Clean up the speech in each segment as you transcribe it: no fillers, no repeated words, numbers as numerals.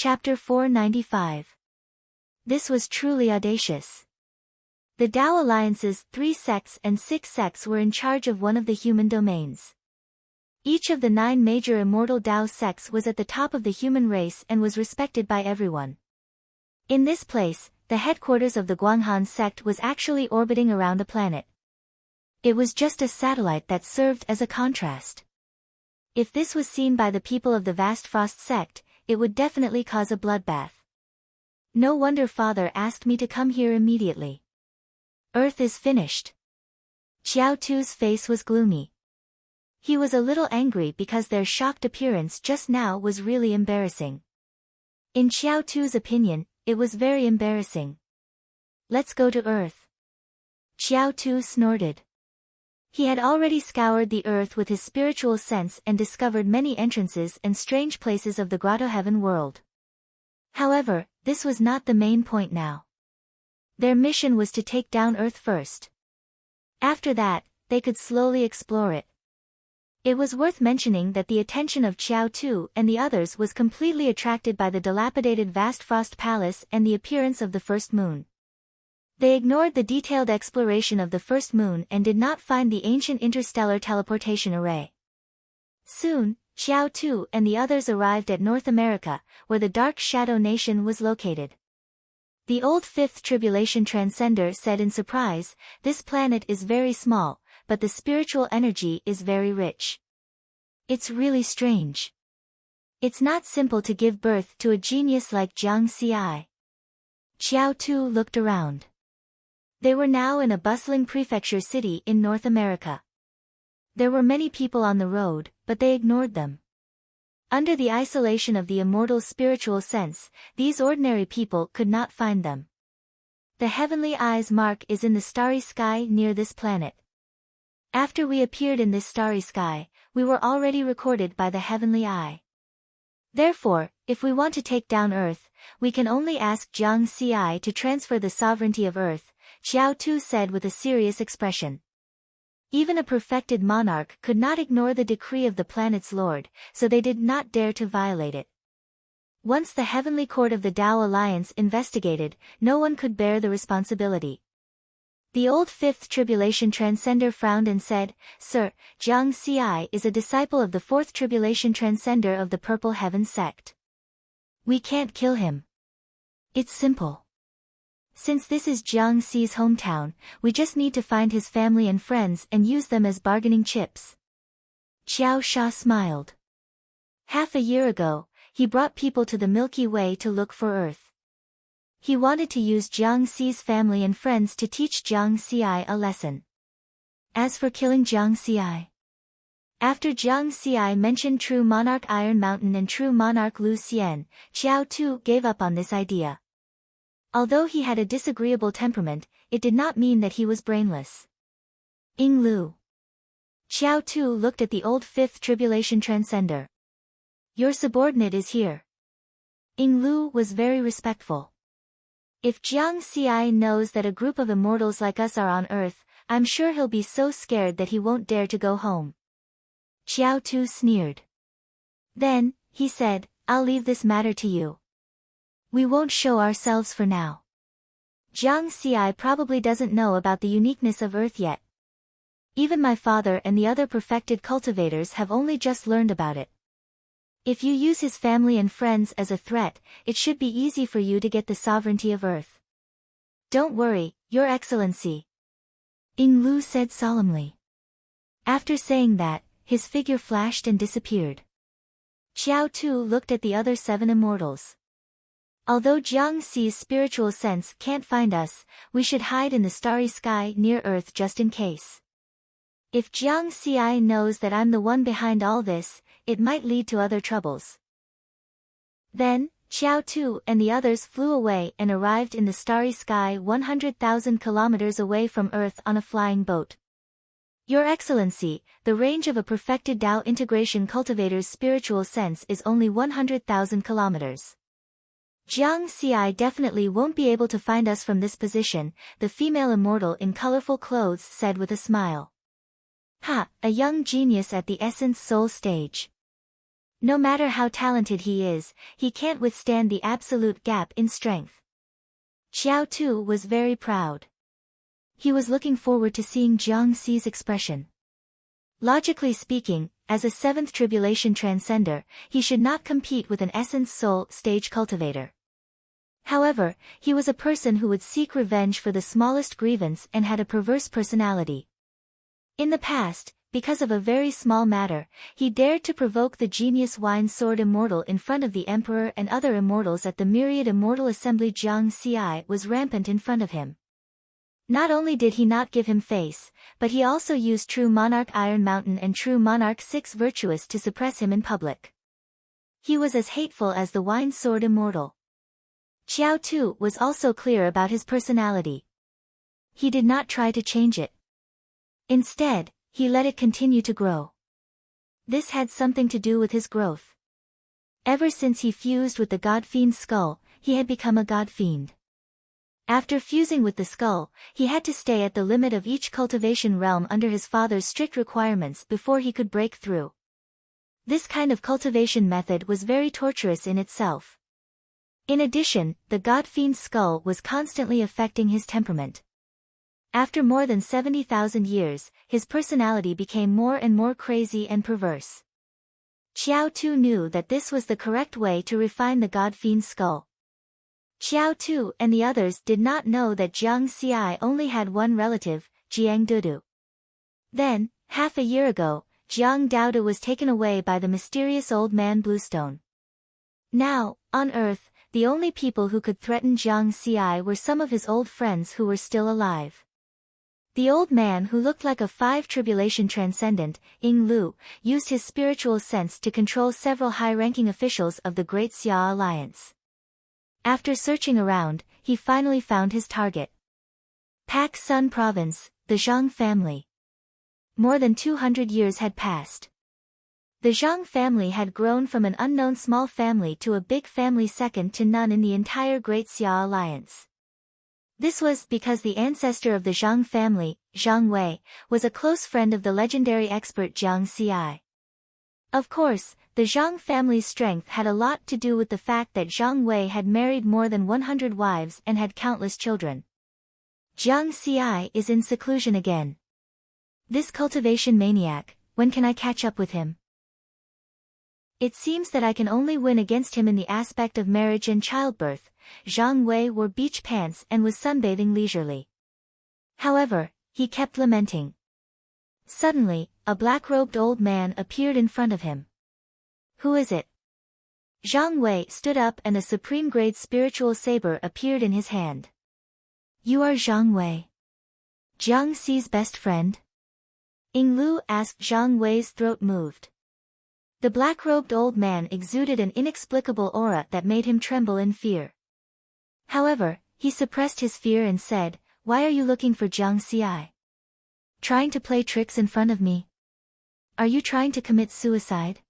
Chapter 495. This was truly audacious. The Tao Alliance's 3 sects and 6 sects were in charge of one of the human domains. Each of the 9 major immortal Tao sects was at the top of the human race and was respected by everyone. In this place, the headquarters of the Guanghan sect was actually orbiting around a planet. It was just a satellite that served as a contrast. If this was seen by the people of the Vast Frost sect, it would definitely cause a bloodbath. No wonder Father asked me to come here immediately. Earth is finished. Xiao Tu's face was gloomy. He was a little angry because their shocked appearance just now was really embarrassing. In Xiao Tu's opinion, it was very embarrassing. Let's go to Earth. Xiao Tu snorted. He had already scoured the earth with his spiritual sense and discovered many entrances and strange places of the grotto heaven world. However, this was not the main point now. Their mission was to take down Earth first. After that, they could slowly explore it. It was worth mentioning that the attention of Xiao Tu and the others was completely attracted by the dilapidated Vast Frost Palace and the appearance of the first moon. They ignored the detailed exploration of the first moon and did not find the ancient interstellar teleportation array. Soon, Xiao Tu and the others arrived at North America, where the Dark Shadow Nation was located. The old Fifth Tribulation Transcender said in surprise, "This planet is very small, but the spiritual energy is very rich. It's really strange. It's not simple to give birth to a genius like Jiang Xi." Xiao Tu looked around. They were now in a bustling prefecture city in North America. There were many people on the road, but they ignored them. Under the isolation of the immortal's spiritual sense, these ordinary people could not find them. The heavenly eye's mark is in the starry sky near this planet. After we appeared in this starry sky, we were already recorded by the heavenly eye. Therefore, if we want to take down Earth, we can only ask Jiang Xi to transfer the sovereignty of Earth, Xiao Tu said with a serious expression. Even a perfected monarch could not ignore the decree of the planet's lord, so they did not dare to violate it. Once the heavenly court of the Tao Alliance investigated, no one could bear the responsibility. The old Fifth Tribulation Transcender frowned and said, "Sir, Jiang Xi is a disciple of the Fourth Tribulation Transcender of the Purple Heaven sect. We can't kill him. It's simple. Since this is Jiang Xi's hometown, we just need to find his family and friends and use them as bargaining chips." Xiao Sha smiled. Half a year ago, he brought people to the Milky Way to look for Earth. He wanted to use Jiang Xi's family and friends to teach Jiang Xi a lesson. As for killing Jiang Xi, after Jiang Xi mentioned True Monarch Iron Mountain and True Monarch Lu Xian, Xiao Tu gave up on this idea. Although he had a disagreeable temperament, it did not mean that he was brainless. Ying Lu. Xiao Tu looked at the old Fifth Tribulation Transcender. "Your subordinate is here." Ying Lu was very respectful. "If Jiang Xi knows that a group of immortals like us are on Earth, I'm sure he'll be so scared that he won't dare to go home." Xiao Tu sneered. Then, he said, "I'll leave this matter to you. We won't show ourselves for now. Jiang Xi probably doesn't know about the uniqueness of Earth yet. Even my father and the other perfected cultivators have only just learned about it. If you use his family and friends as a threat, it should be easy for you to get the sovereignty of Earth." "Don't worry, Your Excellency," Ying Lu said solemnly. After saying that, his figure flashed and disappeared. Xiao Tu looked at the other 7 immortals. "Although Jiang Xi's spiritual sense can't find us, we should hide in the starry sky near Earth just in case. If Jiang Xi knows that I'm the one behind all this, it might lead to other troubles." Then, Xiao Tu and the others flew away and arrived in the starry sky 100,000 kilometers away from Earth on a flying boat. "Your Excellency, the range of a perfected Tao integration cultivator's spiritual sense is only 100,000 kilometers. Jiang Xi definitely won't be able to find us from this position," the female immortal in colorful clothes said with a smile. "Ha, a young genius at the Essence Soul stage. No matter how talented he is, he can't withstand the absolute gap in strength. Xiao Tu was very proud. He was looking forward to seeing Jiang Xi's expression. Logically speaking, as a seventh tribulation transcender, he should not compete with an essence soul stage cultivator. However, he was a person who would seek revenge for the smallest grievance and had a perverse personality. In the past, because of a very small matter, he dared to provoke the genius Wine Sword Immortal in front of the Emperor and other immortals at the Myriad Immortal Assembly. Jiang Xi was rampant in front of him. Not only did he not give him face, but he also used True Monarch Iron Mountain and True Monarch 6 Virtuous to suppress him in public. He was as hateful as the Wine Sword Immortal. Xiao Tu was also clear about his personality. He did not try to change it. Instead, he let it continue to grow. This had something to do with his growth. Ever since he fused with the God Fiend's skull, he had become a God Fiend. After fusing with the skull, he had to stay at the limit of each cultivation realm under his father's strict requirements before he could break through. This kind of cultivation method was very torturous in itself. In addition, the God Fiend's skull was constantly affecting his temperament. After more than 70,000 years, his personality became more and more crazy and perverse. Xiao Tu knew that this was the correct way to refine the God Fiend's skull. Xiao Tu and the others did not know that Jiang Xi only had one relative, Jiang Dudu. Then, half a year ago, Jiang Daodu was taken away by the mysterious old man Bluestone. Now, on Earth, the only people who could threaten Jiang Xi were some of his old friends who were still alive. The old man who looked like a 5 tribulation transcendent, Ying Lu, used his spiritual sense to control several high-ranking officials of the Great Xia Alliance. After searching around, he finally found his target. Pak Sun Province, the Zhang family. More than 200 years had passed. The Zhang family had grown from an unknown small family to a big family second to none in the entire Great Xia Alliance. This was because the ancestor of the Zhang family, Zhang Wei, was a close friend of the legendary expert Jiang Xi. Of course, the Zhang family's strength had a lot to do with the fact that Zhang Wei had married more than 100 wives and had countless children. Jiang Xi is in seclusion again. This cultivation maniac, when can I catch up with him? It seems that I can only win against him in the aspect of marriage and childbirth. Zhang Wei wore beach pants and was sunbathing leisurely. However, he kept lamenting. Suddenly, a black-robed old man appeared in front of him. Who is it? Zhang Wei stood up and a supreme-grade spiritual saber appeared in his hand. You are Zhang Wei, Jiang Xi's best friend? Ying Lu asked. Zhang Wei's throat moved. The black-robed old man exuded an inexplicable aura that made him tremble in fear. However, he suppressed his fear and said, Why are you looking for Jiang Xi? Trying to play tricks in front of me? Are you trying to commit suicide?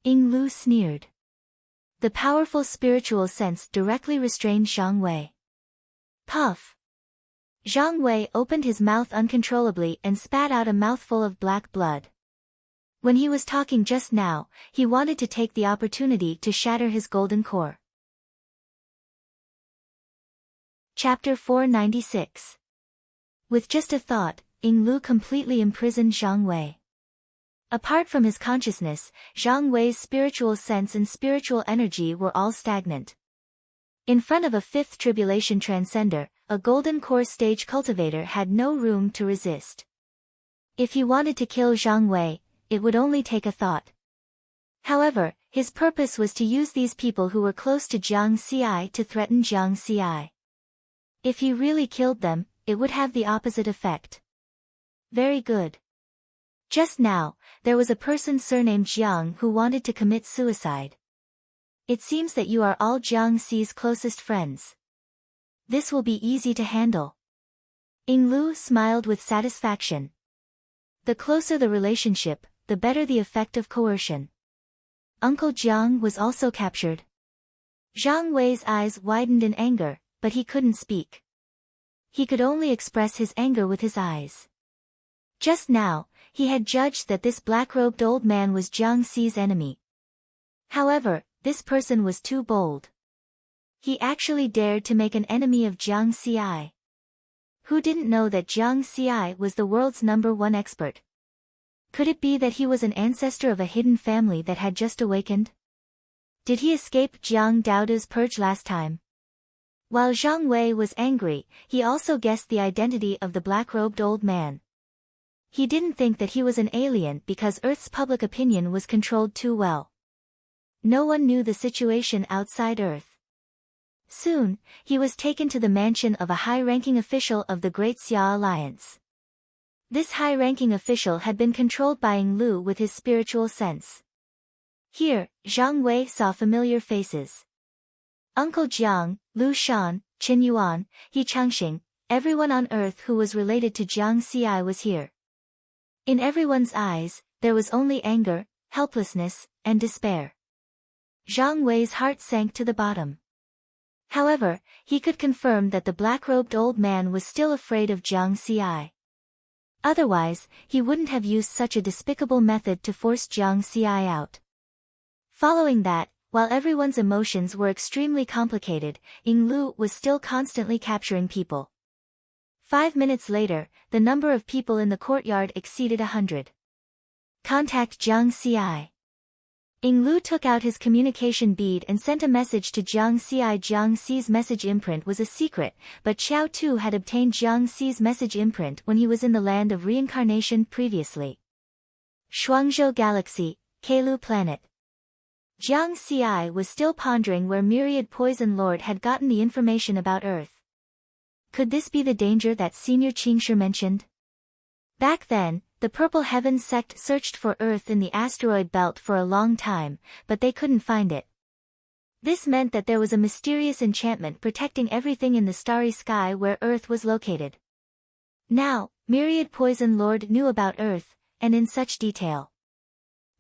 Ying Lu sneered. The powerful spiritual sense directly restrained Zhang Wei. Puff! Zhang Wei opened his mouth uncontrollably and spat out a mouthful of black blood. When he was talking just now, he wanted to take the opportunity to shatter his golden core. Chapter 496. With just a thought, Ying Lu completely imprisoned Zhang Wei. Apart from his consciousness, Zhang Wei's spiritual sense and spiritual energy were all stagnant. In front of a 5th tribulation transcender, a golden core stage cultivator had no room to resist. If he wanted to kill Zhang Wei, it would only take a thought. However, his purpose was to use these people who were close to Jiang Xi to threaten Jiang Xi. If he really killed them, it would have the opposite effect. Very good. Just now, there was a person surnamed Jiang who wanted to commit suicide. It seems that you are all Jiang Xi's closest friends. This will be easy to handle. Ying Lu smiled with satisfaction. The closer the relationship, the better the effect of coercion. Uncle Jiang was also captured. Zhang Wei's eyes widened in anger, but he couldn't speak. He could only express his anger with his eyes. Just now, he had judged that this black-robed old man was Jiang Xi's enemy. However, this person was too bold. He actually dared to make an enemy of Jiang Xi. Who didn't know that Jiang Xi was the world's #1 expert? Could it be that he was an ancestor of a hidden family that had just awakened? Did he escape Jiang Daoda's purge last time? While Zhang Wei was angry, he also guessed the identity of the black-robed old man. He didn't think that he was an alien because Earth's public opinion was controlled too well. No one knew the situation outside Earth. Soon, he was taken to the mansion of a high-ranking official of the Great Xia Alliance. This high-ranking official had been controlled by Ying Lu with his spiritual sense. Here, Zhang Wei saw familiar faces. Uncle Jiang, Lu Shan, Qin Yuan, He Changxing, everyone on Earth who was related to Jiang Xi was here. In everyone's eyes, there was only anger, helplessness, and despair. Zhang Wei's heart sank to the bottom. However, he could confirm that the black-robed old man was still afraid of Jiang Xi. Otherwise, he wouldn't have used such a despicable method to force Jiang Xi out. Following that, while everyone's emotions were extremely complicated, Ying Lu was still constantly capturing people. 5 minutes later, the number of people in the courtyard exceeded 100. Contact Jiang Xi. Ying Lu took out his communication bead and sent a message to Jiang Xi. Jiang Xi's message imprint was a secret, but Xiao Tu had obtained Jiang Xi's message imprint when he was in the land of reincarnation previously. Shuangzhou Galaxy, Keilu Planet. Jiang Xi was still pondering where Myriad Poison Lord had gotten the information about Earth. Could this be the danger that Senior Qingshi mentioned? Back then, the Purple Heavens sect searched for Earth in the asteroid belt for a long time, but they couldn't find it. This meant that there was a mysterious enchantment protecting everything in the starry sky where Earth was located. Now, Myriad Poison Lord knew about Earth, and in such detail.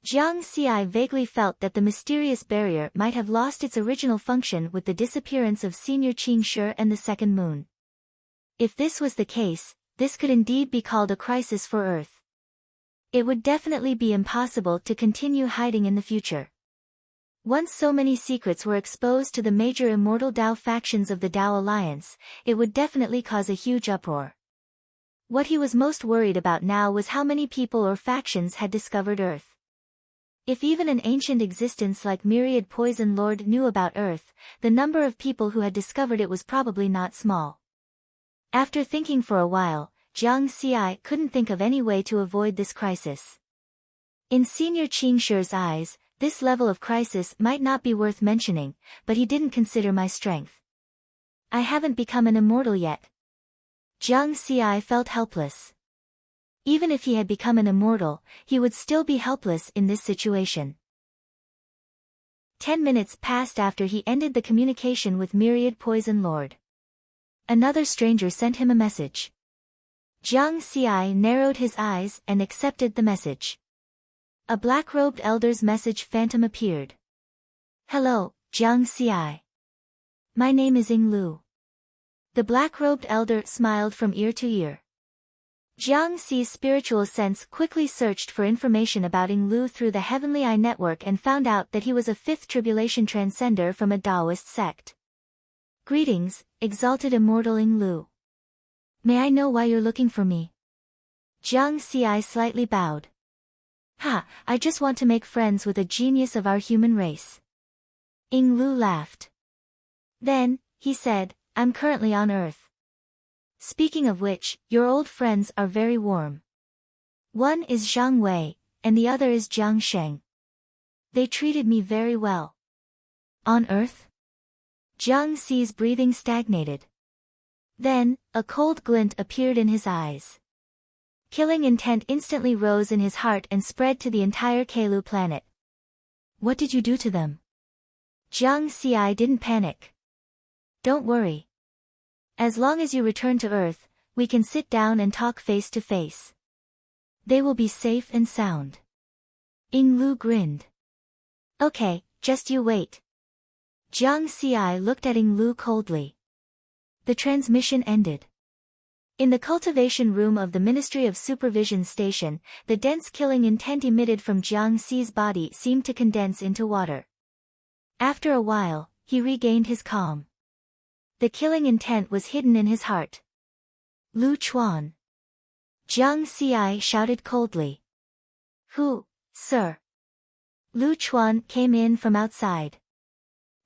Jiang Xi vaguely felt that the mysterious barrier might have lost its original function with the disappearance of Senior Qingshi and the second moon. If this was the case, this could indeed be called a crisis for Earth. It would definitely be impossible to continue hiding in the future. Once so many secrets were exposed to the major immortal Dao factions of the Dao Alliance, it would definitely cause a huge uproar. What he was most worried about now was how many people or factions had discovered Earth. If even an ancient existence like Myriad Poison Lord knew about Earth, the number of people who had discovered it was probably not small. After thinking for a while, Jiang Xi couldn't think of any way to avoid this crisis. In Senior Qingshi's eyes, this level of crisis might not be worth mentioning, but he didn't consider my strength. I haven't become an immortal yet. Jiang Xi felt helpless. Even if he had become an immortal, he would still be helpless in this situation. 10 minutes passed after he ended the communication with Myriad Poison Lord. Another stranger sent him a message. Jiang Xi narrowed his eyes and accepted the message. A black-robed elder's message phantom appeared. Hello, Jiang Xi. My name is Ying Lu. The black-robed elder smiled from ear to ear. Jiang Xi's spiritual sense quickly searched for information about Ying Lu through the Heavenly Eye network and found out that he was a fifth tribulation transcender from a Taoist sect. Greetings, exalted immortal Ying Lu. May I know why you're looking for me? Jiang Xi slightly bowed. I just want to make friends with a genius of our human race. Ying Lu laughed. Then, he said, I'm currently on Earth. Speaking of which, your old friends are very warm. One is Zhang Wei, and the other is Jiang Sheng. They treated me very well. On Earth? Jiang Xi's breathing stagnated. Then, a cold glint appeared in his eyes. Killing intent instantly rose in his heart and spread to the entire Keilu planet. What did you do to them? Jiang Xi didn't panic. Don't worry. As long as you return to Earth, we can sit down and talk face to face. They will be safe and sound. Ying Lu grinned. Okay, just you wait. Jiang Xi looked at Ying Lu coldly. The transmission ended. In the cultivation room of the Ministry of Supervision Station, the dense killing intent emitted from Jiang Xi's body seemed to condense into water. After a while, he regained his calm. The killing intent was hidden in his heart. Lu Chuan. Jiang Xi shouted coldly. Who, sir? Lu Chuan came in from outside.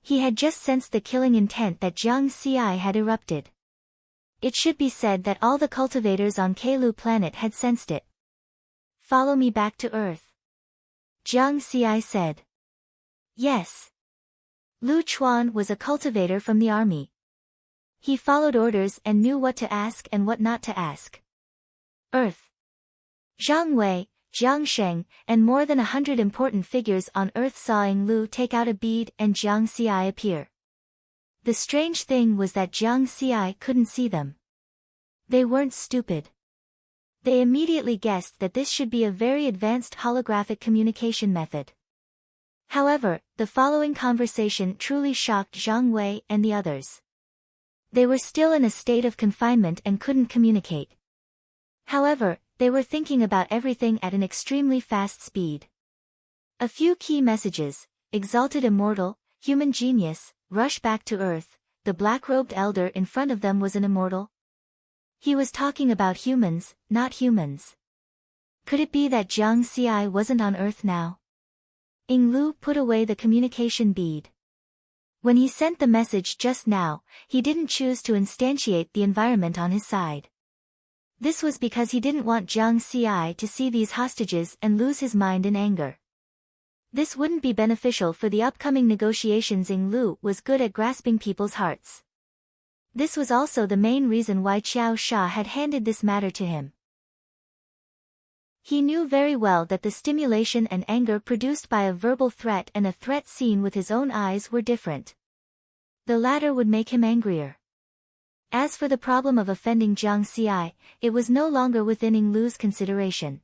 He had just sensed the killing intent that Jiang Xi had erupted. It should be said that all the cultivators on Keilu planet had sensed it. Follow me back to Earth. Jiang Xi said. Yes. Lu Chuan was a cultivator from the army. He followed orders and knew what to ask and what not to ask. Earth. Zhang Wei, Jiang Sheng, and more than 100 important figures on Earth saw Ing Lu take out a bead and Jiang Xi appear. The strange thing was that Jiang Xi couldn't see them. They weren't stupid. They immediately guessed that this should be a very advanced holographic communication method. However, the following conversation truly shocked Zhang Wei and the others. They were still in a state of confinement and couldn't communicate. However, they were thinking about everything at an extremely fast speed. A few key messages: exalted immortal, human genius, rush back to Earth. The black-robed elder in front of them was an immortal. He was talking about humans, not humans. Could it be that Jiang Xi wasn't on Earth now? Ing Lu put away the communication bead. When he sent the message just now, he didn't choose to instantiate the environment on his side. This was because he didn't want Jiang Xi to see these hostages and lose his mind in anger. This wouldn't be beneficial for the upcoming negotiations. Ing Lu was good at grasping people's hearts. This was also the main reason why Qiao Sha had handed this matter to him. He knew very well that the stimulation and anger produced by a verbal threat and a threat seen with his own eyes were different. The latter would make him angrier. As for the problem of offending Jiang Xi, it was no longer within Ing Lu's consideration.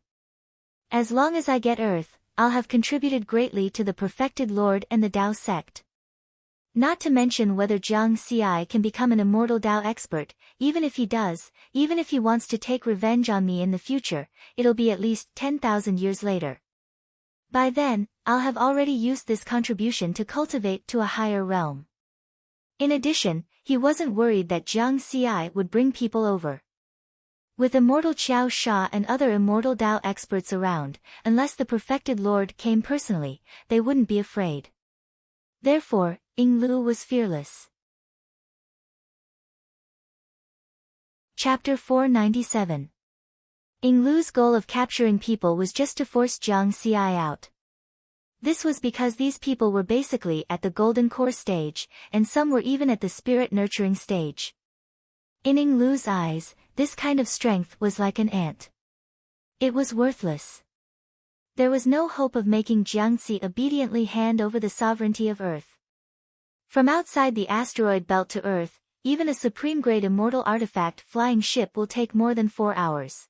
As long as I get Earth, I'll have contributed greatly to the Perfected Lord and the Tao sect. Not to mention whether Jiang Xi can become an immortal Tao expert. Even if he does, even if he wants to take revenge on me in the future, it'll be at least 10,000 years later. By then, I'll have already used this contribution to cultivate to a higher realm. In addition, he wasn't worried that Jiang Xi would bring people over. With immortal Qiao Sha and other immortal Tao experts around, unless the Perfected Lord came personally, they wouldn't be afraid. Therefore, Ing Lu was fearless. Chapter 497. Ing Lu's goal of capturing people was just to force Jiang Xi out. This was because these people were basically at the golden core stage, and some were even at the spirit nurturing stage. In Ing Lu's eyes, this kind of strength was like an ant. It was worthless. There was no hope of making Jiangxi obediently hand over the sovereignty of Earth. From outside the asteroid belt to Earth, even a supreme-grade immortal artifact flying ship will take more than 4 hours.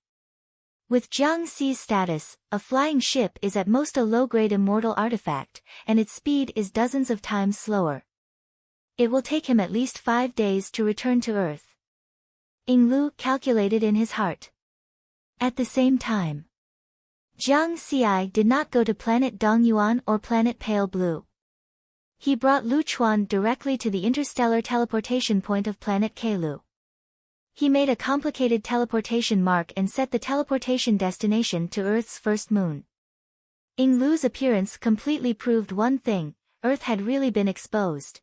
With Jiangxi's status, a flying ship is at most a low-grade immortal artifact, and its speed is dozens of times slower. It will take him at least 5 days to return to Earth. Ing Lu calculated in his heart. At the same time, Jiang Xi did not go to planet Dongyuan or planet Pale Blue. He brought Lu Chuan directly to the interstellar teleportation point of planet Keilu. He made a complicated teleportation mark and set the teleportation destination to Earth's first moon. Ing Lu's appearance completely proved one thing: Earth had really been exposed.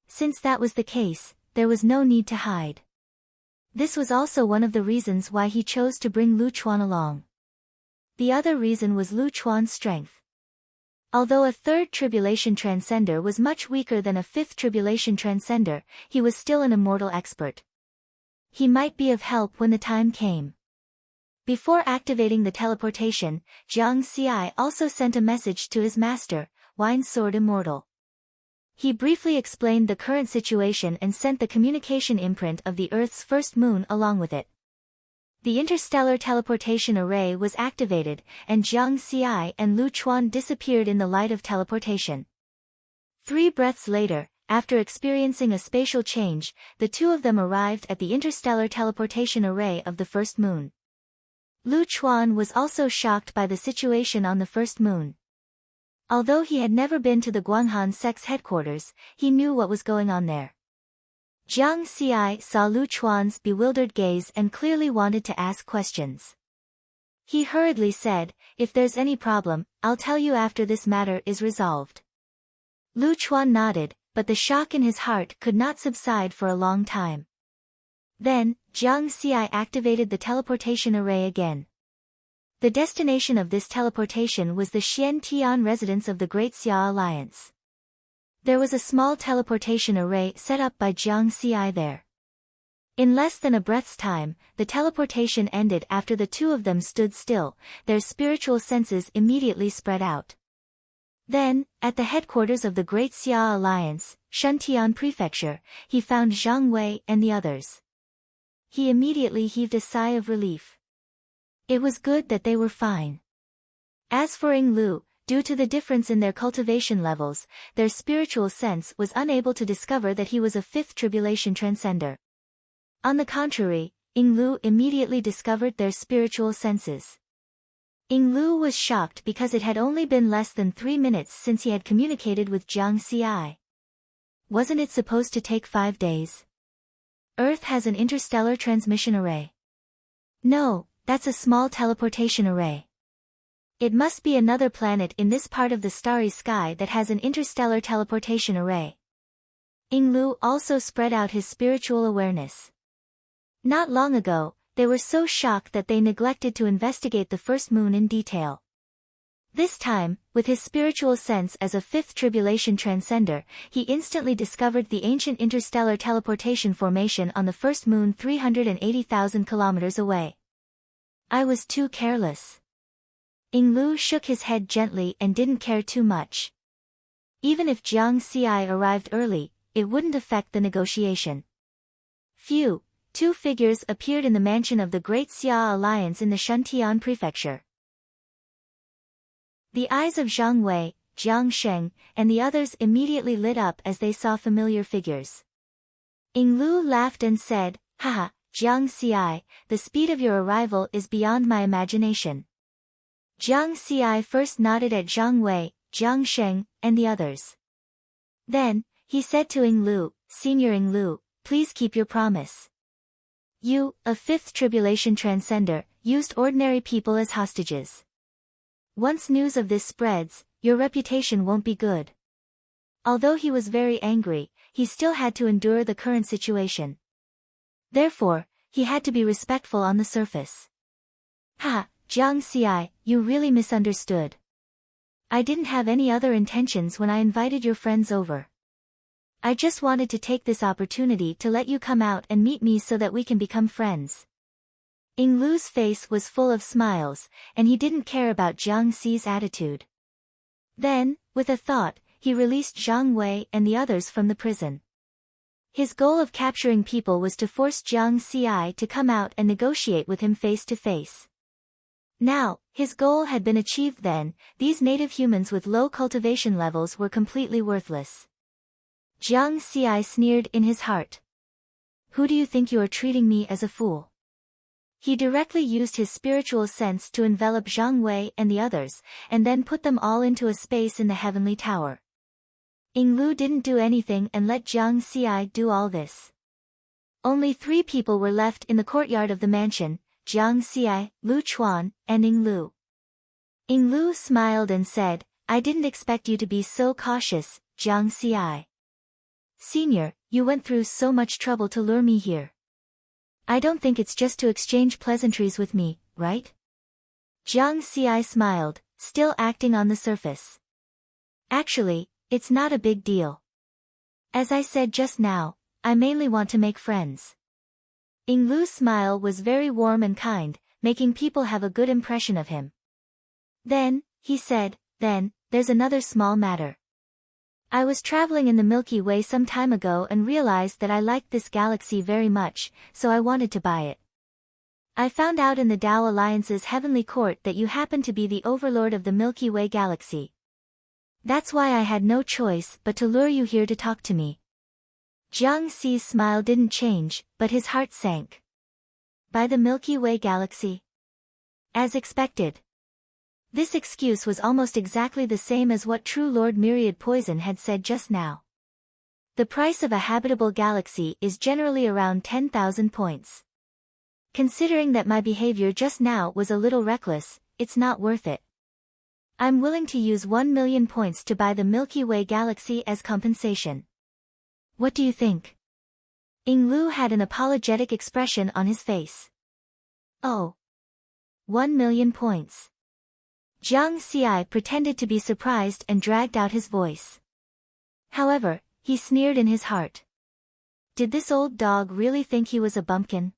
Since that was the case, there was no need to hide. This was also one of the reasons why he chose to bring Lu Chuan along. The other reason was Lu Chuan's strength. Although a third tribulation transcender was much weaker than a fifth tribulation transcender, he was still an immortal expert. He might be of help when the time came. Before activating the teleportation, Jiang Xi also sent a message to his master, Wine Sword Immortal. He briefly explained the current situation and sent the communication imprint of the Earth's first moon along with it. The interstellar teleportation array was activated, and Jiang Xi and Lu Chuan disappeared in the light of teleportation. 3 breaths later, after experiencing a spatial change, the two of them arrived at the interstellar teleportation array of the first moon. Lu Chuan was also shocked by the situation on the first moon. Although he had never been to the Guanghan sect's headquarters, he knew what was going on there. Jiang Xi saw Lu Chuan's bewildered gaze and clearly wanted to ask questions. He hurriedly said, "If there's any problem, I'll tell you after this matter is resolved." Lu Chuan nodded, but the shock in his heart could not subside for a long time. Then, Jiang Xi activated the teleportation array again. The destination of this teleportation was the Xian Tian residence of the Great Xia Alliance. There was a small teleportation array set up by Jiang Xi there. In less than a breath's time, the teleportation ended after the two of them stood still, their spiritual senses immediately spread out. Then, at the headquarters of the Great Xia Alliance, Shuntian Prefecture, he found Zhang Wei and the others. He immediately heaved a sigh of relief. It was good that they were fine. As for Ying Lu, due to the difference in their cultivation levels, their spiritual sense was unable to discover that he was a fifth tribulation transcender. On the contrary, Ying Lu immediately discovered their spiritual senses. Ying Lu was shocked because it had only been less than 3 minutes since he had communicated with Jiang Xi. Wasn't it supposed to take 5 days? Earth has an interstellar transmission array. No, that's a small teleportation array. It must be another planet in this part of the starry sky that has an interstellar teleportation array. Ying Lu also spread out his spiritual awareness. Not long ago, they were so shocked that they neglected to investigate the first moon in detail. This time, with his spiritual sense as a fifth tribulation transcender, he instantly discovered the ancient interstellar teleportation formation on the first moon 380,000 kilometers away. I was too careless. Ying Lu shook his head gently and didn't care too much. Even if Jiang Xi arrived early, it wouldn't affect the negotiation. Phew, 2 figures appeared in the mansion of the Great Xia Alliance in the Shuntian Prefecture. The eyes of Zhang Wei, Jiang Sheng, and the others immediately lit up as they saw familiar figures. Ying Lu laughed and said, "Haha, Jiang Xi, the speed of your arrival is beyond my imagination." Jiang Xi first nodded at Zhang Wei, Jiang Sheng, and the others. Then, he said to Ying Lu, "Senior Ying Lu, please keep your promise. You, a fifth tribulation transcender, used ordinary people as hostages. Once news of this spreads, your reputation won't be good." Although he was very angry, he still had to endure the current situation. Therefore, he had to be respectful on the surface. "Ha, Jiang Xi, you really misunderstood. I didn't have any other intentions when I invited your friends over. I just wanted to take this opportunity to let you come out and meet me so that we can become friends." Ying Lu's face was full of smiles, and he didn't care about Jiang Xi's attitude. Then, with a thought, he released Zhang Wei and the others from the prison. His goal of capturing people was to force Jiang Xi to come out and negotiate with him face to face. Now, his goal had been achieved then, these native humans with low cultivation levels were completely worthless. Jiang Xi sneered in his heart. "Who do you think you are treating me as a fool?" He directly used his spiritual sense to envelop Zhang Wei and the others, and then put them all into a space in the heavenly tower. Ying Lu didn't do anything and let Jiang Xi do all this. Only 3 people were left in the courtyard of the mansion, Jiang Xi, Lu Chuan, and Ying Lu. Ying Lu smiled and said, "I didn't expect you to be so cautious, Jiang Xi. Senior, you went through so much trouble to lure me here. I don't think it's just to exchange pleasantries with me, right?" Jiang Xi smiled, still acting on the surface. "Actually, it's not a big deal. As I said just now, I mainly want to make friends." Ying Lu's smile was very warm and kind, making people have a good impression of him. Then, he said, "Then, there's another small matter. I was traveling in the Milky Way some time ago and realized that I liked this galaxy very much, so I wanted to buy it. I found out in the Tao Alliance's heavenly court that you happen to be the overlord of the Milky Way galaxy. That's why I had no choice but to lure you here to talk to me." Jiang Xi's smile didn't change, but his heart sank. By the Milky Way galaxy? As expected. This excuse was almost exactly the same as what True Lord Myriad Poison had said just now. The price of a habitable galaxy is generally around 10,000 points. Considering that my behavior just now was a little reckless, it's not worth it. I'm willing to use 1,000,000 points to buy the Milky Way galaxy as compensation. What do you think? Ying Lu had an apologetic expression on his face. Oh. 1,000,000 points. Jiang Xi pretended to be surprised and dragged out his voice. However, he sneered in his heart. Did this old dog really think he was a bumpkin?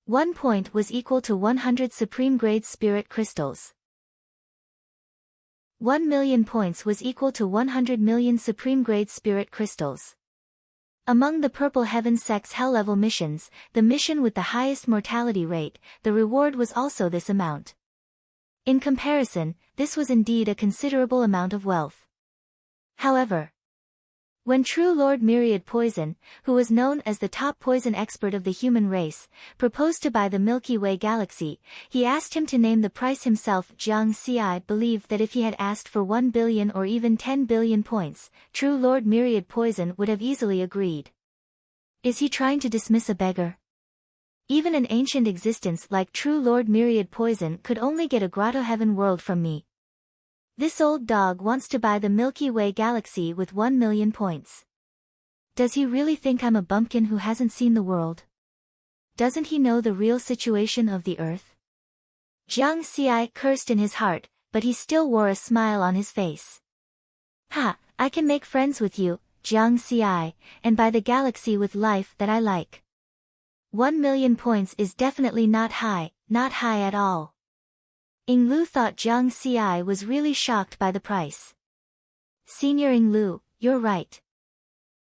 1 point was equal to 100 supreme-grade spirit crystals. 1,000,000 points was equal to 100 million supreme-grade spirit crystals. Among the Purple Heaven Sect's Hell-level missions, the mission with the highest mortality rate, the reward was also this amount. In comparison, this was indeed a considerable amount of wealth. However, when True Lord Myriad Poison, who was known as the top poison expert of the human race, proposed to buy the Milky Way galaxy, he asked him to name the price himself. Jiang Xi believed that if he had asked for 1 billion or even 10 billion points, True Lord Myriad Poison would have easily agreed. Is he trying to dismiss a beggar? Even an ancient existence like True Lord Myriad Poison could only get a grotto heaven world from me. This old dog wants to buy the Milky Way galaxy with 1,000,000 points. Does he really think I'm a bumpkin who hasn't seen the world? Doesn't he know the real situation of the earth? Jiang Xi cursed in his heart, but he still wore a smile on his face. Ha, I can make friends with you, Jiang Xi, and buy the galaxy with life that I like. 1,000,000 points is definitely not high at all. Ying Lu thought Jiang Xi was really shocked by the price. Senior Ying Lu, you're right.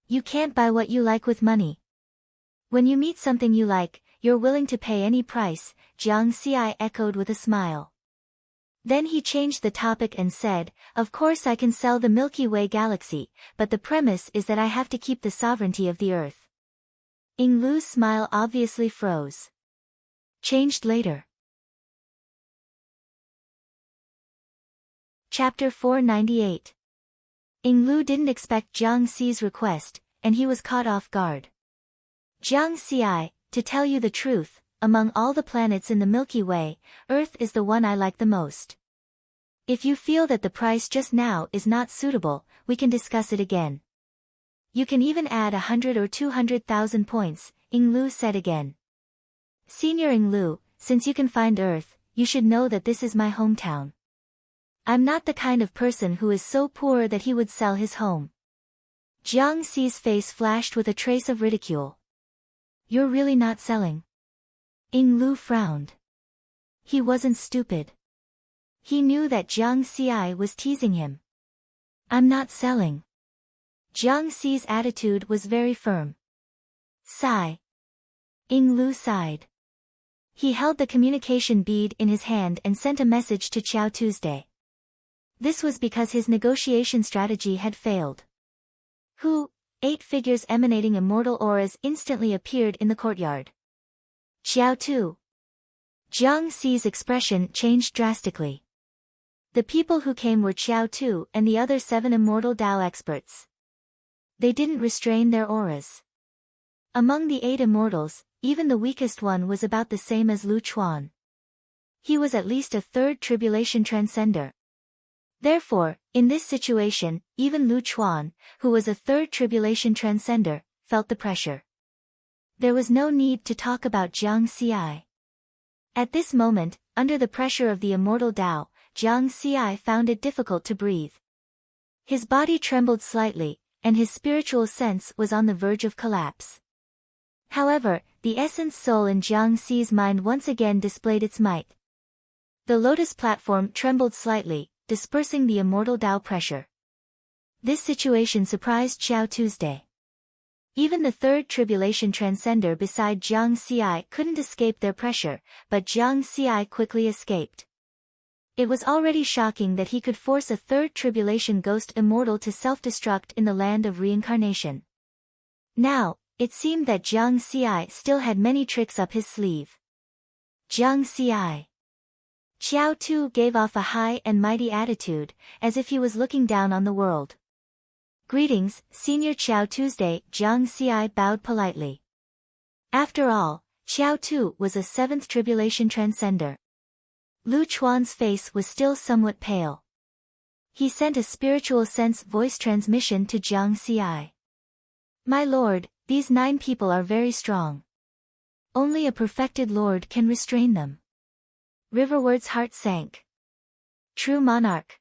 You can't buy what you like with money. When you meet something you like, you're willing to pay any price, Jiang Xi echoed with a smile. Then he changed the topic and said, of course I can sell the Milky Way galaxy, but the premise is that I have to keep the sovereignty of the earth. Ying Lu's smile obviously froze. Changed later. Chapter 498. Ying Lu didn't expect Jiang Xi's request, and he was caught off guard. Jiang Xi, to tell you the truth, among all the planets in the Milky Way, Earth is the one I like the most. If you feel that the price just now is not suitable, we can discuss it again. You can even add 100 or 200,000 points, Ying Lu said again. Senior Ying Lu, since you can find Earth, you should know that this is my hometown. I'm not the kind of person who is so poor that he would sell his home. Jiang Xi's face flashed with a trace of ridicule. You're really not selling? Ying Lu frowned. He wasn't stupid. He knew that Jiang Xi was teasing him. I'm not selling. Jiang Xi's attitude was very firm. Sigh. Ying Lu sighed. He held the communication bead in his hand and sent a message to Qiao Tuesday. This was because his negotiation strategy had failed. 8 figures emanating immortal auras instantly appeared in the courtyard. Qiao Tu. Jiang Xi's expression changed drastically. The people who came were Qiao Tu and the other 7 immortal Dao experts. They didn't restrain their auras. Among the 8 immortals, even the weakest one was about the same as Lu Chuan. He was at least a 3rd tribulation transcender. Therefore, in this situation, even Lu Chuan, who was a 3rd tribulation transcender, felt the pressure. There was no need to talk about Jiang Xi. At this moment, under the pressure of the immortal Dao, Jiang Xi found it difficult to breathe. His body trembled slightly, and his spiritual sense was on the verge of collapse. However, the essence soul in Jiang Xi's mind once again displayed its might. The lotus platform trembled slightly, dispersing the immortal Dao pressure. This situation surprised Qiao Tuesday. Even the 3rd tribulation transcender beside Jiang Xi couldn't escape their pressure, but Jiang Xi quickly escaped. It was already shocking that he could force a 3rd tribulation ghost immortal to self-destruct in the land of reincarnation. Now, it seemed that Jiang Xi still had many tricks up his sleeve. Jiang Xi. Xiao Tu gave off a high and mighty attitude, as if he was looking down on the world. Greetings, Senior Xiao Tuesday, Jiang Xi bowed politely. After all, Xiao Tu was a seventh tribulation transcender. Lu Chuan's face was still somewhat pale. He sent a spiritual sense voice transmission to Jiang Xi. My lord, these 9 people are very strong. Only a perfected lord can restrain them. Riverward's heart sank. True monarch.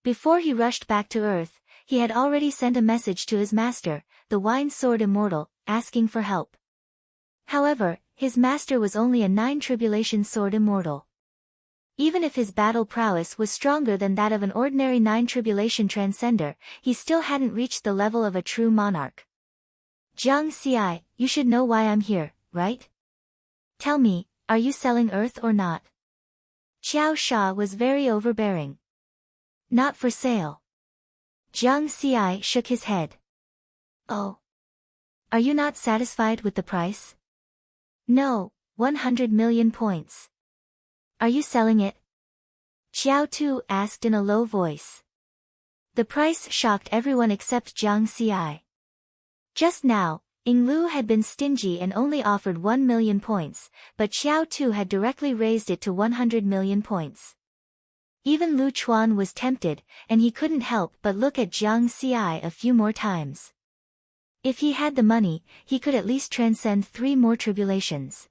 Before he rushed back to Earth, he had already sent a message to his master, the Wine Sword Immortal, asking for help. However, his master was only a 9 tribulation sword immortal. Even if his battle prowess was stronger than that of an ordinary 9 tribulation transcender, he still hadn't reached the level of a true monarch. Jiang Xi, you should know why I'm here, right? Tell me, are you selling Earth or not? Qiao Sha was very overbearing. Not for sale. Jiang Xi shook his head. Oh. Are you not satisfied with the price? No, 100 million points. Are you selling it? Xiao Tu asked in a low voice. The price shocked everyone except Jiang Xi. Just now, Ying Lu had been stingy and only offered 1 million points, but Xiao Tu had directly raised it to 100 million points. Even Lu Chuan was tempted, and he couldn't help but look at Jiang Xi a few more times. If he had the money, he could at least transcend 3 more tribulations.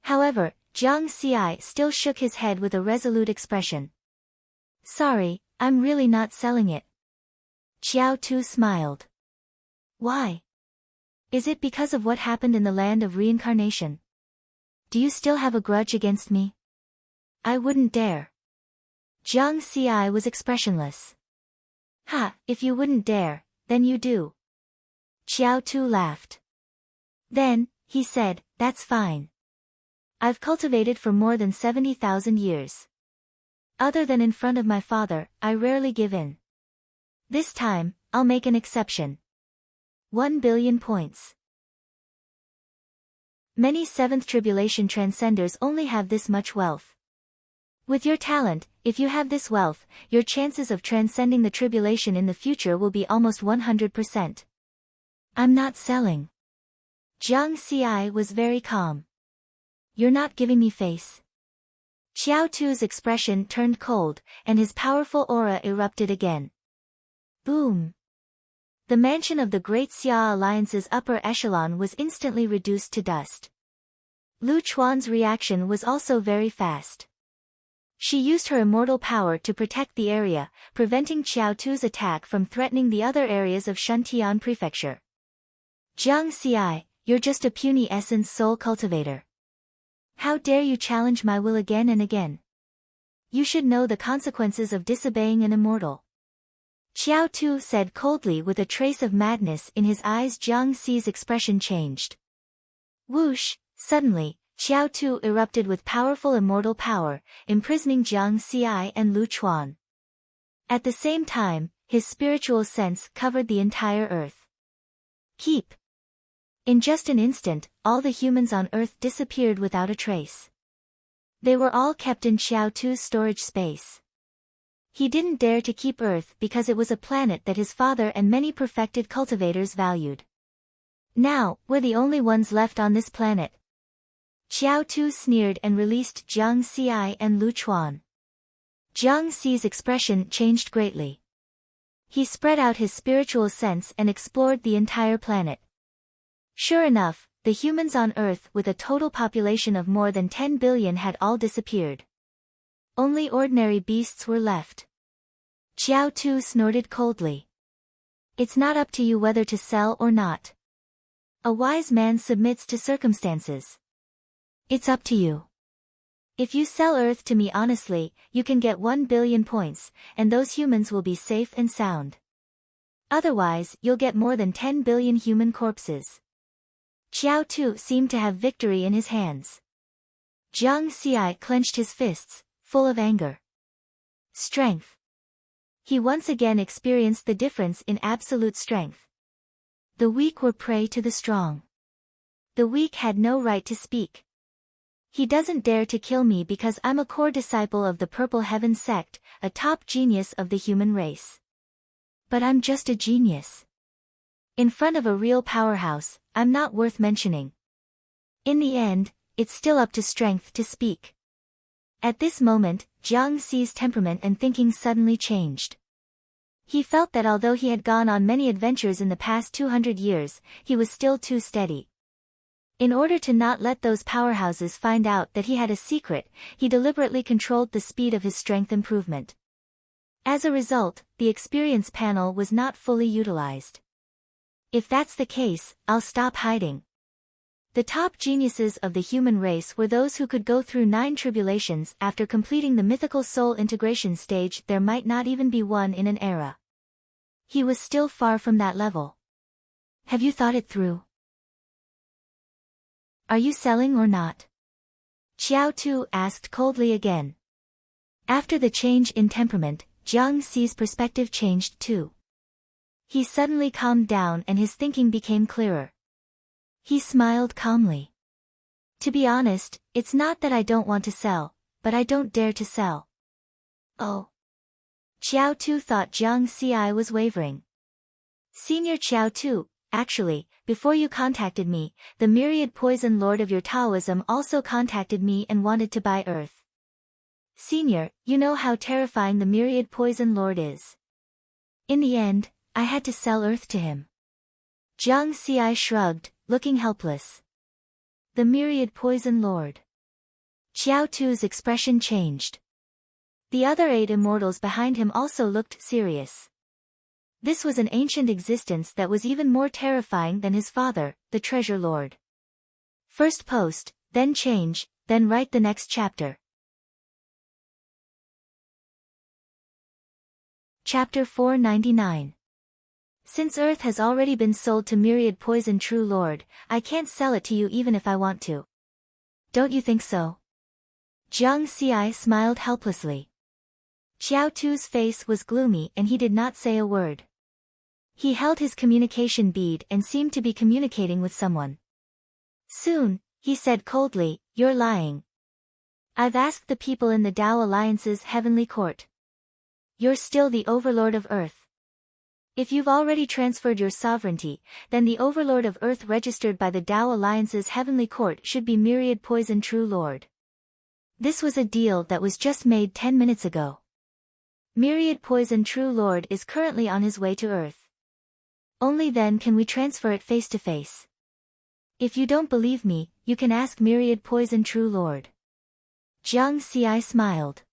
However, Jiang Xi still shook his head with a resolute expression. Sorry, I'm really not selling it. Xiao Tu smiled. Why? Is it because of what happened in the land of reincarnation? Do you still have a grudge against me? I wouldn't dare. Jiang Xi was expressionless. Ha, if you wouldn't dare, then you do. Xiao Tu laughed. Then, he said, that's fine. I've cultivated for more than 70,000 years. Other than in front of my father, I rarely give in. This time, I'll make an exception. 1 billion points. Many 7th tribulation transcenders only have this much wealth. With your talent, if you have this wealth, your chances of transcending the tribulation in the future will be almost 100%. I'm not selling. Jiang Xi was very calm. You're not giving me face. Xiao Tu's expression turned cold, and his powerful aura erupted again. Boom. The mansion of the Great Xia Alliance's upper echelon was instantly reduced to dust. Lu Chuan's reaction was also very fast. She used her immortal power to protect the area, preventing Xiao Tu's attack from threatening the other areas of Shuntian Prefecture. Jiang Xi, you're just a puny essence soul cultivator. How dare you challenge my will again and again? You should know the consequences of disobeying an immortal. Xiao Tu said coldly with a trace of madness in his eyes. Jiang Xi's expression changed. Whoosh, suddenly, Xiao Tu erupted with powerful immortal power, imprisoning Jiang Xi and Lu Chuan. At the same time, his spiritual sense covered the entire earth. Keep. In just an instant, all the humans on Earth disappeared without a trace. They were all kept in Xiao Tu's storage space. He didn't dare to keep Earth because it was a planet that his father and many perfected cultivators valued. Now, we're the only ones left on this planet. Xiao Tu sneered and released Jiang Xi and Lu Chuan. Jiang Xi's expression changed greatly. He spread out his spiritual sense and explored the entire planet. Sure enough, the humans on Earth with a total population of more than 10 billion had all disappeared. Only ordinary beasts were left. Xiao Tu snorted coldly. It's not up to you whether to sell or not. A wise man submits to circumstances. It's up to you. If you sell Earth to me honestly, you can get 1 billion points, and those humans will be safe and sound. Otherwise, you'll get more than 10 billion human corpses. Xiao Tu seemed to have victory in his hands. Jiang Xi clenched his fists, full of anger. Strength. He once again experienced the difference in absolute strength. The weak were prey to the strong. The weak had no right to speak. He doesn't dare to kill me because I'm a core disciple of the Purple Heaven sect, a top genius of the human race. But I'm just a genius. In front of a real powerhouse, I'm not worth mentioning. In the end, it's still up to strength to speak. At this moment, Jiang Xi's temperament and thinking suddenly changed. He felt that although he had gone on many adventures in the past 200 years, he was still too steady. In order to not let those powerhouses find out that he had a secret, he deliberately controlled the speed of his strength improvement. As a result, the experience panel was not fully utilized. If that's the case, I'll stop hiding. The top geniuses of the human race were those who could go through 9 tribulations after completing the mythical soul integration stage. There might not even be one in an era. He was still far from that level. Have you thought it through? Are you selling or not? Xiao Tu asked coldly again. After the change in temperament, Jiang Xi's perspective changed too. He suddenly calmed down and his thinking became clearer. He smiled calmly. To be honest, it's not that I don't want to sell, but I don't dare to sell. Oh. Xiao Tu thought Jiang Xi was wavering. Senior Xiao Tu, actually, before you contacted me, the myriad poison lord of your Taoism also contacted me and wanted to buy Earth. Senior, you know how terrifying the myriad poison lord is. In the end, I had to sell Earth to him. Jiang Xi shrugged, looking helpless. The myriad poison lord. Xiao Tu's expression changed. The other 8 immortals behind him also looked serious. This was an ancient existence that was even more terrifying than his father, the Treasure Lord. First post, then change, then write the next chapter. Chapter 499. Since Earth has already been sold to Myriad Poison True Lord, I can't sell it to you even if I want to. Don't you think so? Jiang Xi smiled helplessly. Xiao Tu's face was gloomy and he did not say a word. He held his communication bead and seemed to be communicating with someone. Soon, he said coldly, "You're lying. I've asked the people in the Tao Alliance's heavenly court. You're still the overlord of Earth. If you've already transferred your sovereignty, then the overlord of Earth registered by the Tao Alliance's heavenly court should be Myriad Poison True Lord. This was a deal that was just made 10 minutes ago. Myriad Poison True Lord is currently on his way to Earth. Only then can we transfer it face to face. If you don't believe me, you can ask Myriad Poison True Lord." Jiang Xi smiled.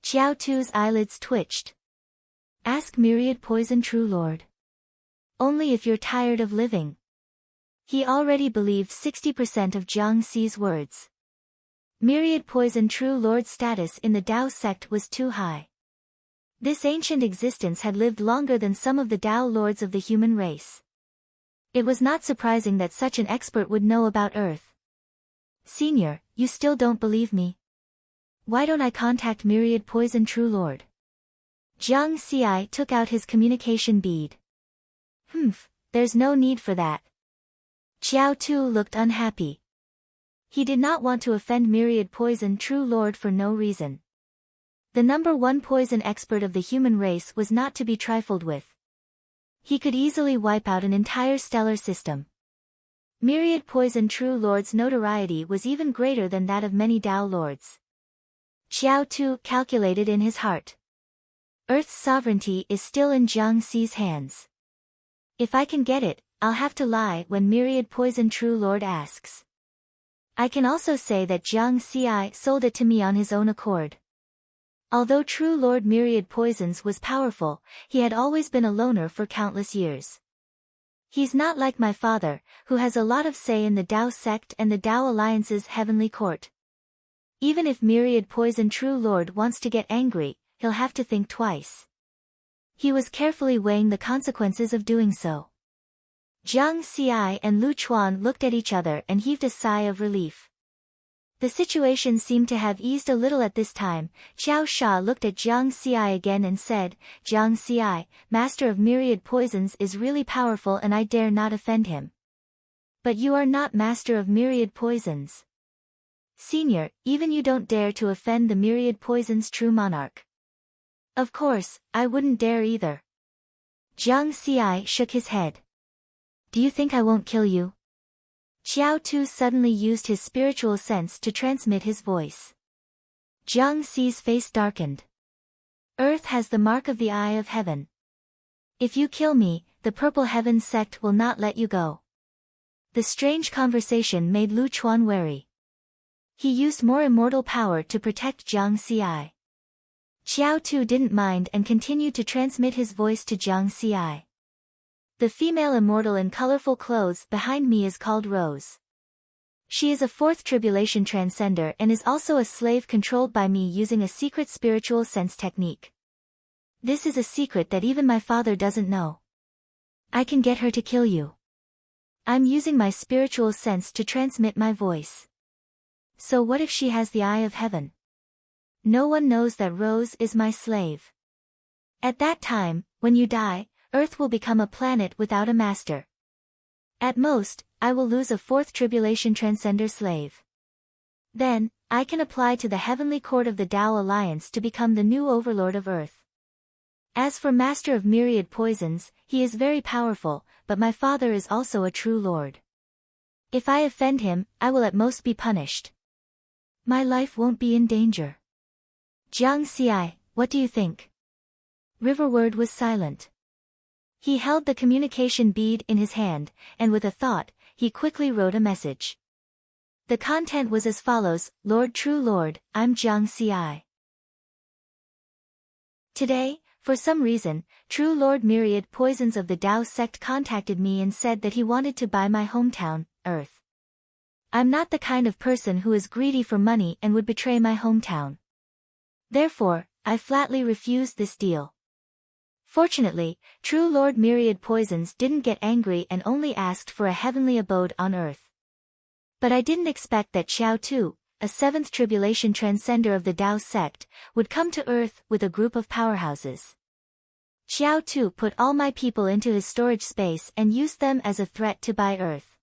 Xiao Tu's eyelids twitched. Ask Myriad Poison True Lord. Only if you're tired of living. He already believed 60% of Jiang Xi's words. Myriad Poison True Lord's status in the Tao sect was too high. This ancient existence had lived longer than some of the Tao lords of the human race. It was not surprising that such an expert would know about Earth. Senior, you still don't believe me? Why don't I contact Myriad Poison True Lord? Jiang Xi took out his communication bead. There's no need for that. Xiao Tu looked unhappy. He did not want to offend Myriad Poison True Lord for no reason. The #1 poison expert of the human race was not to be trifled with. He could easily wipe out an entire stellar system. Myriad Poison True Lord's notoriety was even greater than that of many Tao lords. Xiao Tu calculated in his heart. Earth's sovereignty is still in Jiang Xi's hands. If I can get it, I'll have to lie when Myriad Poison True Lord asks. I can also say that Jiang Xi sold it to me on his own accord. Although True Lord Myriad Poisons was powerful, he had always been a loner for countless years. He's not like my father, who has a lot of say in the Tao sect and the Tao Alliance's heavenly court. Even if Myriad Poison True Lord wants to get angry, he'll have to think twice. He was carefully weighing the consequences of doing so. Jiang Xi and Lu Chuan looked at each other and heaved a sigh of relief. The situation seemed to have eased a little at this time. Xiao Sha looked at Jiang Xi again and said, "Jiang Xi, master of myriad poisons, is really powerful and I dare not offend him. But you are not master of myriad poisons." Senior, even you don't dare to offend the myriad poison's true monarch. Of course, I wouldn't dare either. Jiang Xi shook his head. Do you think I won't kill you? Xiao Tu suddenly used his spiritual sense to transmit his voice. Jiang Xi's face darkened. Earth has the mark of the eye of heaven. If you kill me, the Purple Heaven sect will not let you go. The strange conversation made Lu Chuan wary. He used more immortal power to protect Jiang Xi. Xiao Tu didn't mind and continued to transmit his voice to Jiang Xi. The female immortal in colorful clothes behind me is called Rose. She is a fourth tribulation transcender and is also a slave controlled by me using a secret spiritual sense technique. This is a secret that even my father doesn't know. I can get her to kill you. I'm using my spiritual sense to transmit my voice. So what if she has the eye of heaven? No one knows that Rose is my slave. At that time, when you die, Earth will become a planet without a master. At most, I will lose a fourth tribulation transcender slave. Then, I can apply to the heavenly court of the Tao Alliance to become the new overlord of Earth. As for Master of Myriad Poisons, he is very powerful, but my father is also a true lord. If I offend him, I will at most be punished. My life won't be in danger. Jiang Xi, what do you think? Riverward was silent. He held the communication bead in his hand, and with a thought, he quickly wrote a message. The content was as follows: Lord True Lord, I'm Jiang Xi. Today, for some reason, True Lord Myriad Poisons of the Tao sect contacted me and said that he wanted to buy my hometown, Earth. I'm not the kind of person who is greedy for money and would betray my hometown. Therefore, I flatly refused this deal. Fortunately, True Lord Myriad Poisons didn't get angry and only asked for a heavenly abode on Earth. But I didn't expect that Xiao Tu, a seventh tribulation transcender of the Tao sect, would come to Earth with a group of powerhouses. Xiao Tu put all my people into his storage space and used them as a threat to buy Earth.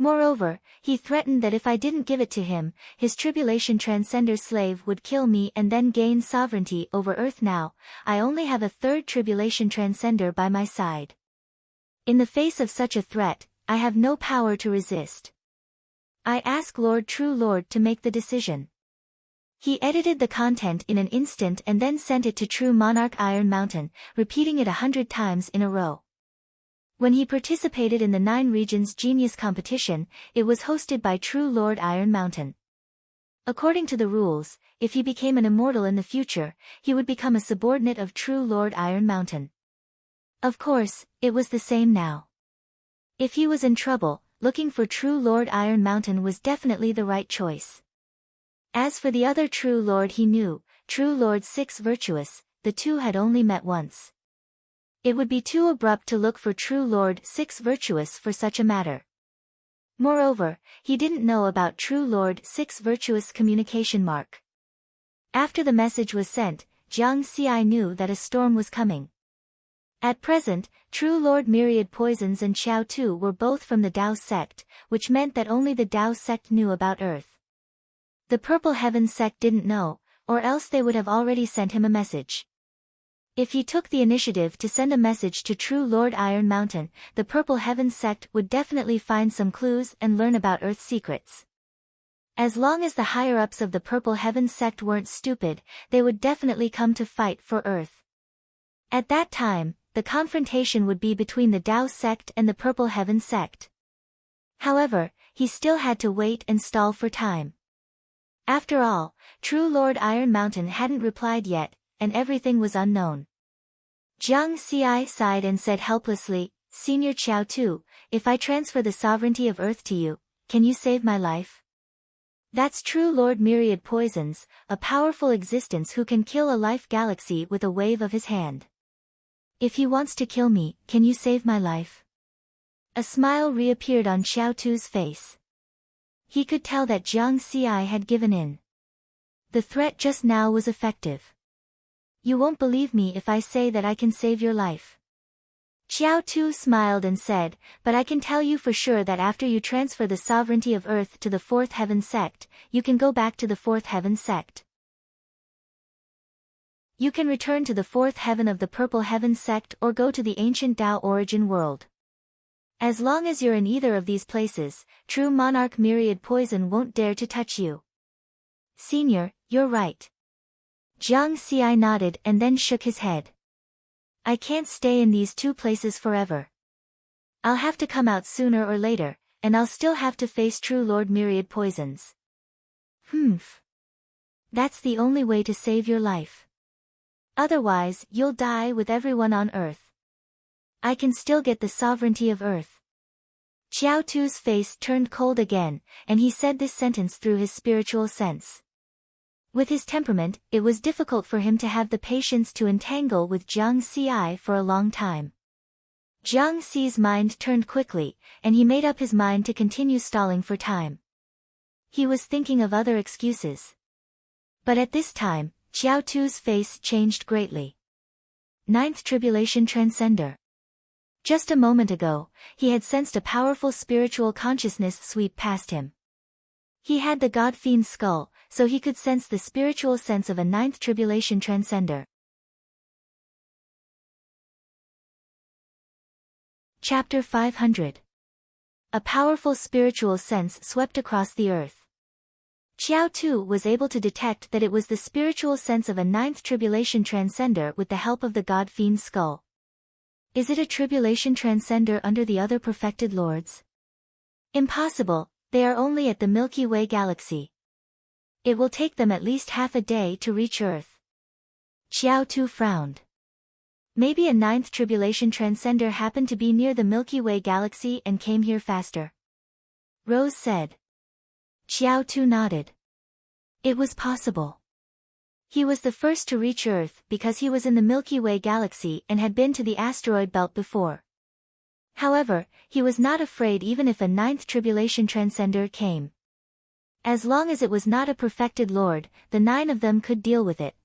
Moreover, he threatened that if I didn't give it to him, his tribulation transcender slave would kill me and then gain sovereignty over Earth. Now, I only have a third tribulation transcender by my side. In the face of such a threat, I have no power to resist. I ask Lord True Lord to make the decision. He edited the content in an instant and then sent it to True Monarch Iron Mountain, repeating it 100 times in a row. When he participated in the 9 Regions Genius competition, it was hosted by True Lord Iron Mountain. According to the rules, if he became an immortal in the future, he would become a subordinate of True Lord Iron Mountain. Of course, it was the same now. If he was in trouble, looking for True Lord Iron Mountain was definitely the right choice. As for the other True Lord he knew, True Lord Six Virtuous, the two had only met once. It would be too abrupt to look for True Lord Six Virtuous for such a matter. Moreover, he didn't know about True Lord Six Virtuous communication mark. After the message was sent, Jiang Xi knew that a storm was coming. At present, True Lord Myriad Poisons and Xiao Tu were both from the Tao sect, which meant that only the Tao sect knew about Earth. The Purple Heaven sect didn't know, or else they would have already sent him a message. If he took the initiative to send a message to True Lord Iron Mountain, the Purple Heaven sect would definitely find some clues and learn about Earth's secrets. As long as the higher-ups of the Purple Heaven sect weren't stupid, they would definitely come to fight for Earth. At that time, the confrontation would be between the Tao sect and the Purple Heaven sect. However, he still had to wait and stall for time. After all, True Lord Iron Mountain hadn't replied yet, and everything was unknown. Jiang Xi sighed and said helplessly, Senior Xiao Tu, if I transfer the sovereignty of Earth to you, can you save my life? That's True Lord Myriad Poisons, a powerful existence who can kill a life galaxy with a wave of his hand. If he wants to kill me, can you save my life? A smile reappeared on Xiao Tu's face. He could tell that Jiang Xi had given in. The threat just now was effective. You won't believe me if I say that I can save your life. Xiao Tu smiled and said, but I can tell you for sure that after you transfer the sovereignty of Earth to the Fourth Heaven sect, you can go back to the Fourth Heaven sect. You can return to the Fourth Heaven of the Purple Heaven sect or go to the ancient Tao origin world. As long as you're in either of these places, true monarch myriad poison won't dare to touch you. Senior, you're right. Jiang Xi nodded and then shook his head. I can't stay in these two places forever. I'll have to come out sooner or later, and I'll still have to face true Lord Myriad Poisons. That's the only way to save your life. Otherwise, you'll die with everyone on Earth. I can still get the sovereignty of Earth. Xiao Tu's face turned cold again, and he said this sentence through his spiritual sense. With his temperament, it was difficult for him to have the patience to entangle with Jiang Xi for a long time. Jiang Xi's mind turned quickly, and he made up his mind to continue stalling for time. He was thinking of other excuses. But at this time, Xiao Tu's face changed greatly. Ninth Tribulation Transcender. Just a moment ago, he had sensed a powerful spiritual consciousness sweep past him. He had the God Fiend's skull, so he could sense the spiritual sense of a Ninth Tribulation Transcender. Chapter 500. A powerful spiritual sense swept across the earth. Xiao Tu was able to detect that it was the spiritual sense of a Ninth Tribulation Transcender with the help of the God Fiend's skull. Is it a Tribulation Transcender under the other perfected lords? Impossible, they are only at the Milky Way galaxy. It will take them at least half a day to reach Earth. Xiao Tu frowned. Maybe a Ninth Tribulation Transcender happened to be near the Milky Way galaxy and came here faster. Rose said. Xiao Tu nodded. It was possible. He was the first to reach Earth because he was in the Milky Way galaxy and had been to the asteroid belt before. However, he was not afraid even if a Ninth Tribulation Transcender came. As long as it was not a perfected lord, the 9 of them could deal with it.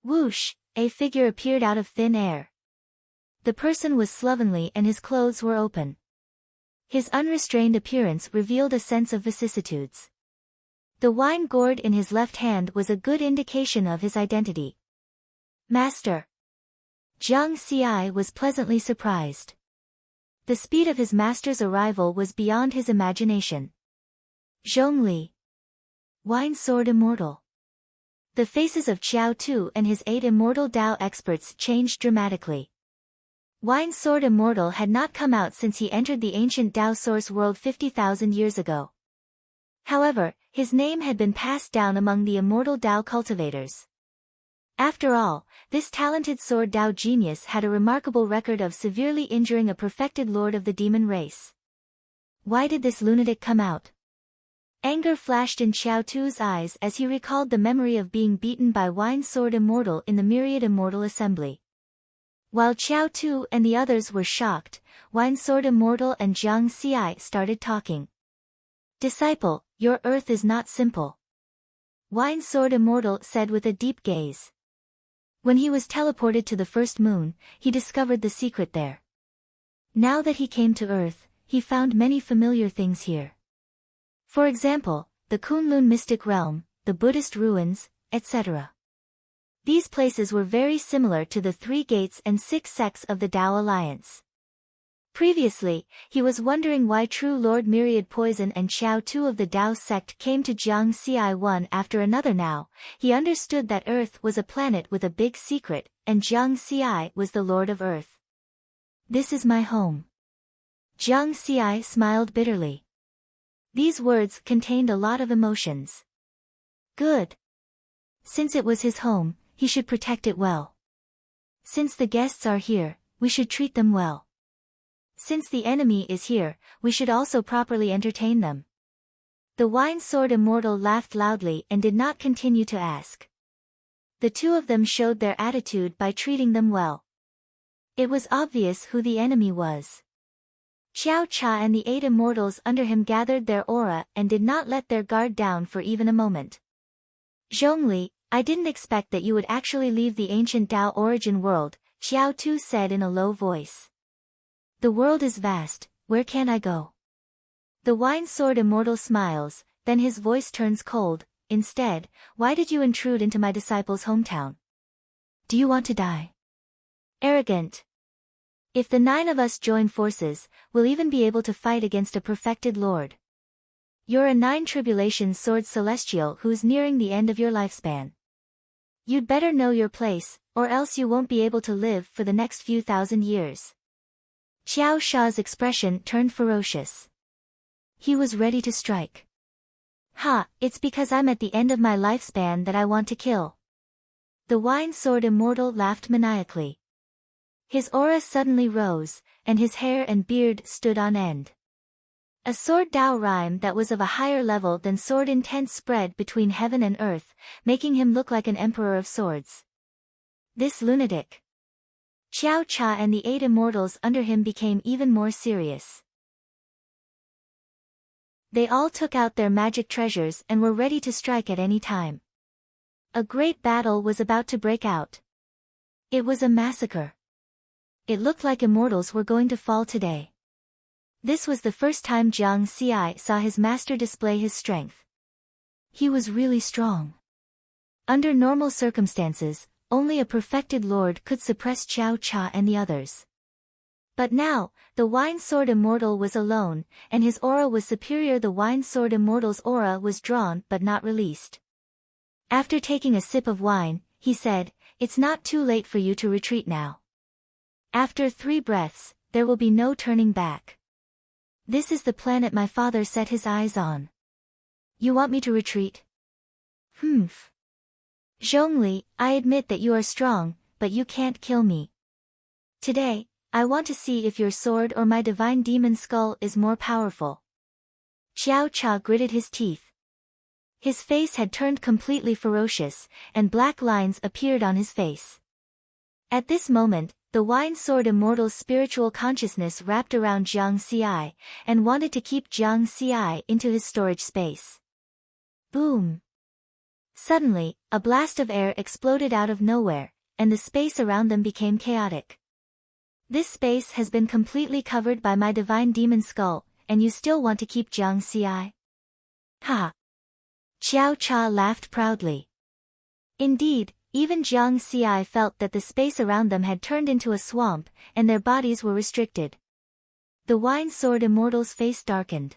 Whoosh, a figure appeared out of thin air. The person was slovenly and his clothes were open. His unrestrained appearance revealed a sense of vicissitudes. The wine gourd in his left hand was a good indication of his identity. Master. Jiang Xi was pleasantly surprised. The speed of his master's arrival was beyond his imagination. Zhongli. Wine Sword Immortal. The faces of Xiao Tu and his 8 immortal Dao experts changed dramatically. Wine Sword Immortal had not come out since he entered the ancient Dao source world 50,000 years ago. However, his name had been passed down among the immortal Dao cultivators. After all, this talented sword Dao genius had a remarkable record of severely injuring a perfected lord of the demon race. Why did this lunatic come out? Anger flashed in Xiao Tu's eyes as he recalled the memory of being beaten by Wine Sword Immortal in the Myriad Immortal Assembly. While Xiao Tu and the others were shocked, Wine Sword Immortal and Jiang Xi started talking. Disciple, your Earth is not simple. Wine Sword Immortal said with a deep gaze. When he was teleported to the first moon, he discovered the secret there. Now that he came to Earth, he found many familiar things here. For example, the Kunlun mystic realm, the Buddhist ruins, etc. These places were very similar to the 3 gates and 6 sects of the Tao Alliance. Previously, he was wondering why true Lord Myriad Poison and Xiao Tu of the Tao sect came to Jiang Xi one after another. Now, he understood that Earth was a planet with a big secret, and Jiang Xi was the Lord of Earth. This is my home. Jiang Xi smiled bitterly. These words contained a lot of emotions. Good. Since it was his home, he should protect it well. Since the guests are here, we should treat them well. Since the enemy is here, we should also properly entertain them. The Wine Sword Immortal laughed loudly and did not continue to ask. The 2 of them showed their attitude by treating them well. It was obvious who the enemy was. Xiao Cha and the 8 immortals under him gathered their aura and did not let their guard down for even a moment. Zhongli, I didn't expect that you would actually leave the ancient Tao origin world, Xiao Tu said in a low voice. The world is vast, where can I go? The wine sword immortal smiles, then his voice turns cold. Instead, why did you intrude into my disciple's hometown? Do you want to die? Arrogant. If the 9 of us join forces, we'll even be able to fight against a perfected lord. You're a 9 tribulation sword celestial who's nearing the end of your lifespan. You'd better know your place, or else you won't be able to live for the next few thousand years. Qiao Sha's expression turned ferocious. He was ready to strike. Ha, it's because I'm at the end of my lifespan that I want to kill. The wine sword immortal laughed maniacally. His aura suddenly rose, and his hair and beard stood on end. A sword Dao rhyme that was of a higher level than sword intent spread between heaven and earth, making him look like an emperor of swords. This lunatic. Qiao Cha and the 8 immortals under him became even more serious. They all took out their magic treasures and were ready to strike at any time. A great battle was about to break out. It was a massacre. It looked like immortals were going to fall today. This was the first time Jiang Xi saw his master display his strength. He was really strong. Under normal circumstances, only a perfected lord could suppress Qiao Cha and the others. But now, the wine sword immortal was alone, and his aura was superior. The wine sword immortal's aura was drawn but not released. After taking a sip of wine, he said, "It's not too late for you to retreat now. After 3 breaths, there will be no turning back. This is the planet my father set his eyes on. You want me to retreat?" "Humph. Zhongli, I admit that you are strong, but you can't kill me. Today, I want to see if your sword or my divine demon skull is more powerful." Qiao Cha gritted his teeth. His face had turned completely ferocious, and black lines appeared on his face. At this moment, the wine sword immortal's spiritual consciousness wrapped around Jiang Xi, and wanted to keep Jiang Xi into his storage space. Boom! Suddenly, a blast of air exploded out of nowhere, and the space around them became chaotic. "This space has been completely covered by my divine demon skull, and you still want to keep Jiang Xi?" Ha! Qiao Cha laughed proudly. Indeed, even Jiang Xi felt that the space around them had turned into a swamp, and their bodies were restricted. The wine sword immortal's face darkened.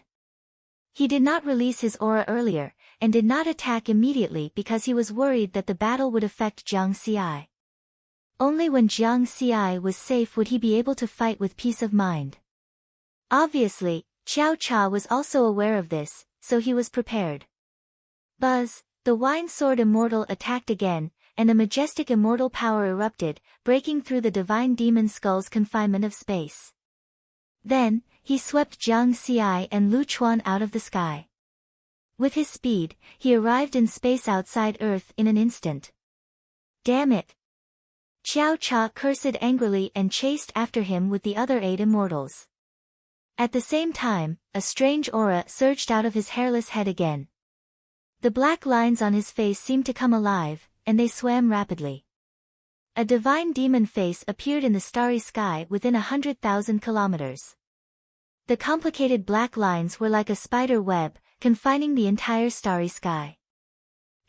He did not release his aura earlier, and did not attack immediately because he was worried that the battle would affect Jiang Xi. Only when Jiang Xi was safe would he be able to fight with peace of mind. Obviously, Qiao Cha was also aware of this, so he was prepared. Buzz, the wine sword immortal attacked again, and a majestic immortal power erupted, breaking through the divine demon skull's confinement of space. Then, he swept Jiang Xi and Lu Chuan out of the sky. With his speed, he arrived in space outside Earth in an instant. Damn it! Qiao Cha cursed angrily and chased after him with the other 8 immortals. At the same time, a strange aura surged out of his hairless head again. The black lines on his face seemed to come alive, and they swam rapidly. A divine demon face appeared in the starry sky within 100,000 kilometers. The complicated black lines were like a spider web, confining the entire starry sky.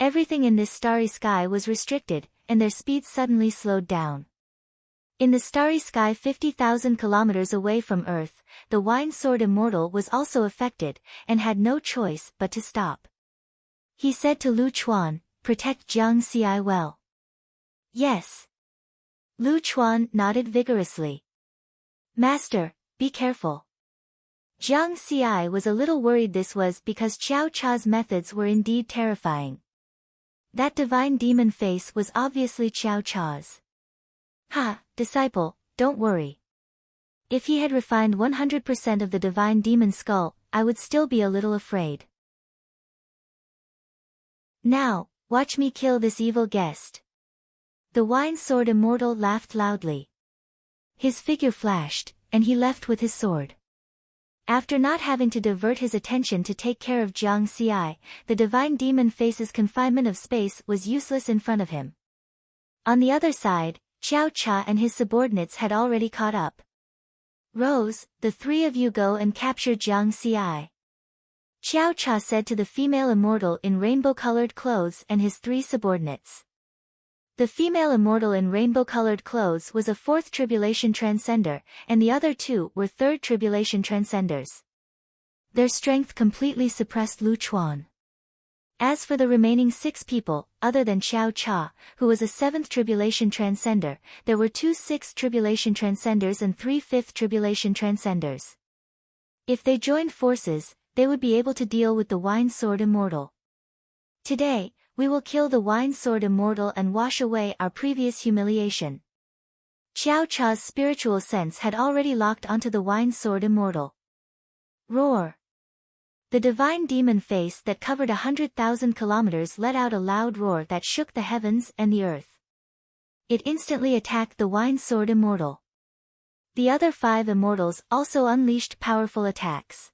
Everything in this starry sky was restricted, and their speed suddenly slowed down. In the starry sky 50,000 kilometers away from Earth, the wine sword immortal was also affected, and had no choice but to stop. He said to Lu Chuan, "Protect Jiang Xi well." "Yes." Lu Chuan nodded vigorously. "Master, be careful." Jiang Xi was a little worried. This was because Qiao Cha's methods were indeed terrifying. That divine demon face was obviously Qiao Cha's. "Ha, disciple, don't worry. If he had refined 100% of the divine demon skull, I would still be a little afraid. Now, watch me kill this evil guest." The wine sword immortal laughed loudly. His figure flashed, and he left with his sword. After not having to divert his attention to take care of Jiang Xi, the divine demon face's confinement of space was useless in front of him. On the other side, Qiao Cha and his subordinates had already caught up. Rose, the three of you go and capture Jiang Xi. Xiao Cha said to the female immortal in rainbow-colored clothes and his three subordinates. The female immortal in rainbow-colored clothes was a fourth tribulation transcender, and the other two were third tribulation transcenders. Their strength completely suppressed Lu Chuan. As for the remaining 6 people, other than Xiao Cha, who was a 7th tribulation transcender, there were 2 6th tribulation transcenders and 3 5th tribulation transcenders. If they joined forces, they would be able to deal with the Wine Sword Immortal. Today, we will kill the Wine Sword Immortal and wash away our previous humiliation. Xiao Cha's spiritual sense had already locked onto the Wine Sword Immortal. Roar! The divine demon face that covered 100,000 kilometers let out a loud roar that shook the heavens and the earth. It instantly attacked the Wine Sword Immortal. The other 5 immortals also unleashed powerful attacks.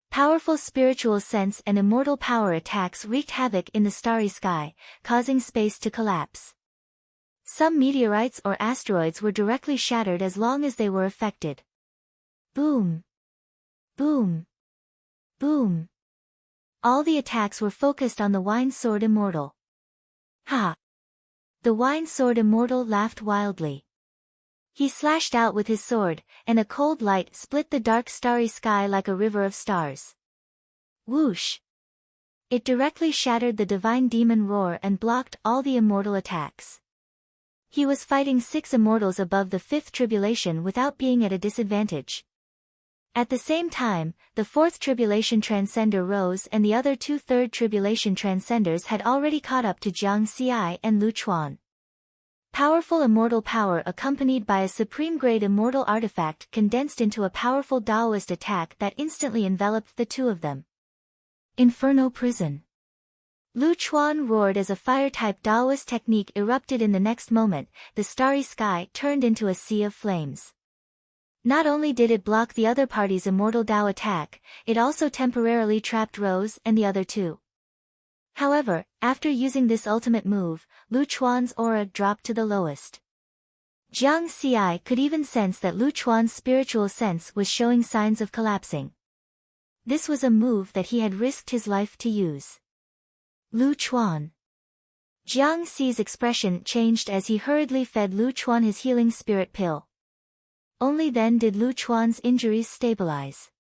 Powerful spiritual sense and immortal power attacks wreaked havoc in the starry sky, causing space to collapse. Some meteorites or asteroids were directly shattered as long as they were affected. Boom! Boom! Boom! All the attacks were focused on the Wine Sword Immortal. Ha! The Wine Sword Immortal laughed wildly. He slashed out with his sword, and a cold light split the dark starry sky like a river of stars. Whoosh! It directly shattered the divine demon roar and blocked all the immortal attacks. He was fighting 6 immortals above the 5th tribulation without being at a disadvantage. At the same time, the 4th tribulation transcender rose and the other 2 3rd tribulation transcenders had already caught up to Jiang Xi and Lu Chuan. Powerful immortal power accompanied by a supreme-grade immortal artifact condensed into a powerful Taoist attack that instantly enveloped the 2 of them. Inferno Prison. Lu Chuan roared as a fire-type Taoist technique erupted in the next moment, the starry sky turned into a sea of flames. Not only did it block the other party's immortal Tao attack, it also temporarily trapped Rose and the other 2. However, after using this ultimate move, Lu Chuan's aura dropped to the lowest. Jiang Xi could even sense that Lu Chuan's spiritual sense was showing signs of collapsing. This was a move that he had risked his life to use. Lu Chuan. Jiang Xi's expression changed as he hurriedly fed Lu Chuan his healing spirit pill. Only then did Lu Chuan's injuries stabilize.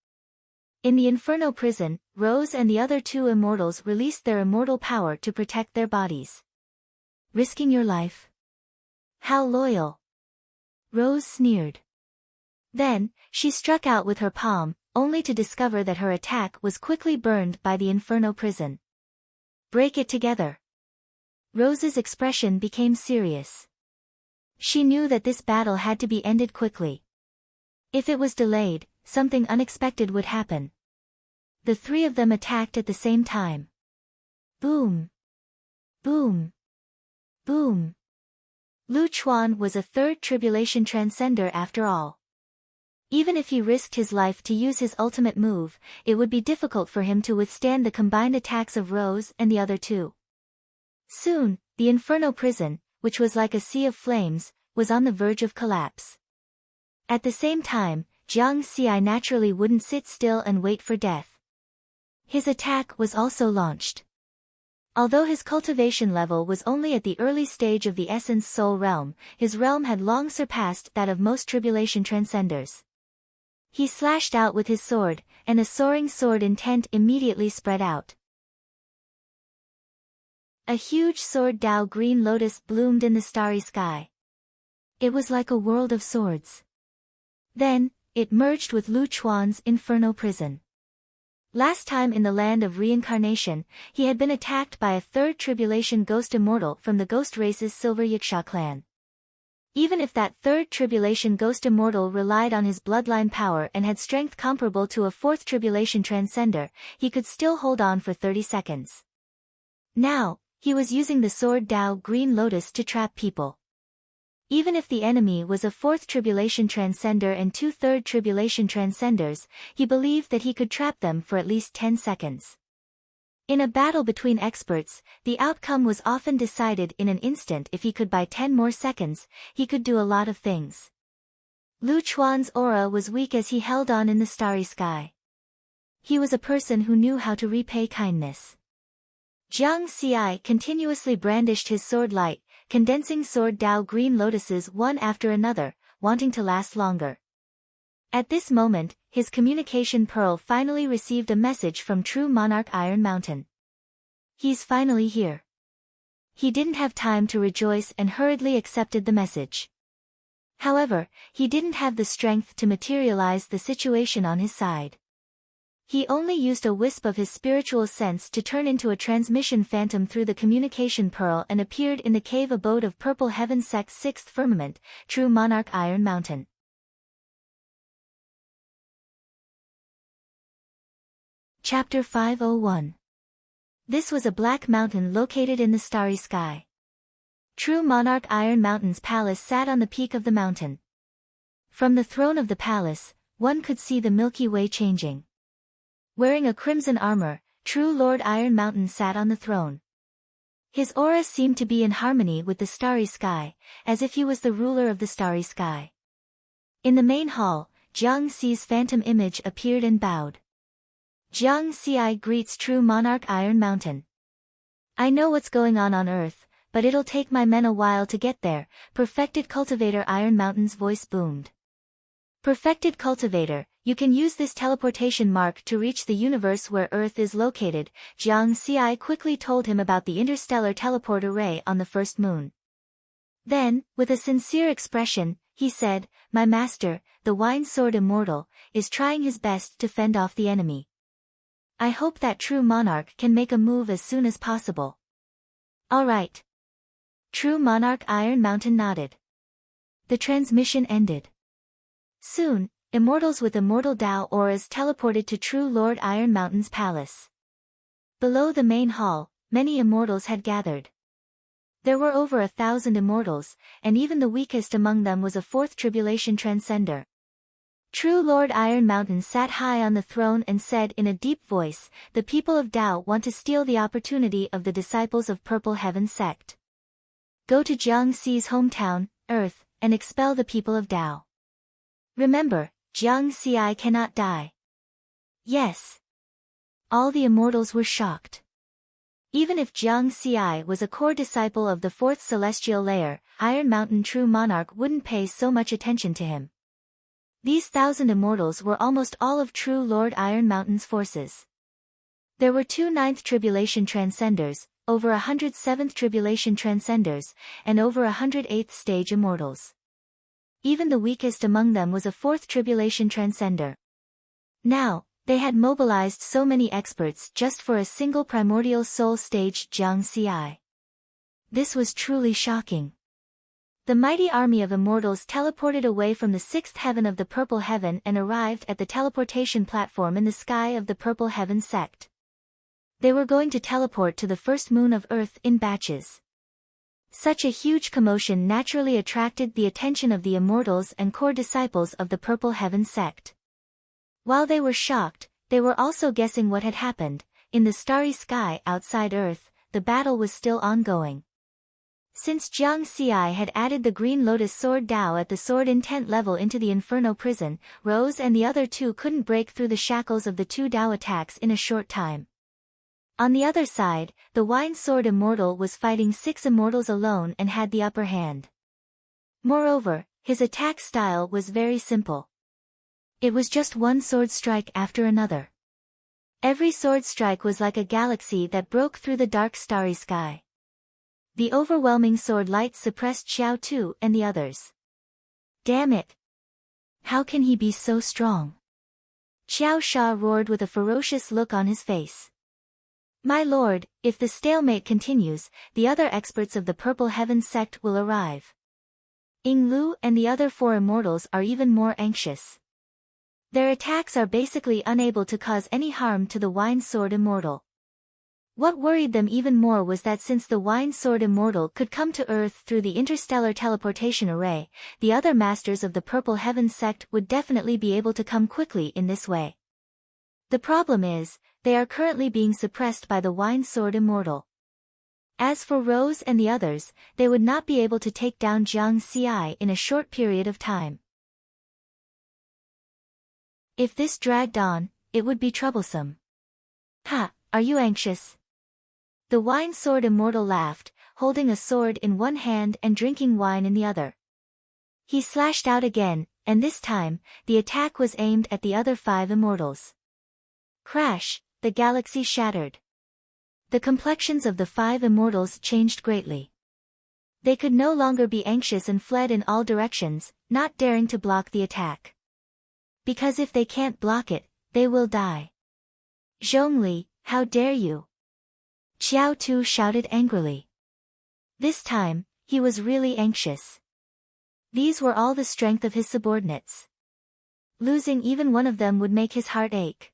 In the Inferno prison, Rose and the other 2 immortals released their immortal power to protect their bodies. Risking your life? How loyal! Rose sneered. Then, she struck out with her palm, only to discover that her attack was quickly burned by the Inferno prison. Break it together. Rose's expression became serious. She knew that this battle had to be ended quickly. If it was delayed, something unexpected would happen. The 3 of them attacked at the same time. Boom! Boom! Boom! Lu Chuan was a 3rd tribulation transcender after all. Even if he risked his life to use his ultimate move, it would be difficult for him to withstand the combined attacks of Rose and the other 2. Soon, the Inferno prison, which was like a sea of flames, was on the verge of collapse. At the same time, Jiang Xi naturally wouldn't sit still and wait for death. His attack was also launched. Although his cultivation level was only at the early stage of the Essence Soul realm, his realm had long surpassed that of most tribulation transcenders. He slashed out with his sword, and a soaring sword intent immediately spread out. A huge sword Tao green lotus bloomed in the starry sky. It was like a world of swords. Then, it merged with Lu Chuan's Inferno prison. Last time in the land of reincarnation, he had been attacked by a 3rd tribulation ghost immortal from the ghost race's Silver Yiksha clan. Even if that 3rd tribulation ghost immortal relied on his bloodline power and had strength comparable to a 4th tribulation transcender, he could still hold on for 30 seconds. Now, he was using the sword Tao Green Lotus to trap people. Even if the enemy was a 4th tribulation transcender and 2 3rd tribulation transcenders, he believed that he could trap them for at least 10 seconds. In a battle between experts, the outcome was often decided in an instant. If he could buy 10 more seconds, he could do a lot of things. Lu Chuan's aura was weak as he held on in the starry sky. He was a person who knew how to repay kindness. Jiang Xi continuously brandished his sword light, condensing sword Dao green lotuses one after another, wanting to last longer. At this moment, his communication pearl finally received a message from True Monarch Iron Mountain. He's finally here. He didn't have time to rejoice and hurriedly accepted the message. However, he didn't have the strength to materialize the situation on his side. He only used a wisp of his spiritual sense to turn into a transmission phantom through the communication pearl and appeared in the cave abode of Purple Heaven Sect's 6th firmament, True Monarch Iron Mountain. Chapter 501. This was a black mountain located in the starry sky. True Monarch Iron Mountain's palace sat on the peak of the mountain. From the throne of the palace, one could see the Milky Way changing. Wearing a crimson armor, True Lord Iron Mountain sat on the throne. His aura seemed to be in harmony with the starry sky, as if he was the ruler of the starry sky. In the main hall, Jiang Xi's phantom image appeared and bowed. Jiang Xi greets True Monarch Iron Mountain. I know what's going on Earth, but it'll take my men a while to get there, Perfected Cultivator Iron Mountain's voice boomed. Perfected Cultivator, you can use this teleportation mark to reach the universe where Earth is located, Jiang Xi quickly told him about the interstellar teleport array on the first moon. Then, with a sincere expression, he said, my master, the Wine Sword Immortal, is trying his best to fend off the enemy. I hope that True Monarch can make a move as soon as possible. All right. True Monarch Iron Mountain nodded. The transmission ended. Soon, immortals with immortal Dao auras teleported to True Lord Iron Mountain's palace. Below the main hall, many immortals had gathered. There were over 1,000 immortals, and even the weakest among them was a 4th tribulation transcender. True Lord Iron Mountain sat high on the throne and said in a deep voice, the people of Dao want to steal the opportunity of the disciples of Purple Heaven Sect. Go to Jiang Xi's hometown, Earth, and expel the people of Dao. Remember, Jiang Xi cannot die. Yes. All the immortals were shocked. Even if Jiang Xi was a core disciple of the 4th celestial layer, Iron Mountain True Monarch wouldn't pay so much attention to him. These 1,000 immortals were almost all of True Lord Iron Mountain's forces. There were 2 9th Tribulation Transcenders, over 100 7th Tribulation Transcenders, and over 100 8th Stage Immortals. Even the weakest among them was a 4th Tribulation Transcender. Now, they had mobilized so many experts just for a single Primordial Soul Stage Jiang Xi. This was truly shocking. The mighty army of immortals teleported away from the 6th heaven of the Purple Heaven and arrived at the teleportation platform in the sky of the Purple Heaven Sect. They were going to teleport to the first moon of Earth in batches. Such a huge commotion naturally attracted the attention of the immortals and core disciples of the Purple Heaven Sect. While they were shocked, they were also guessing what had happened. In the starry sky outside Earth, the battle was still ongoing. Since Jiang Xi had added the Green Lotus Sword Dao at the Sword Intent level into the Inferno Prison, Rose and the other two couldn't break through the shackles of the 2 Dao attacks in a short time. On the other side, the Wine Sword Immortal was fighting 6 immortals alone and had the upper hand. Moreover, his attack style was very simple. It was just one sword strike after another. Every sword strike was like a galaxy that broke through the dark starry sky. The overwhelming sword light suppressed Xiao Tu and the others. Damn it! How can he be so strong? Xiao Sha roared with a ferocious look on his face. My lord, if the stalemate continues, the other experts of the Purple Heaven Sect will arrive. Ying Lu and the other 4 immortals are even more anxious. Their attacks are basically unable to cause any harm to the Wine Sword Immortal. What worried them even more was that since the Wine Sword Immortal could come to Earth through the interstellar teleportation array, the other masters of the Purple Heaven Sect would definitely be able to come quickly in this way. The problem is, they are currently being suppressed by the Wine Sword Immortal. As for Rose and the others, they would not be able to take down Jiang Xi in a short period of time. If this dragged on, it would be troublesome. Ha, are you anxious? The wine sword immortal laughed, holding a sword in one hand and drinking wine in the other. He slashed out again, and this time, the attack was aimed at the other 5 immortals. Crash, the galaxy shattered. The complexions of the 5 immortals changed greatly. They could no longer be anxious and fled in all directions, not daring to block the attack. Because if they can't block it, they will die. Zhongli, how dare you? Xiao Tu shouted angrily. This time, he was really anxious. These were all the strength of his subordinates. Losing even one of them would make his heart ache.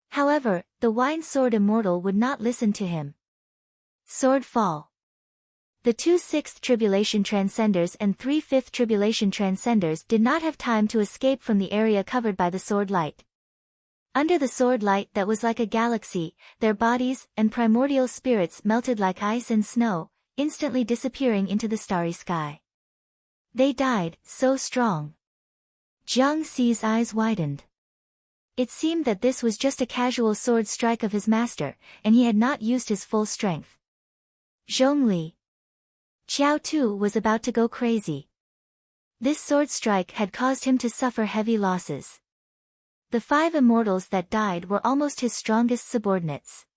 However, the wine sword immortal would not listen to him. Sword fall. The 2 6th tribulation transcenders and 3 5th tribulation transcenders did not have time to escape from the area covered by the sword light. Under the sword light that was like a galaxy, their bodies and primordial spirits melted like ice and snow, instantly disappearing into the starry sky. They died, so strong. Jiang Xi's eyes widened. It seemed that this was just a casual sword strike of his master, and he had not used his full strength. Zhongli. Xiao Tu was about to go crazy. This sword strike had caused him to suffer heavy losses. The 5 immortals that died were almost his strongest subordinates.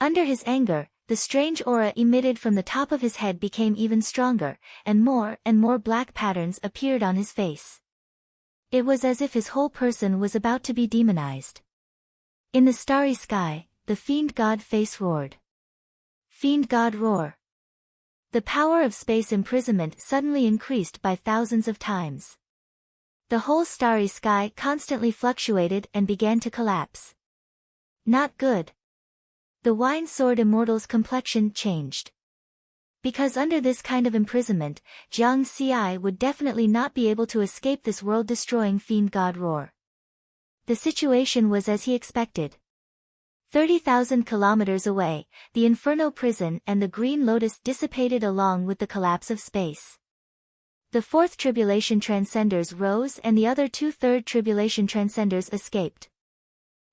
Under his anger, the strange aura emitted from the top of his head became even stronger, and more black patterns appeared on his face. It was as if his whole person was about to be demonized. In the starry sky, the fiend god face roared. Fiend god roar. The power of space imprisonment suddenly increased by thousands of times. The whole starry sky constantly fluctuated and began to collapse. Not good. The wine sword immortal's complexion changed. Because under this kind of imprisonment, Jiang Xi would definitely not be able to escape this world-destroying fiend god roar. The situation was as he expected. 30,000 kilometers away, the Inferno prison and the Green Lotus dissipated along with the collapse of space. The 4th tribulation transcenders rose and the other 2/3 tribulation transcenders escaped.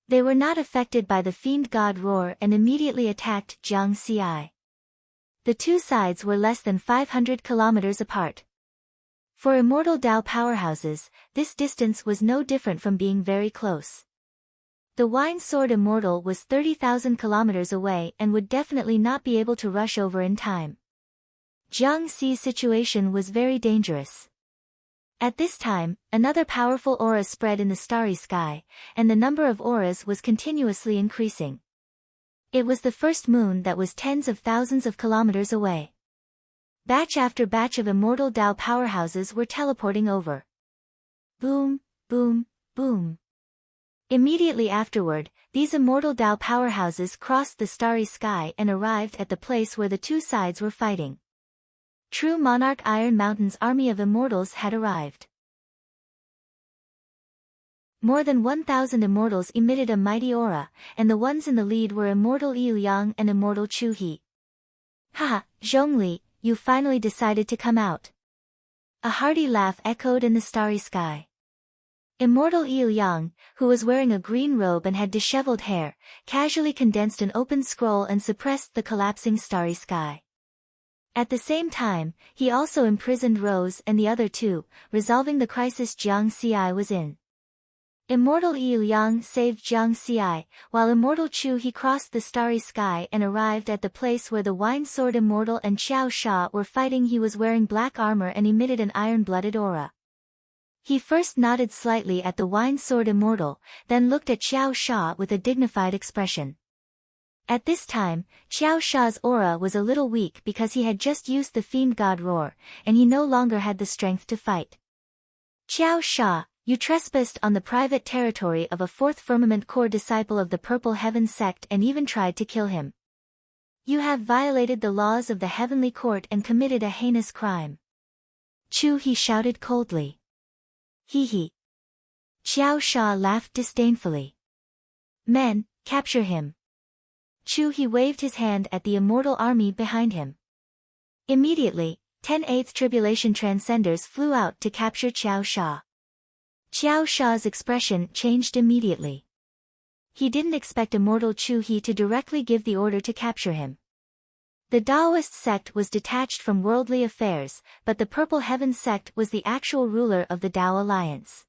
They were not affected by the fiend god roar and immediately attacked Jiang Xi. The 2 sides were less than 500 kilometers apart. For immortal Dao powerhouses, this distance was no different from being very close. The wine sword immortal was 30,000 kilometers away and would definitely not be able to rush over in time. Jiang Xi's situation was very dangerous. At this time, another powerful aura spread in the starry sky, and the number of auras was continuously increasing. It was the first moon that was tens of thousands of kilometers away. Batch after batch of immortal Dao powerhouses were teleporting over. Boom, boom, boom. Immediately afterward, these immortal Dao powerhouses crossed the starry sky and arrived at the place where the 2 sides were fighting. True Monarch Iron Mountain's army of immortals had arrived. More than 1,000 immortals emitted a mighty aura, and the ones in the lead were Immortal Yu Yang and Immortal Chu He. Haha, Zhongli, you finally decided to come out. A hearty laugh echoed in the starry sky. Immortal Yu Yang, who was wearing a green robe and had disheveled hair, casually condensed an open scroll and suppressed the collapsing starry sky. At the same time, he also imprisoned Rose and the other 2, resolving the crisis Jiang Xi was in. Immortal Yu Yang saved Jiang Xi, while Immortal Chu He crossed the starry sky and arrived at the place where the Wine Sword Immortal and Xiao Sha were fighting. He was wearing black armor and emitted an iron-blooded aura. He first nodded slightly at the Wine Sword Immortal, then looked at Xiao Sha with a dignified expression. At this time, Xiao Sha's aura was a little weak because he had just used the Fiend God Roar, and he no longer had the strength to fight. Xiao Sha, you trespassed on the private territory of a 4th Firmament Core disciple of the Purple Heaven sect and even tried to kill him. You have violated the laws of the Heavenly Court and committed a heinous crime. Chu He shouted coldly. Hee hee. Xiao Sha laughed disdainfully. Men, capture him. Chu He waved his hand at the immortal army behind him. Immediately, 10 8th Tribulation Transcenders flew out to capture Xiao Sha. Xiao Sha's expression changed immediately. He didn't expect immortal Chu He to directly give the order to capture him. The Taoist sect was detached from worldly affairs, but the Purple Heaven sect was the actual ruler of the Tao Alliance.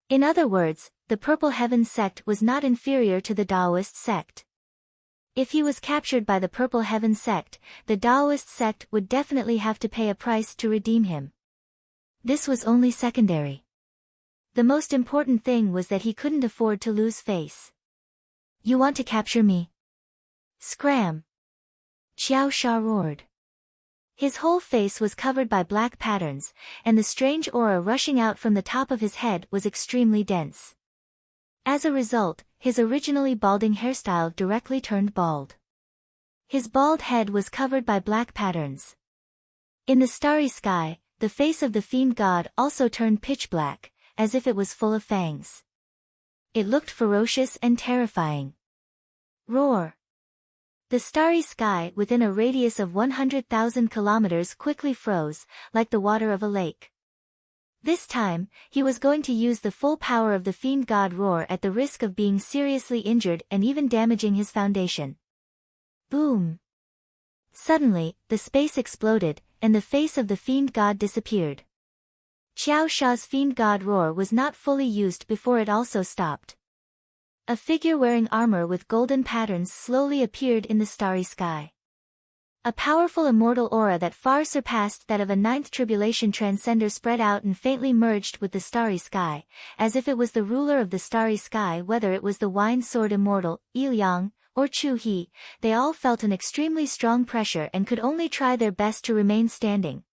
In other words, the Purple Heaven sect was not inferior to the Taoist sect. If he was captured by the Purple Heaven sect, the Taoist sect would definitely have to pay a price to redeem him. This was only secondary. The most important thing was that he couldn't afford to lose face. You want to capture me? Scram! Xiao Sha roared. His whole face was covered by black patterns, and the strange aura rushing out from the top of his head was extremely dense. As a result, his originally balding hairstyle directly turned bald. His bald head was covered by black patterns. In the starry sky, the face of the fiend god also turned pitch black, as if it was full of fangs. It looked ferocious and terrifying. Roar! The starry sky within a radius of 100,000 kilometers quickly froze, like the water of a lake. This time, he was going to use the full power of the fiend god roar at the risk of being seriously injured and even damaging his foundation. Boom! Suddenly, the space exploded, and the face of the fiend god disappeared. Xiao Sha's fiend god roar was not fully used before it also stopped. A figure wearing armor with golden patterns slowly appeared in the starry sky. A powerful immortal aura that far surpassed that of a ninth tribulation transcender spread out and faintly merged with the starry sky, as if it was the ruler of the starry sky. Whether it was the wine sword immortal, Yang, or Chu He, they all felt an extremely strong pressure and could only try their best to remain standing.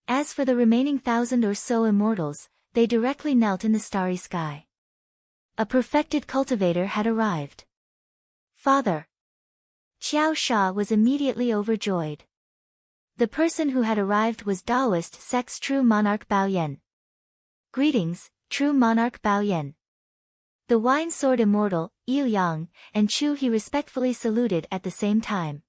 As for the remaining 1,000 or so immortals, they directly knelt in the starry sky. A perfected cultivator had arrived. Father! Xiao Sha was immediately overjoyed. The person who had arrived was Taoist sect's true monarch Bao Yan. Greetings, true monarch Bao Yan. The wine sword immortal, Yang, and Chu He respectfully saluted at the same time.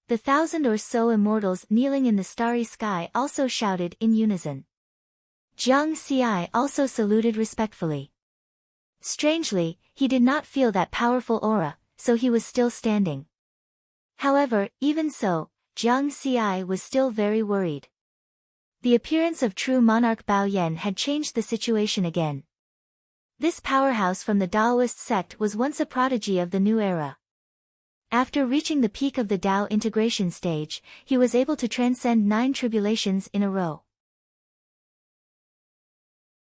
The 1,000 or so immortals kneeling in the starry sky also shouted in unison. Jiang Xi also saluted respectfully. Strangely, he did not feel that powerful aura, so he was still standing. However, even so, Jiang Xi was still very worried. The appearance of true monarch Bao Yan had changed the situation again. This powerhouse from the Taoist sect was once a prodigy of the new era. After reaching the peak of the Tao integration stage, he was able to transcend 9 tribulations in a row.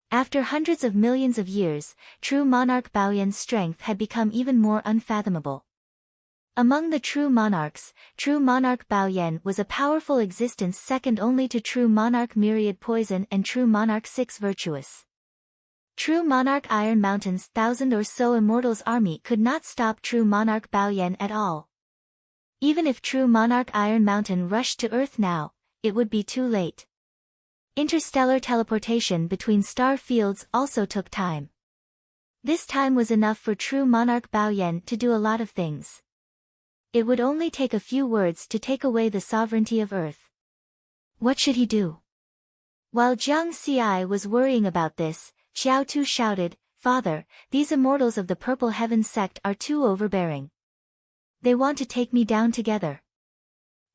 After hundreds of millions of years, true monarch Bao Yan's strength had become even more unfathomable. Among the true monarchs, true monarch Bao Yan was a powerful existence second only to true monarch Myriad Poison and true monarch Six Virtuous. True monarch Iron Mountain's 1,000 or so immortals army could not stop true monarch Bao Yan at all. Even if true monarch Iron Mountain rushed to Earth now, it would be too late. Interstellar teleportation between star fields also took time. This time was enough for true monarch Bao Yan to do a lot of things. It would only take a few words to take away the sovereignty of Earth. What should he do? While Jiang Xi was worrying about this, Xiao Tu shouted, "Father, these immortals of the Purple Heaven sect are too overbearing. They want to take me down together."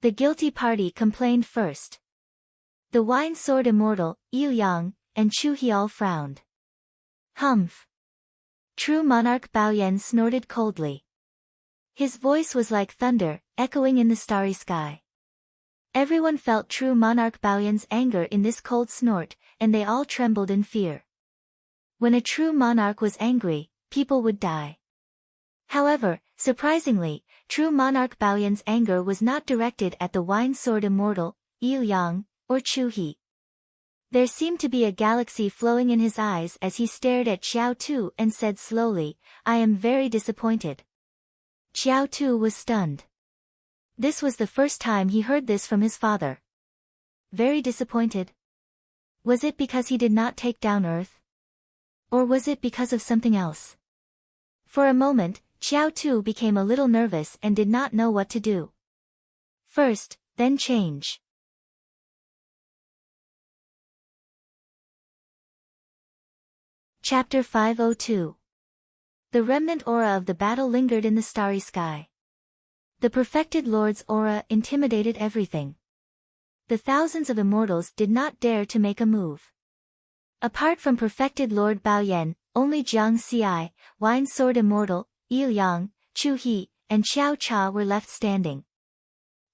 The guilty party complained first. The wine sword immortal, Yang, and Chu He all frowned. Humph! True monarch Bao Yan snorted coldly. His voice was like thunder, echoing in the starry sky. Everyone felt true monarch Bao Yan's anger in this cold snort, and they all trembled in fear. When a true monarch was angry, people would die. However, surprisingly, true monarch Bao Yan's anger was not directed at the wine sword immortal, Yang, or Chu He. There seemed to be a galaxy flowing in his eyes as he stared at Xiao Tu and said slowly, "I am very disappointed." Xiao Tu was stunned. This was the first time he heard this from his father. Very disappointed? Was it because he did not take down Earth? Or was it because of something else? For a moment, Xiao Tu became a little nervous and did not know what to do. First, then change. Chapter 502. The remnant aura of the battle lingered in the starry sky. The perfected Lord's aura intimidated everything. The thousands of immortals did not dare to make a move. Apart from perfected Lord Baoyan, only Jiang Xi, Wine Sword Immortal, Il Yang, Chu He, and Xiao Cha were left standing.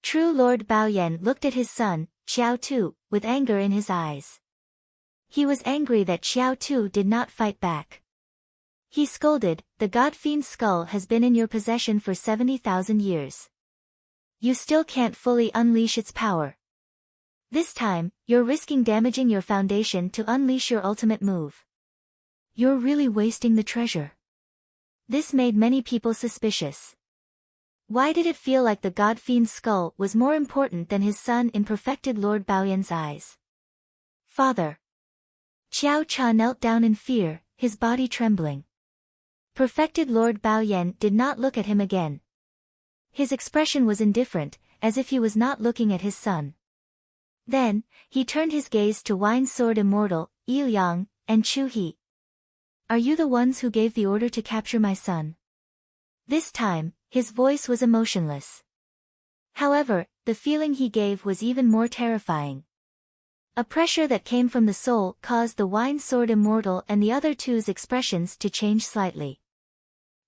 True Lord Baoyan looked at his son, Xiao Tu, with anger in his eyes. He was angry that Xiao Tu did not fight back. He scolded, "The God Fiend's skull has been in your possession for 70,000 years. You still can't fully unleash its power. This time, you're risking damaging your foundation to unleash your ultimate move. You're really wasting the treasure." This made many people suspicious. Why did it feel like the God Fiend's skull was more important than his son in perfected Lord Baoyan's eyes? "Father." Xiao Cha knelt down in fear, his body trembling. Perfected Lord Baoyan did not look at him again. His expression was indifferent, as if he was not looking at his son. Then, he turned his gaze to Wine Sword Immortal, Il Yang, and Chu He. "Are you the ones who gave the order to capture my son?" This time, his voice was emotionless. However, the feeling he gave was even more terrifying. A pressure that came from the soul caused the Wine Sword Immortal and the other two's expressions to change slightly.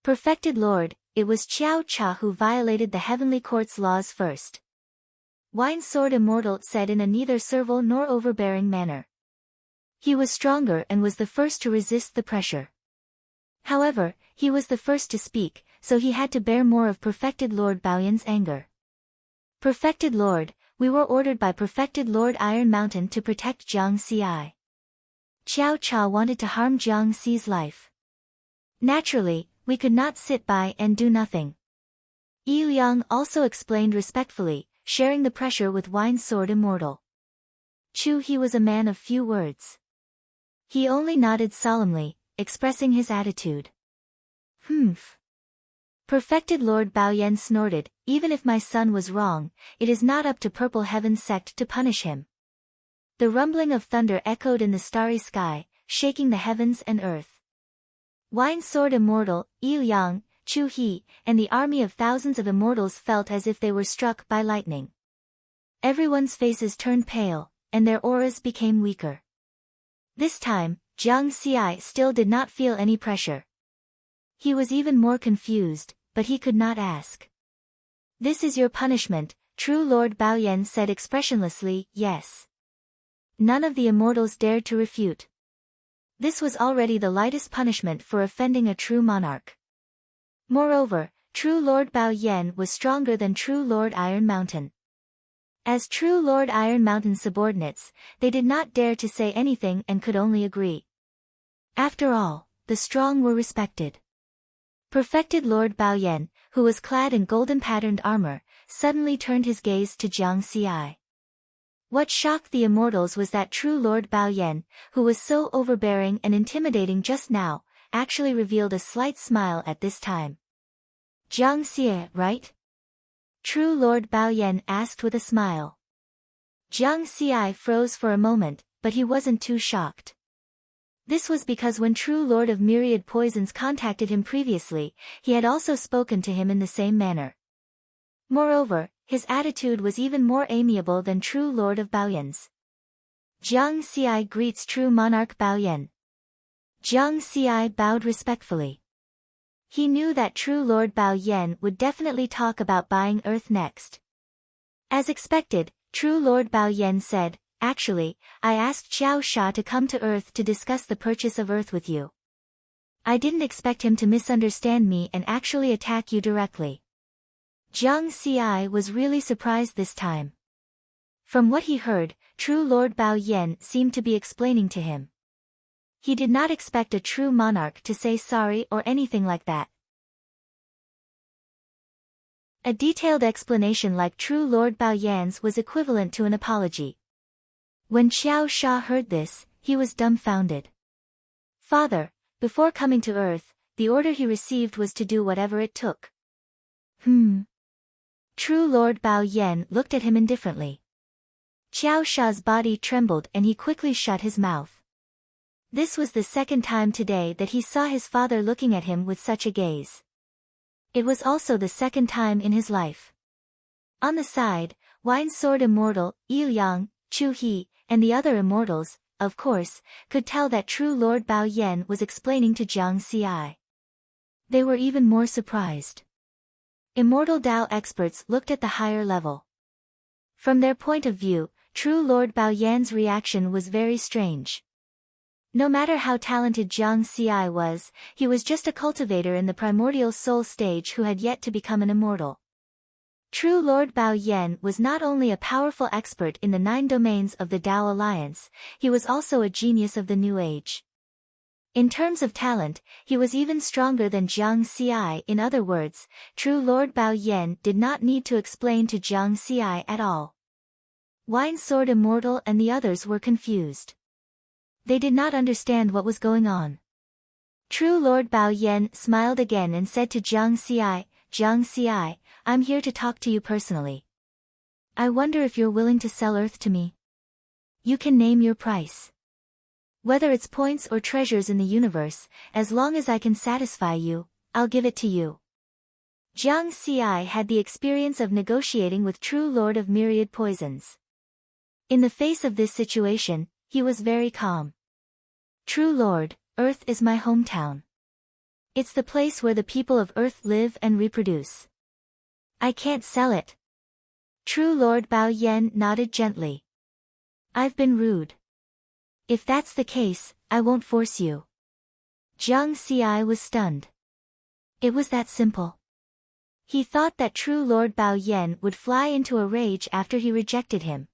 Perfected Lord, it was Xiao Cha who violated the Heavenly Court's laws first. Wine Sword Immortal said in a neither servile nor overbearing manner. He was stronger and was the first to resist the pressure. However, he was the first to speak, so he had to bear more of Perfected Lord Baoyan's anger. "Perfected Lord, we were ordered by Perfected Lord Iron Mountain to protect Jiang Xi. Xiao Cha wanted to harm Jiang Xi's life. Naturally, we could not sit by and do nothing." Il Yang also explained respectfully, sharing the pressure with Wine Sword Immortal. Chu He was a man of few words. He only nodded solemnly, expressing his attitude. "Humph." Perfected Lord Baoyan snorted, "Even if my son was wrong, it is not up to Purple Heaven's sect to punish him." The rumbling of thunder echoed in the starry sky, shaking the heavens and earth. Wine Sword Immortal, Il Yang, Chu He, and the army of thousands of immortals felt as if they were struck by lightning. Everyone's faces turned pale, and their auras became weaker. This time, Jiang Xi still did not feel any pressure. He was even more confused, but he could not ask. "This is your punishment," True Lord Baoyan said expressionlessly, "Yes." None of the immortals dared to refute. This was already the lightest punishment for offending a true monarch. Moreover, True Lord Baoyan was stronger than True Lord Iron Mountain. As True Lord Iron Mountain's subordinates, they did not dare to say anything and could only agree. After all, the strong were respected. Perfected Lord Baoyan, who was clad in golden-patterned armor, suddenly turned his gaze to Jiang Xi. What shocked the immortals was that True Lord Baoyan, who was so overbearing and intimidating just now, actually revealed a slight smile at this time. "Jiang Xi, right?" True Lord Baoyan asked with a smile. Jiang Xi froze for a moment, but he wasn't too shocked. This was because when True Lord of Myriad Poisons contacted him previously, he had also spoken to him in the same manner. Moreover, his attitude was even more amiable than True Lord of Baoyan's. "Jiang Xi greets True Monarch Baoyan." Jiang Xi bowed respectfully. He knew that True Lord Baoyan would definitely talk about buying Earth next. As expected, True Lord Baoyan said, "Actually, I asked Xiao Sha to come to Earth to discuss the purchase of Earth with you. I didn't expect him to misunderstand me and actually attack you directly." Jiang Xi was really surprised this time. From what he heard, True Lord Baoyan seemed to be explaining to him. He did not expect a true monarch to say sorry or anything like that. A detailed explanation like True Lord Baoyan's was equivalent to an apology. When Xiao Sha heard this, he was dumbfounded. "Father, before coming to Earth, the order he received was to do whatever it took." True Lord Baoyan looked at him indifferently. Xiao Sha's body trembled and he quickly shut his mouth. This was the second time today that he saw his father looking at him with such a gaze. It was also the second time in his life. On the side, Wine Sword Immortal, Il Yang, Chu He, and the other immortals, of course, could tell that true Lord Bao Yan was explaining to Jiang Xi. They were even more surprised. Immortal Dao experts looked at the higher level. From their point of view, true Lord Bao Yan's reaction was very strange. No matter how talented Jiang Xi was, he was just a cultivator in the primordial soul stage who had yet to become an immortal. True Lord Bao Yan was not only a powerful expert in the 9 domains of the Tao Alliance, he was also a genius of the New Age. In terms of talent, he was even stronger than Jiang Xi. In other words, true Lord Bao Yan did not need to explain to Jiang Xi at all. Wine Sword Immortal and the others were confused. They did not understand what was going on. True Lord Bao Yan smiled again and said to Jiang Xi, I'm here to talk to you personally. I wonder if you're willing to sell Earth to me. You can name your price. Whether it's points or treasures in the universe, as long as I can satisfy you, I'll give it to you. Jiang Xi had the experience of negotiating with true Lord of Myriad Poisons. In the face of this situation, he was very calm. True Lord, Earth is my hometown. It's the place where the people of Earth live and reproduce. I can't sell it. True Lord Bao Yan nodded gently. I've been rude. If that's the case, I won't force you. Jiang Xi was stunned. It was that simple. He thought that true Lord Bao Yan would fly into a rage after he rejected him.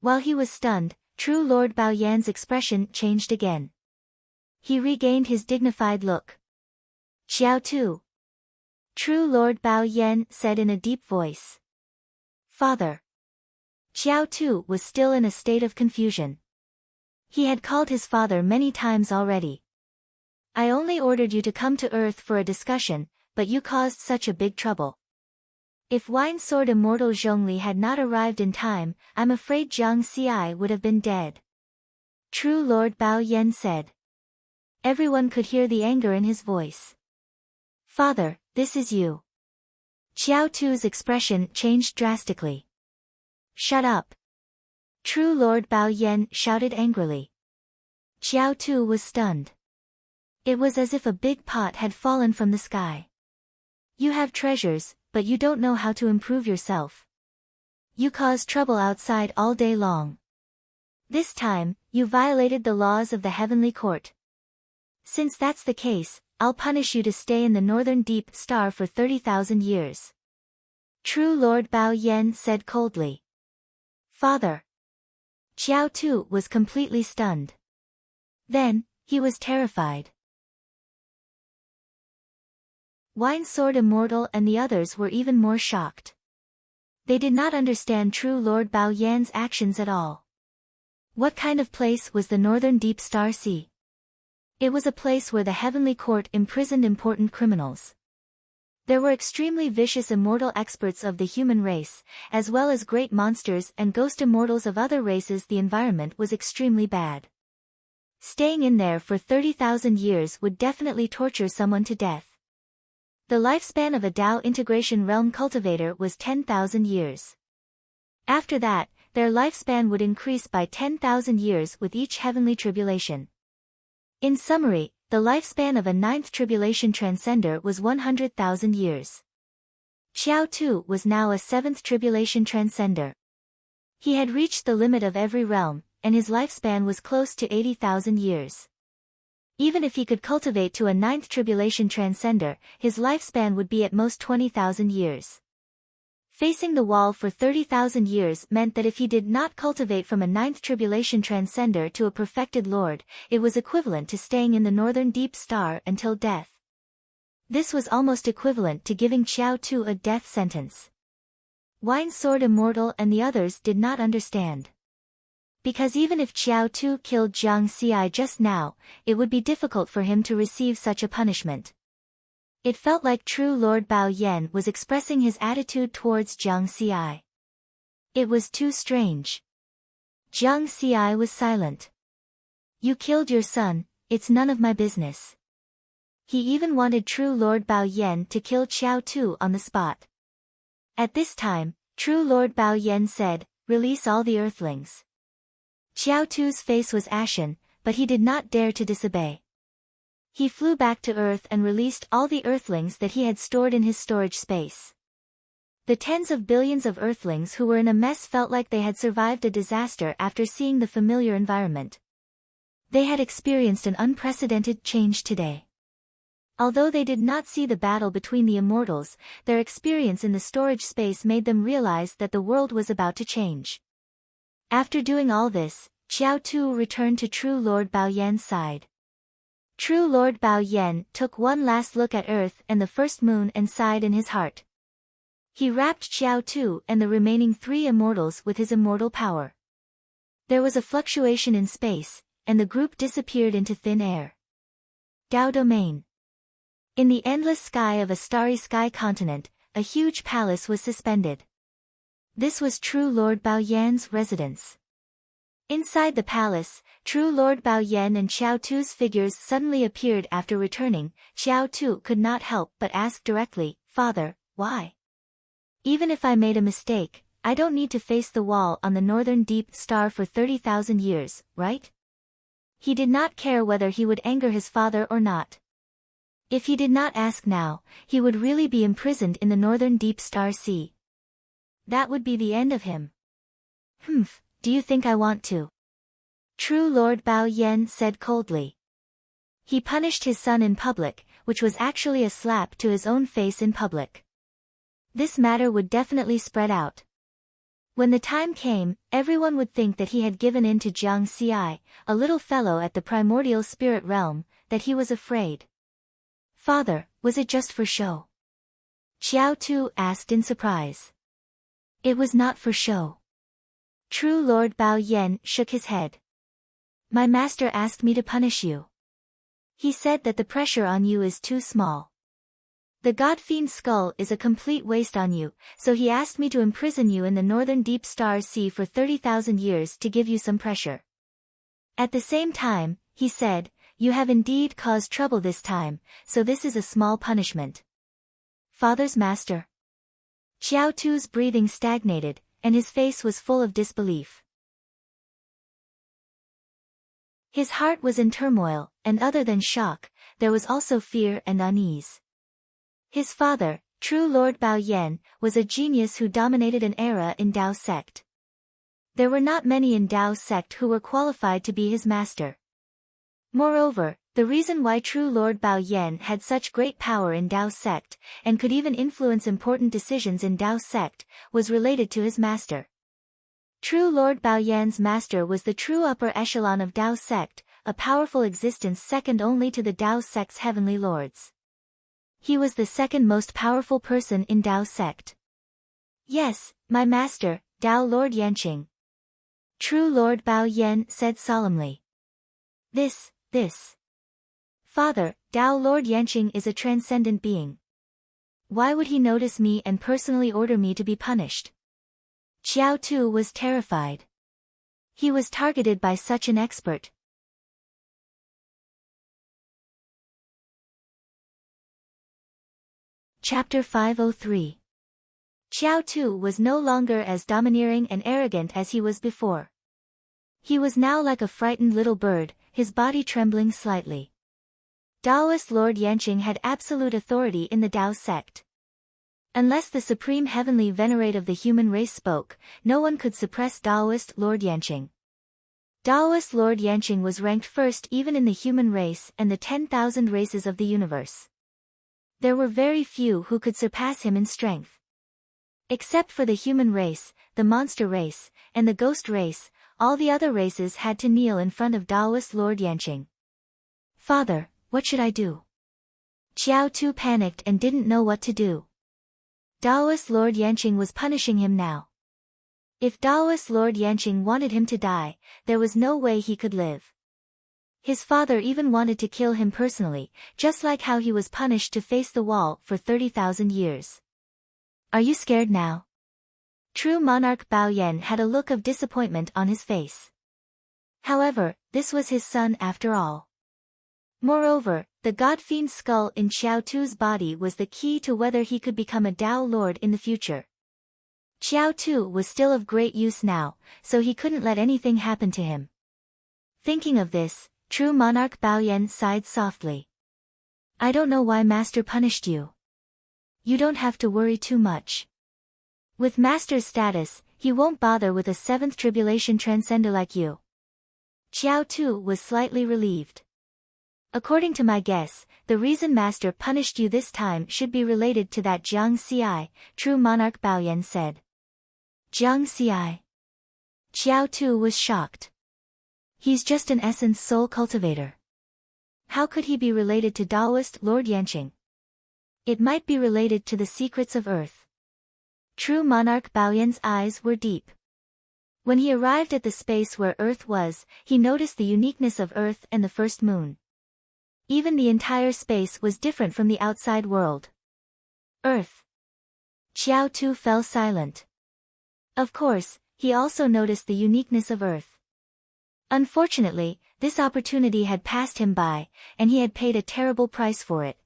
While he was stunned, true Lord Bao Yan's expression changed again. He regained his dignified look. Xiao Tu. True Lord Bao Yan said in a deep voice. Father. Xiao Tu was still in a state of confusion. He had called his father many times already. I only ordered you to come to Earth for a discussion, but you caused such a big trouble. If Wine Sword Immortal Zhongli had not arrived in time, I'm afraid Jiang Xi would have been dead. True Lord Bao Yan said. Everyone could hear the anger in his voice. Father, this is you. Xiao Tu's expression changed drastically. Shut up. True Lord Bao Yan shouted angrily. Xiao Tu was stunned. It was as if a big pot had fallen from the sky. You have treasures, but you don't know how to improve yourself. You cause trouble outside all day long. This time, you violated the laws of the Heavenly Court. Since that's the case, I'll punish you to stay in the Northern Deep Star for 30,000 years. True Lord Bao Yan said coldly. Father. Xiao Tu was completely stunned. Then, he was terrified. Wine Sword Immortal and the others were even more shocked. They did not understand true Lord Bao Yan's actions at all. What kind of place was the Northern Deep Star Sea? It was a place where the Heavenly Court imprisoned important criminals. There were extremely vicious immortal experts of the human race, as well as great monsters and ghost immortals of other races. The environment was extremely bad. Staying in there for 30,000 years would definitely torture someone to death. The lifespan of a Tao Integration Realm cultivator was 10,000 years. After that, their lifespan would increase by 10,000 years with each heavenly tribulation. In summary, the lifespan of a 9th tribulation transcender was 100,000 years. Xiao Tu was now a 7th tribulation transcender. He had reached the limit of every realm, and his lifespan was close to 80,000 years. Even if he could cultivate to a 9th tribulation transcender, his lifespan would be at most 20,000 years. Facing the wall for 30,000 years meant that if he did not cultivate from a 9th tribulation transcender to a perfected lord, it was equivalent to staying in the Northern Deep Star until death. This was almost equivalent to giving Xiao Tu a death sentence. Wine Sword Immortal and the others did not understand. Because even if Xiao Tu killed Jiang Xi just now, it would be difficult for him to receive such a punishment. It felt like true Lord Bao Yan was expressing his attitude towards Jiang Xi. It was too strange. Jiang Xi was silent. You killed your son, it's none of my business. He even wanted true Lord Bao Yan to kill Xiao Tu on the spot. At this time, true Lord Bao Yan said, "Release all the earthlings." Xiao Tu's face was ashen, but he did not dare to disobey. He flew back to Earth and released all the earthlings that he had stored in his storage space. The tens of billions of earthlings who were in a mess felt like they had survived a disaster after seeing the familiar environment. They had experienced an unprecedented change today. Although they did not see the battle between the immortals, their experience in the storage space made them realize that the world was about to change. After doing all this, Xiao Tu returned to true Lord Bao Yan's side. True Lord Bao Yan took one last look at Earth and the first moon and sighed in his heart. He wrapped Xiao Tu and the remaining 3 immortals with his immortal power. There was a fluctuation in space, and the group disappeared into thin air. Dao Domain. In the endless sky of a starry sky continent, a huge palace was suspended. This was true Lord Bao Yan's residence. Inside the palace, true Lord Bao Yan and Xiao Tu's figures suddenly appeared after returning. Xiao Tu could not help but ask directly, "Father, why? Even if I made a mistake, I don't need to face the wall on the northern deep star for 30,000 years, right?" He did not care whether he would anger his father or not. If he did not ask now, he would really be imprisoned in the northern deep star sea. That would be the end of him. "Humph, do you think I want to?" True Lord Bao Yan said coldly. He punished his son in public, which was actually a slap to his own face in public. This matter would definitely spread out. When the time came, everyone would think that he had given in to Jiang Xi, a little fellow at the primordial spirit realm, that he was afraid. "Father, was it just for show?" Xiao Tu asked in surprise. "It was not for show." True Lord Bao Yan shook his head. "My master asked me to punish you. He said that the pressure on you is too small. The God Fiend's skull is a complete waste on you, so he asked me to imprison you in the northern deep star sea for 30,000 years to give you some pressure. At the same time, he said, you have indeed caused trouble this time, so this is a small punishment." Father's master. Xiao Tu's breathing stagnated, and his face was full of disbelief. His heart was in turmoil, and other than shock, there was also fear and unease. His father, true Lord Bao Yan, was a genius who dominated an era in Dao sect. There were not many in Dao sect who were qualified to be his master. Moreover, the reason why true Lord Bao Yan had such great power in Dao sect, and could even influence important decisions in Dao sect, was related to his master. True Lord Bao Yan's master was the true upper echelon of Dao sect, a powerful existence second only to the Dao sect's heavenly lords. He was the second most powerful person in Dao sect. "Yes, my master, Dao Lord Yanqing." True Lord Bao Yan said solemnly. This. Father, Dao Lord Yanqing is a transcendent being. Why would he notice me and personally order me to be punished? Xiao Tu was terrified. He was targeted by such an expert. Chapter 503. Xiao Tu was no longer as domineering and arrogant as he was before. He was now like a frightened little bird, his body trembling slightly. Daoist Lord Yanqing had absolute authority in the Dao sect. Unless the supreme heavenly venerate of the human race spoke, no one could suppress Daoist Lord Yanqing. Daoist Lord Yanqing was ranked first even in the human race and the 10,000 races of the universe. There were very few who could surpass him in strength. Except for the human race, the monster race, and the ghost race, all the other races had to kneel in front of Daoist Lord Yanqing. "Father, what should I do?" Xiao Tu panicked and didn't know what to do. Daoist Lord Yanqing was punishing him now. If Daoist Lord Yanqing wanted him to die, there was no way he could live. His father even wanted to kill him personally, just like how he was punished to face the wall for 30,000 years. "Are you scared now?" True monarch Bao Yan had a look of disappointment on his face. However, this was his son after all. Moreover, the god fiend's skull in Qiao Tu's body was the key to whether he could become a Dao Lord in the future. Qiao Tu was still of great use now, so he couldn't let anything happen to him. Thinking of this, true monarch Bao Yan sighed softly. I don't know why Master punished you. You don't have to worry too much. With Master's status, he won't bother with a seventh tribulation transcender like you. Qiao Tu was slightly relieved. According to my guess, the reason Master punished you this time should be related to that Jiang Ci, true monarch Bao Yan said. Jiang Ci. Qiao Tu was shocked. He's just an essence soul cultivator. How could he be related to Daoist Lord Yanqing? It might be related to the secrets of Earth. True monarch Bao Yan's eyes were deep. When he arrived at the space where Earth was, he noticed the uniqueness of Earth and the first moon. Even the entire space was different from the outside world. Earth. Qiao Tu fell silent. Of course, he also noticed the uniqueness of Earth. Unfortunately, this opportunity had passed him by, and he had paid a terrible price for it.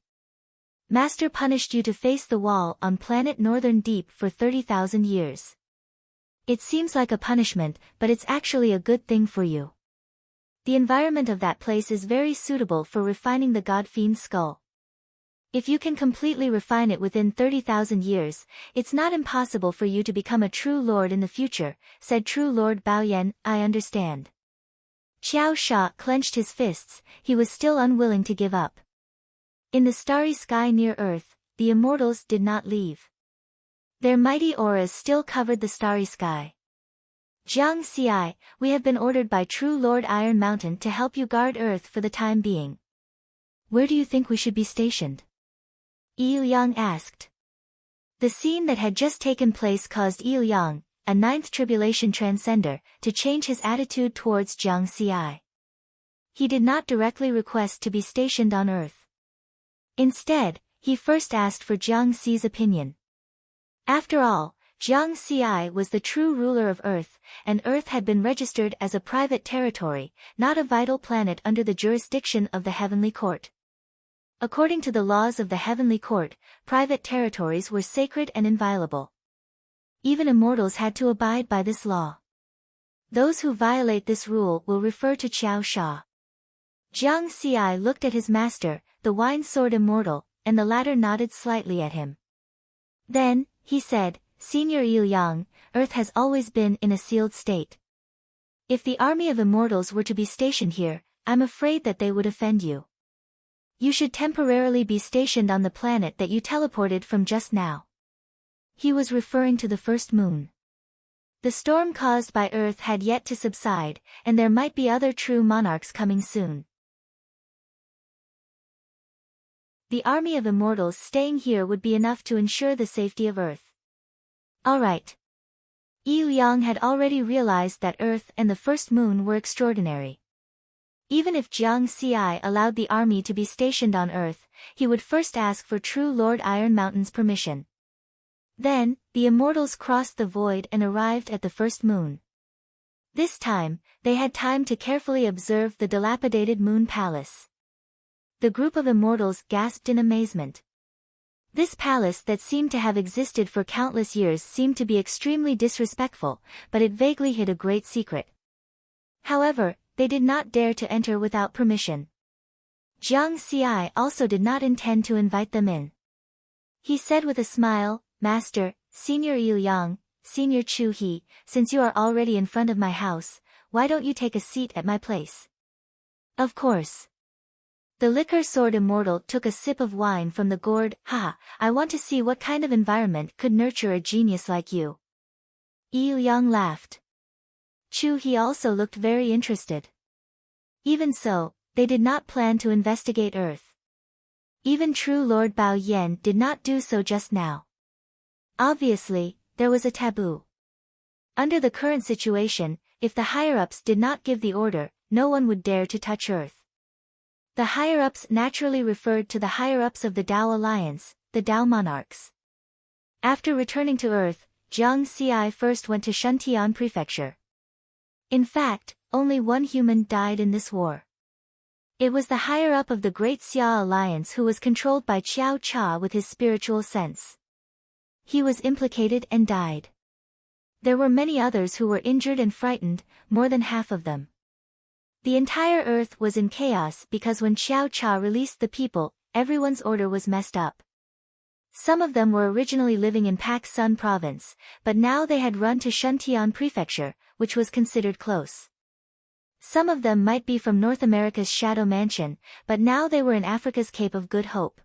Master punished you to face the wall on planet Northern Deep for 30,000 years. It seems like a punishment, but it's actually a good thing for you. The environment of that place is very suitable for refining the god fiend's skull. If you can completely refine it within 30,000 years, it's not impossible for you to become a true lord in the future, said true Lord Bao Yan. I understand. Qiao Sha clenched his fists, he was still unwilling to give up. In the starry sky near Earth, the immortals did not leave. Their mighty auras still covered the starry sky. Jiang Ci, we have been ordered by true Lord Iron Mountain to help you guard Earth for the time being. Where do you think we should be stationed? Yi Liang asked. The scene that had just taken place caused Yi Liang, a ninth tribulation transcender, to change his attitude towards Jiang Ci. He did not directly request to be stationed on Earth. Instead, he first asked for Jiang Ci's opinion. After all, Jiang Ci was the true ruler of Earth, and Earth had been registered as a private territory, not a vital planet under the jurisdiction of the Heavenly Court. According to the laws of the Heavenly Court, private territories were sacred and inviolable. Even immortals had to abide by this law. Those who violate this rule will refer to Qiao Sha. Jiang Ci looked at his master, the wine sword immortal, and the latter nodded slightly at him. Then, he said, Senior Yi Liang, Earth has always been in a sealed state. If the army of immortals were to be stationed here, I'm afraid that they would offend you. You should temporarily be stationed on the planet that you teleported from just now. He was referring to the first moon. The storm caused by Earth had yet to subside, and there might be other true monarchs coming soon. The army of immortals staying here would be enough to ensure the safety of Earth. Alright. Yi Liang had already realized that Earth and the first moon were extraordinary. Even if Jiang Ci allowed the army to be stationed on Earth, he would first ask for true Lord Iron Mountain's permission. Then, the immortals crossed the void and arrived at the first moon. This time, they had time to carefully observe the dilapidated moon palace. The group of immortals gasped in amazement. This palace that seemed to have existed for countless years seemed to be extremely disrespectful, but it vaguely hid a great secret. However, they did not dare to enter without permission. Jiang Ci also did not intend to invite them in. He said with a smile, Master, Senior Yi Liang, Senior Chu He, since you are already in front of my house, why don't you take a seat at my place? Of course. The liquor sword immortal took a sip of wine from the gourd. Haha, I want to see what kind of environment could nurture a genius like you. Yi Liang laughed. Chu He also looked very interested. Even so, they did not plan to investigate Earth. Even true Lord Bao Yan did not do so just now. Obviously, there was a taboo. Under the current situation, if the higher-ups did not give the order, no one would dare to touch Earth. The higher-ups naturally referred to the higher-ups of the Dao Alliance, the Dao Monarchs. After returning to Earth, Jiang Ci first went to Shuntian Prefecture. In fact, only one human died in this war. It was the higher-up of the Great Xia Alliance who was controlled by Qiao Cha with his spiritual sense. He was implicated and died. There were many others who were injured and frightened, more than half of them. The entire earth was in chaos because when Qiao Cha released the people, everyone's order was messed up. Some of them were originally living in Pak Sun province, but now they had run to Shuntian prefecture, which was considered close. Some of them might be from North America's Shadow Mansion, but now they were in Africa's Cape of Good Hope.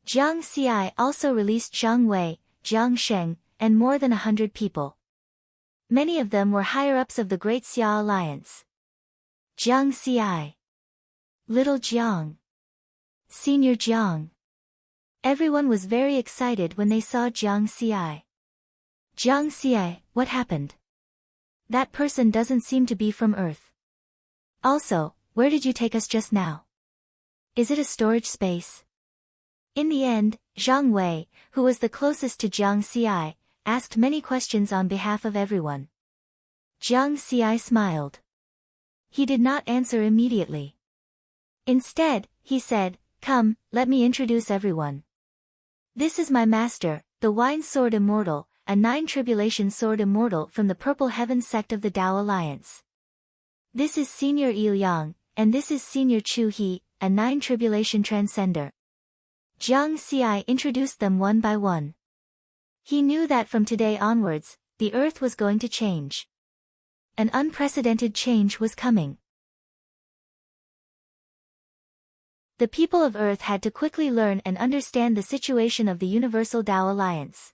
Jiang Xi also released Zhang Wei, Jiang Sheng, and more than 100 people. Many of them were higher-ups of the Great Xia Alliance. Jiang Xi, Little Jiang, Senior Jiang. Everyone was very excited when they saw Jiang Xi. Jiang Xi, what happened? That person doesn't seem to be from Earth. Also, where did you take us just now? Is it a storage space? In the end, Zhang Wei, who was the closest to Jiang Xi, asked many questions on behalf of everyone. Jiang Xi smiled. He did not answer immediately. Instead, he said, "Come, let me introduce everyone. This is my master, the Wine Sword Immortal, a 9 Sword Immortal from the Purple Heaven sect of the Tao Alliance. This is Senior Il Yang, and this is Senior Chu He, a 9 Transcender." Jiang Xi introduced them one by one. He knew that from today onwards, the earth was going to change. An unprecedented change was coming. The people of Earth had to quickly learn and understand the situation of the Universal Tao Alliance.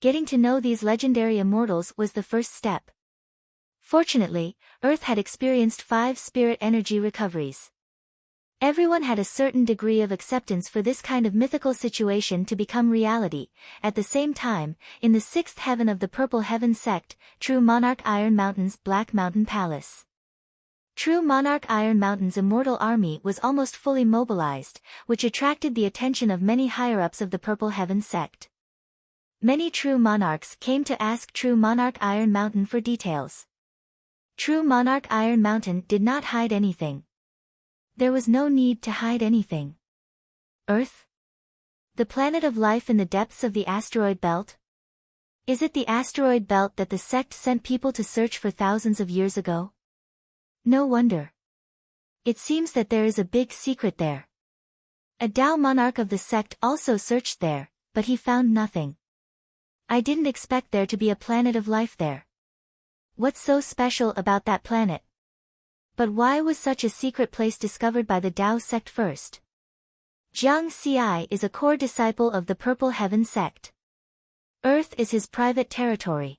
Getting to know these legendary immortals was the first step. Fortunately, Earth had experienced 5 spirit energy recoveries. Everyone had a certain degree of acceptance for this kind of mythical situation to become reality. At the same time, in the 6th heaven of the Purple Heaven sect, True Monarch Iron Mountain's Black Mountain Palace. True Monarch Iron Mountain's immortal army was almost fully mobilized, which attracted the attention of many higher-ups of the Purple Heaven sect. Many True Monarchs came to ask True Monarch Iron Mountain for details. True Monarch Iron Mountain did not hide anything. There was no need to hide anything. Earth? The planet of life in the depths of the asteroid belt? Is it the asteroid belt that the sect sent people to search for thousands of years ago? No wonder. It seems that there is a big secret there. A Tao monarch of the sect also searched there, but he found nothing. I didn't expect there to be a planet of life there. What's so special about that planet? But why was such a secret place discovered by the Tao sect first? Jiang Xi is a core disciple of the Purple Heaven sect. Earth is his private territory.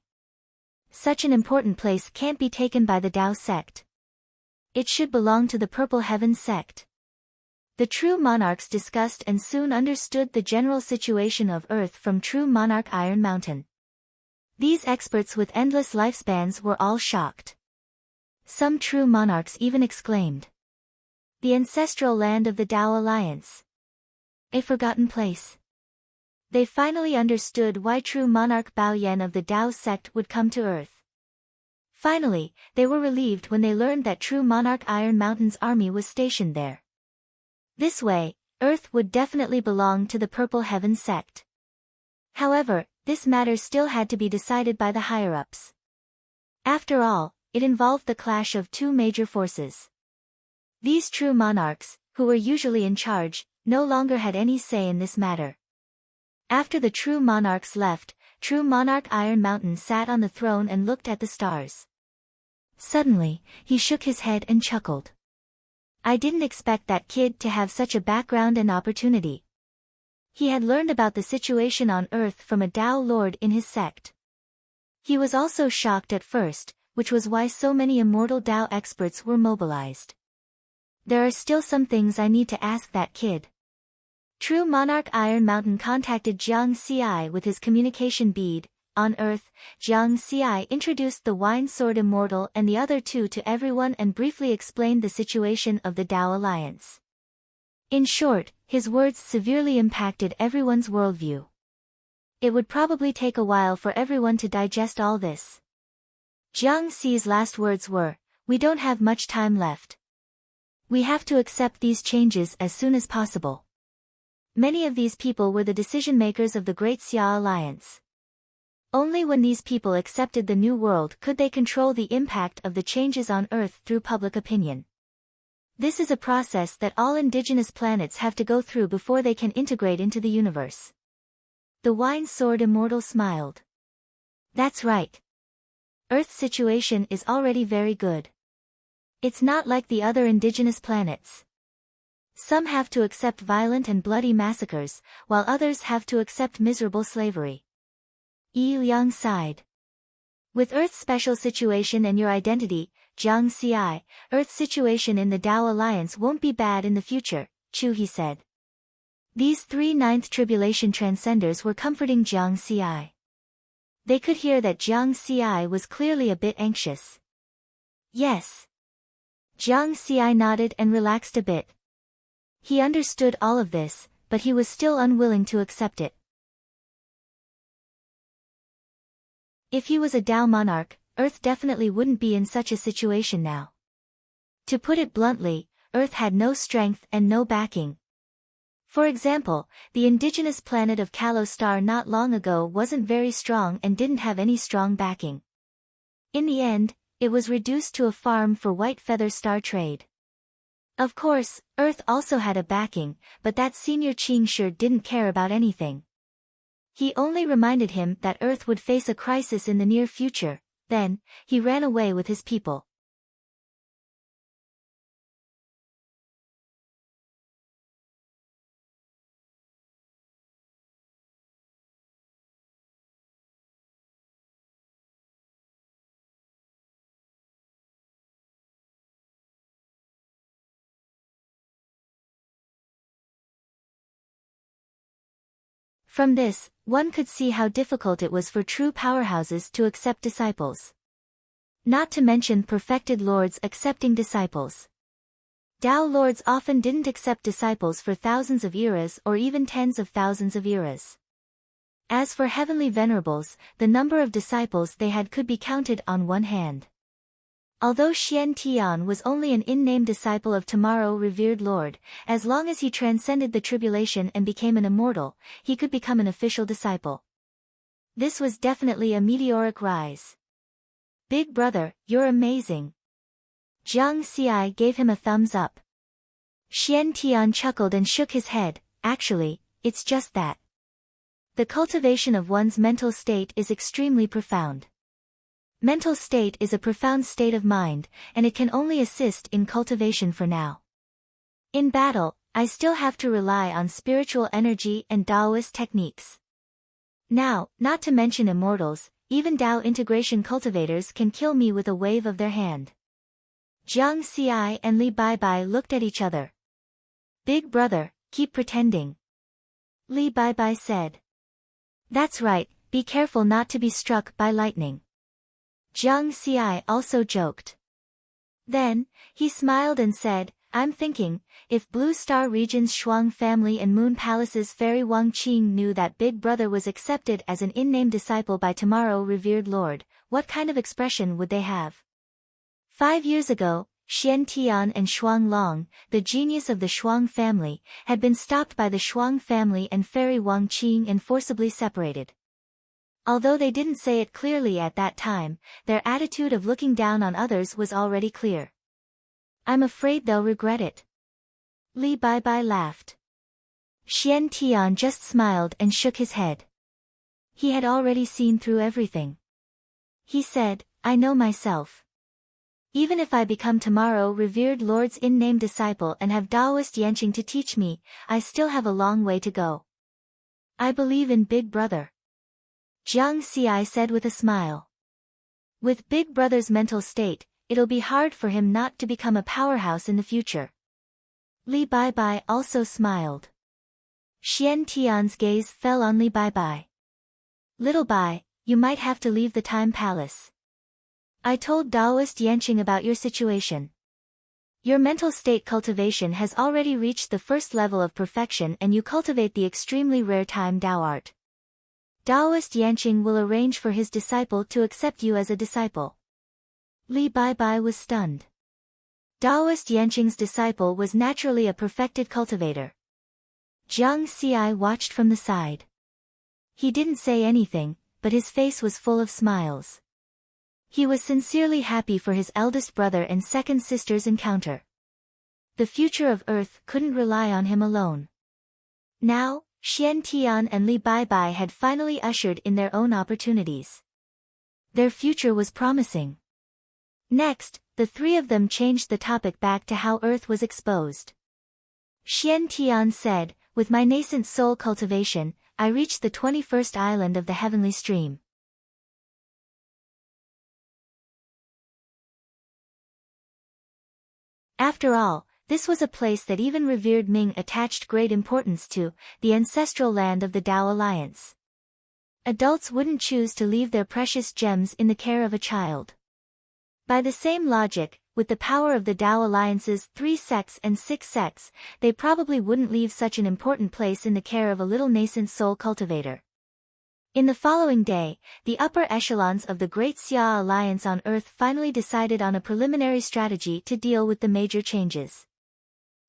Such an important place can't be taken by the Tao sect. It should belong to the Purple Heaven sect. The True Monarchs discussed and soon understood the general situation of Earth from True Monarch Iron Mountain. These experts with endless lifespans were all shocked. Some True Monarchs even exclaimed, "The ancestral land of the Tao Alliance. A forgotten place." They finally understood why True Monarch Bao Yan of the Tao sect would come to Earth. Finally, they were relieved when they learned that True Monarch Iron Mountain's army was stationed there. This way, Earth would definitely belong to the Purple Heaven sect. However, this matter still had to be decided by the higher-ups. After all, it involved the clash of 2 major forces. These True Monarchs, who were usually in charge, no longer had any say in this matter. After the True Monarchs left, True Monarch Iron Mountain sat on the throne and looked at the stars. Suddenly, he shook his head and chuckled. "I didn't expect that kid to have such a background and opportunity." He had learned about the situation on Earth from a Tao Lord in his sect. He was also shocked at first, which was why so many immortal Tao experts were mobilized. "There are still some things I need to ask that kid." True Monarch Iron Mountain contacted Jiang Xi with his communication bead. On Earth, Jiang Xi introduced the Wine Sword Immortal and the other 2 to everyone and briefly explained the situation of the Tao Alliance. In short, his words severely impacted everyone's worldview. It would probably take a while for everyone to digest all this. Jiang Xi's last words were, We don't have much time left. We have to accept these changes as soon as possible. Many of these people were the decision-makers of the Great Xia Alliance. Only when these people accepted the new world could they control the impact of the changes on Earth through public opinion. This is a process that all indigenous planets have to go through before they can integrate into the universe. The wine-sword immortal smiled. That's right. Earth's situation is already very good. It's not like the other indigenous planets. Some have to accept violent and bloody massacres, while others have to accept miserable slavery. Yi Liang sighed. With Earth's special situation and your identity, Jiang Xi, Earth's situation in the Tao Alliance won't be bad in the future, Chu He said. These 3 ninth tribulation transcenders were comforting Jiang Xi. They could hear that Jiang Xi was clearly a bit anxious. Yes. Jiang Xi nodded and relaxed a bit. He understood all of this, but he was still unwilling to accept it. If he was a Tao monarch, Earth definitely wouldn't be in such a situation now. To put it bluntly, Earth had no strength and no backing. For example, the indigenous planet of Kalos Star not long ago wasn't very strong and didn't have any strong backing. In the end, it was reduced to a farm for white feather star trade. Of course, Earth also had a backing, but that senior Qing sure didn't care about anything. He only reminded him that Earth would face a crisis in the near future, then, he ran away with his people. From this, one could see how difficult it was for true powerhouses to accept disciples. Not to mention perfected lords accepting disciples. Tao lords often didn't accept disciples for thousands of eras or even tens of thousands of eras. As for heavenly venerables, the number of disciples they had could be counted on one hand. Although Xian Tian was only an in-name disciple of tomorrow revered Lord, as long as he transcended the tribulation and became an immortal, he could become an official disciple. This was definitely a meteoric rise. Big brother, you're amazing. Jiang Xi gave him a thumbs up. Xian Tian chuckled and shook his head. Actually, it's just that. The cultivation of one's mental state is extremely profound. Mental state is a profound state of mind, and it can only assist in cultivation for now. In battle, I still have to rely on spiritual energy and Taoist techniques. Now, not to mention immortals, even Tao integration cultivators can kill me with a wave of their hand. Jiang Xi and Li Baibai looked at each other. Big brother, keep pretending. Li Baibai said. That's right, be careful not to be struck by lightning. Jiang Xi also joked. Then, he smiled and said, I'm thinking, if Blue Star Region's Shuang family and Moon Palace's Fairy Wang Qing knew that Big Brother was accepted as an in-name disciple by tomorrow revered Lord, what kind of expression would they have? 5 years ago, Xian Tian and Shuang Long, the genius of the Shuang family, had been stopped by the Shuang family and Fairy Wang Qing and forcibly separated. Although they didn't say it clearly at that time, their attitude of looking down on others was already clear. I'm afraid they'll regret it. Li Baibai laughed. Xian Tian just smiled and shook his head. He had already seen through everything. He said, I know myself. Even if I become tomorrow revered Lord's in-name disciple and have Taoist Yanqing to teach me, I still have a long way to go. I believe in Big Brother. Jiang Xi said with a smile. With Big Brother's mental state, it'll be hard for him not to become a powerhouse in the future. Li Baibai also smiled. Xian Tian's gaze fell on Li Baibai. Little Bai, you might have to leave the Time Palace. I told Taoist Yanqing about your situation. Your mental state cultivation has already reached the first level of perfection and you cultivate the extremely rare Time Tao art. Taoist Yanqing will arrange for his disciple to accept you as a disciple. Li Baibai was stunned. Taoist Yanqing's disciple was naturally a perfected cultivator. Jiang Xi watched from the side. He didn't say anything, but his face was full of smiles. He was sincerely happy for his eldest brother and second sister's encounter. The future of Earth couldn't rely on him alone. Now, Xian Tian and Li Baibai had finally ushered in their own opportunities. Their future was promising. Next, the three of them changed the topic back to how Earth was exposed. Xian Tian said, "With my nascent soul cultivation, I reached the 21st island of the heavenly stream. After all, this was a place that even revered Ming attached great importance to, the ancestral land of the Tao Alliance. Adults wouldn't choose to leave their precious gems in the care of a child. By the same logic, with the power of the Tao Alliance's 3 sects and 6 sects, they probably wouldn't leave such an important place in the care of a little nascent soul cultivator. In the following day, the upper echelons of the Great Xia Alliance on Earth finally decided on a preliminary strategy to deal with the major changes.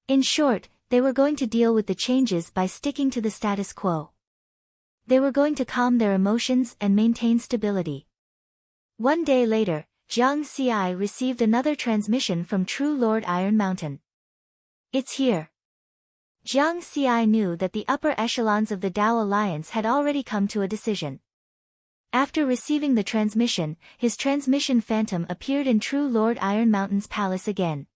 In short, they were going to deal with the changes by sticking to the status quo. They were going to calm their emotions and maintain stability. One day later, Jiang Xi received another transmission from True Lord Iron Mountain. "It's here." Jiang Xi knew that the upper echelons of the Tao Alliance had already come to a decision. After receiving the transmission, his transmission phantom appeared in True Lord Iron Mountain's palace again.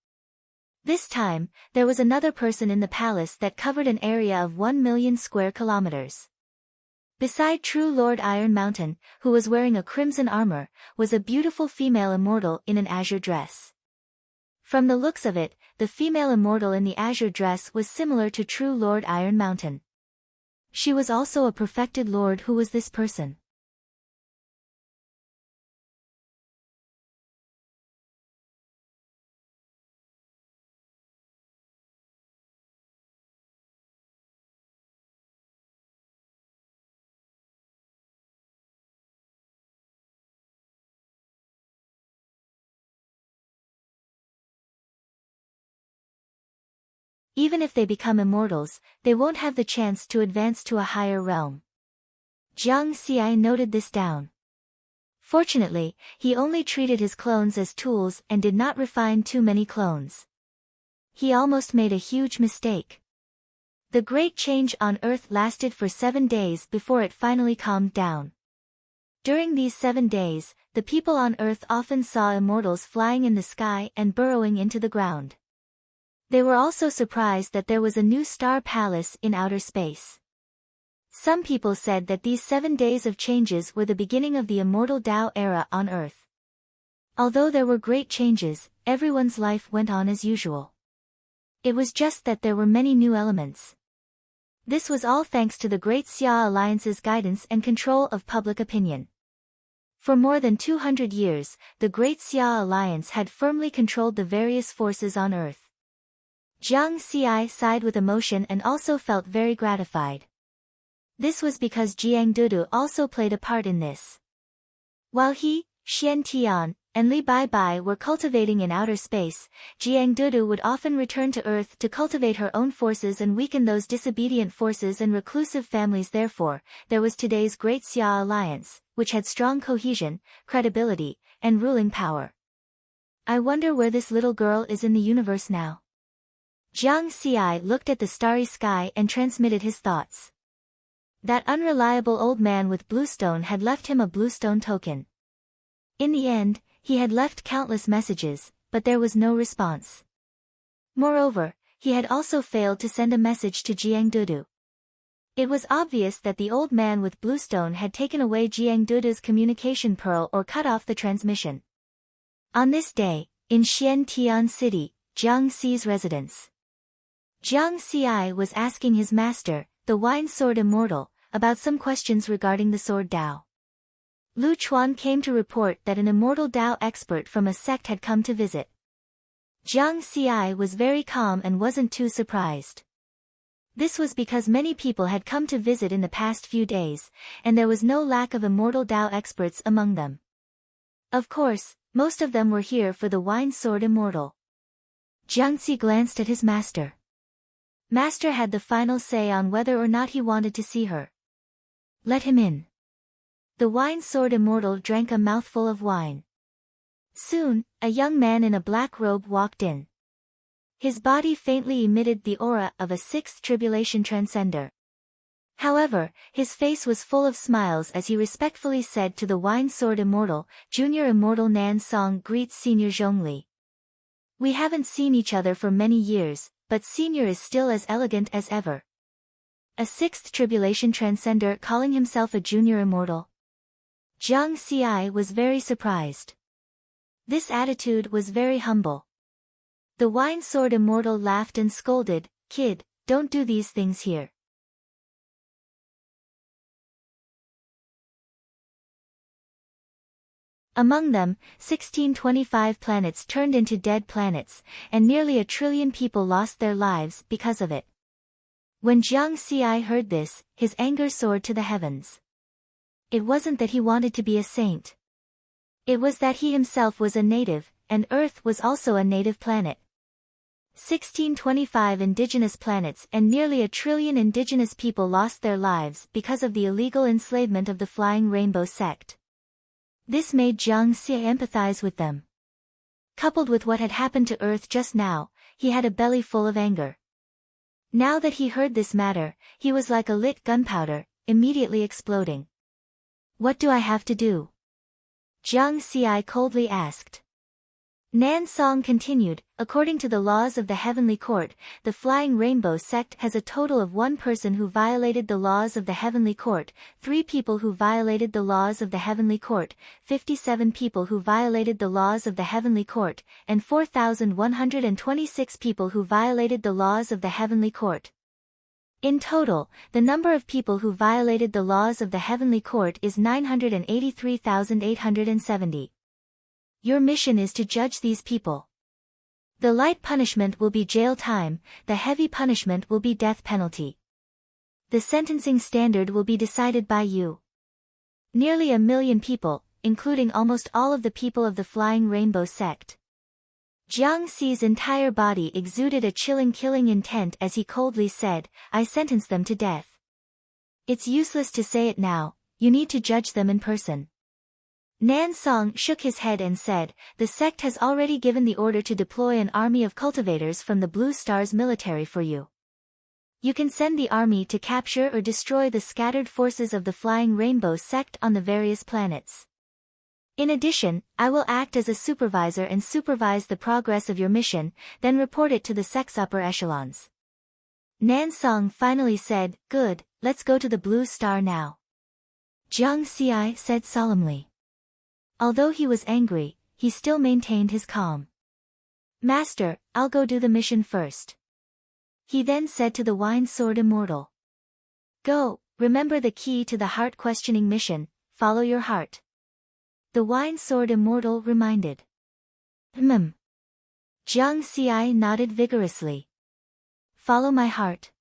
This time, there was another person in the palace that covered an area of 1 million square kilometers. Beside True Lord Iron Mountain, who was wearing a crimson armor, was a beautiful female immortal in an azure dress. From the looks of it, the female immortal in the azure dress was similar to True Lord Iron Mountain. She was also a perfected lord. Who was this person? Even if they become immortals, they won't have the chance to advance to a higher realm. Jiang Xi noted this down. Fortunately, he only treated his clones as tools and did not refine too many clones. He almost made a huge mistake. The great change on Earth lasted for 7 days before it finally calmed down. During these 7 days, the people on Earth often saw immortals flying in the sky and burrowing into the ground. They were also surprised that there was a new star palace in outer space. Some people said that these 7 days of changes were the beginning of the immortal Tao era on Earth. Although there were great changes, everyone's life went on as usual. It was just that there were many new elements. This was all thanks to the Great Xia Alliance's guidance and control of public opinion. For more than 200 years, the Great Xia Alliance had firmly controlled the various forces on Earth. Jiang Xi sighed with emotion and also felt very gratified. This was because Jiang Dudu also played a part in this. While he, Xian Tian, and Li Baibai were cultivating in outer space, Jiang Dudu would often return to Earth to cultivate her own forces and weaken those disobedient forces and reclusive families. Therefore, there was today's Great Xia Alliance, which had strong cohesion, credibility, and ruling power. I wonder where this little girl is in the universe now. Jiang Xi looked at the starry sky and transmitted his thoughts. That unreliable old man with bluestone had left him a bluestone token. In the end, he had left countless messages, but there was no response. Moreover, he had also failed to send a message to Jiang Dudu. It was obvious that the old man with bluestone had taken away Jiang Dudu's communication pearl or cut off the transmission. On this day, in Xian Tian City, Jiang Xi's residence, Jiang Xi was asking his master, the Wine Sword Immortal, about some questions regarding the Sword Tao. Lu Chuan came to report that an immortal Tao expert from a sect had come to visit. Jiang Xi was very calm and wasn't too surprised. This was because many people had come to visit in the past few days, and there was no lack of immortal Tao experts among them. Of course, Most of them were here for the wine sword immortal. Jiang Xi glanced at his master. Master had the final say on whether or not he wanted to see her. Let him in. The wine sword immortal drank a mouthful of wine. Soon, a young man in a black robe walked in. His body faintly emitted the aura of a sixth tribulation transcender. However, his face was full of smiles as he respectfully said to the wine sword immortal, Junior Immortal Nan Song greets Senior Zhongli. We haven't seen each other for many years, but Senior is still as elegant as ever. A sixth tribulation transcender calling himself a junior immortal. Jiang Xi was very surprised. This attitude was very humble. The wine sword immortal laughed and scolded, Kid, don't do these things here. Among them, 1625 planets turned into dead planets, and nearly 1 trillion people lost their lives because of it. When Jiang Xi heard this, his anger soared to the heavens. It wasn't that he wanted to be a saint. It was that he himself was a native, and Earth was also a native planet. 1625 indigenous planets and nearly 1 trillion indigenous people lost their lives because of the illegal enslavement of the Flying Rainbow sect. This made Jiang Xi empathize with them. Coupled with what had happened to Earth just now, he had a belly full of anger. Now that he heard this matter, he was like a lit gunpowder, immediately exploding. What do I have to do? Jiang Xi coldly asked. Nan Song continued, according to the laws of the Heavenly Court, the Flying Rainbow sect has a total of 1 person who violated the laws of the Heavenly Court, 3 people who violated the laws of the Heavenly Court, 57 people who violated the laws of the Heavenly Court, and 4,126 people who violated the laws of the Heavenly Court. In total, the number of people who violated the laws of the Heavenly Court is 983,870. Your mission is to judge these people. The light punishment will be jail time, the heavy punishment will be death penalty. The sentencing standard will be decided by you. Nearly 1 million people, including almost all of the people of the Flying Rainbow sect. Jiang Xi's entire body exuded a chilling killing intent as he coldly said, I sentence them to death. It's useless to say it now, you need to judge them in person. Nan Song shook his head and said, the sect has already given the order to deploy an army of cultivators from the Blue Star's military for you. You can send the army to capture or destroy the scattered forces of the Flying Rainbow sect on the various planets. In addition, I will act as a supervisor and supervise the progress of your mission, then report it to the sect's upper echelons. Nan Song finally said, Good, let's go to the Blue Star now. Jiang Xi said solemnly. Although he was angry, he still maintained his calm. Master, I'll go do the mission first. He then said to the Wine Sword Immortal. Go, remember the key to the heart-questioning mission, follow your heart. The Wine Sword Immortal reminded. Jiang Xi nodded vigorously. Follow my heart.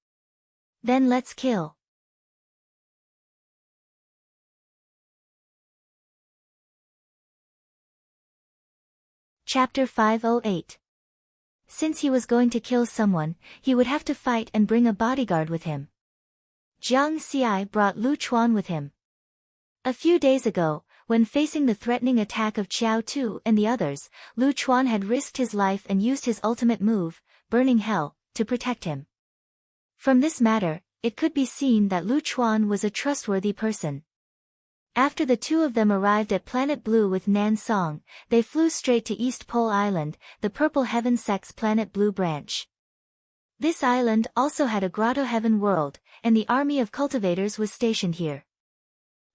Then let's kill. Chapter 508. Since he was going to kill someone, he would have to fight and bring a bodyguard with him. Jiang Xi brought Lu Chuan with him. A few days ago, when facing the threatening attack of Qiao Tu and the others, Lu Chuan had risked his life and used his ultimate move, Burning Hell, to protect him. From this matter, it could be seen that Lu Chuan was a trustworthy person. After the two of them arrived at Planet Blue with Nan Song, they flew straight to East Pole Island, the Purple Heaven Sect's Planet Blue branch. This island also had a Grotto Heaven world, and the army of cultivators was stationed here.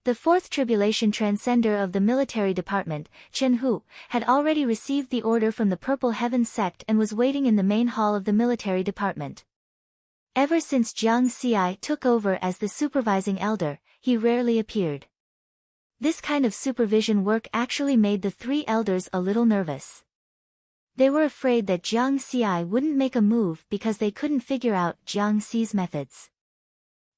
The fourth tribulation transcender of the military department, Chen Hu, had already received the order from the Purple Heaven sect and was waiting in the main hall of the military department. Ever since Jiang Xi took over as the supervising elder, he rarely appeared. This kind of supervision work actually made the 3 elders a little nervous. They were afraid that Jiang Xi wouldn't make a move because they couldn't figure out Jiang Xi's methods.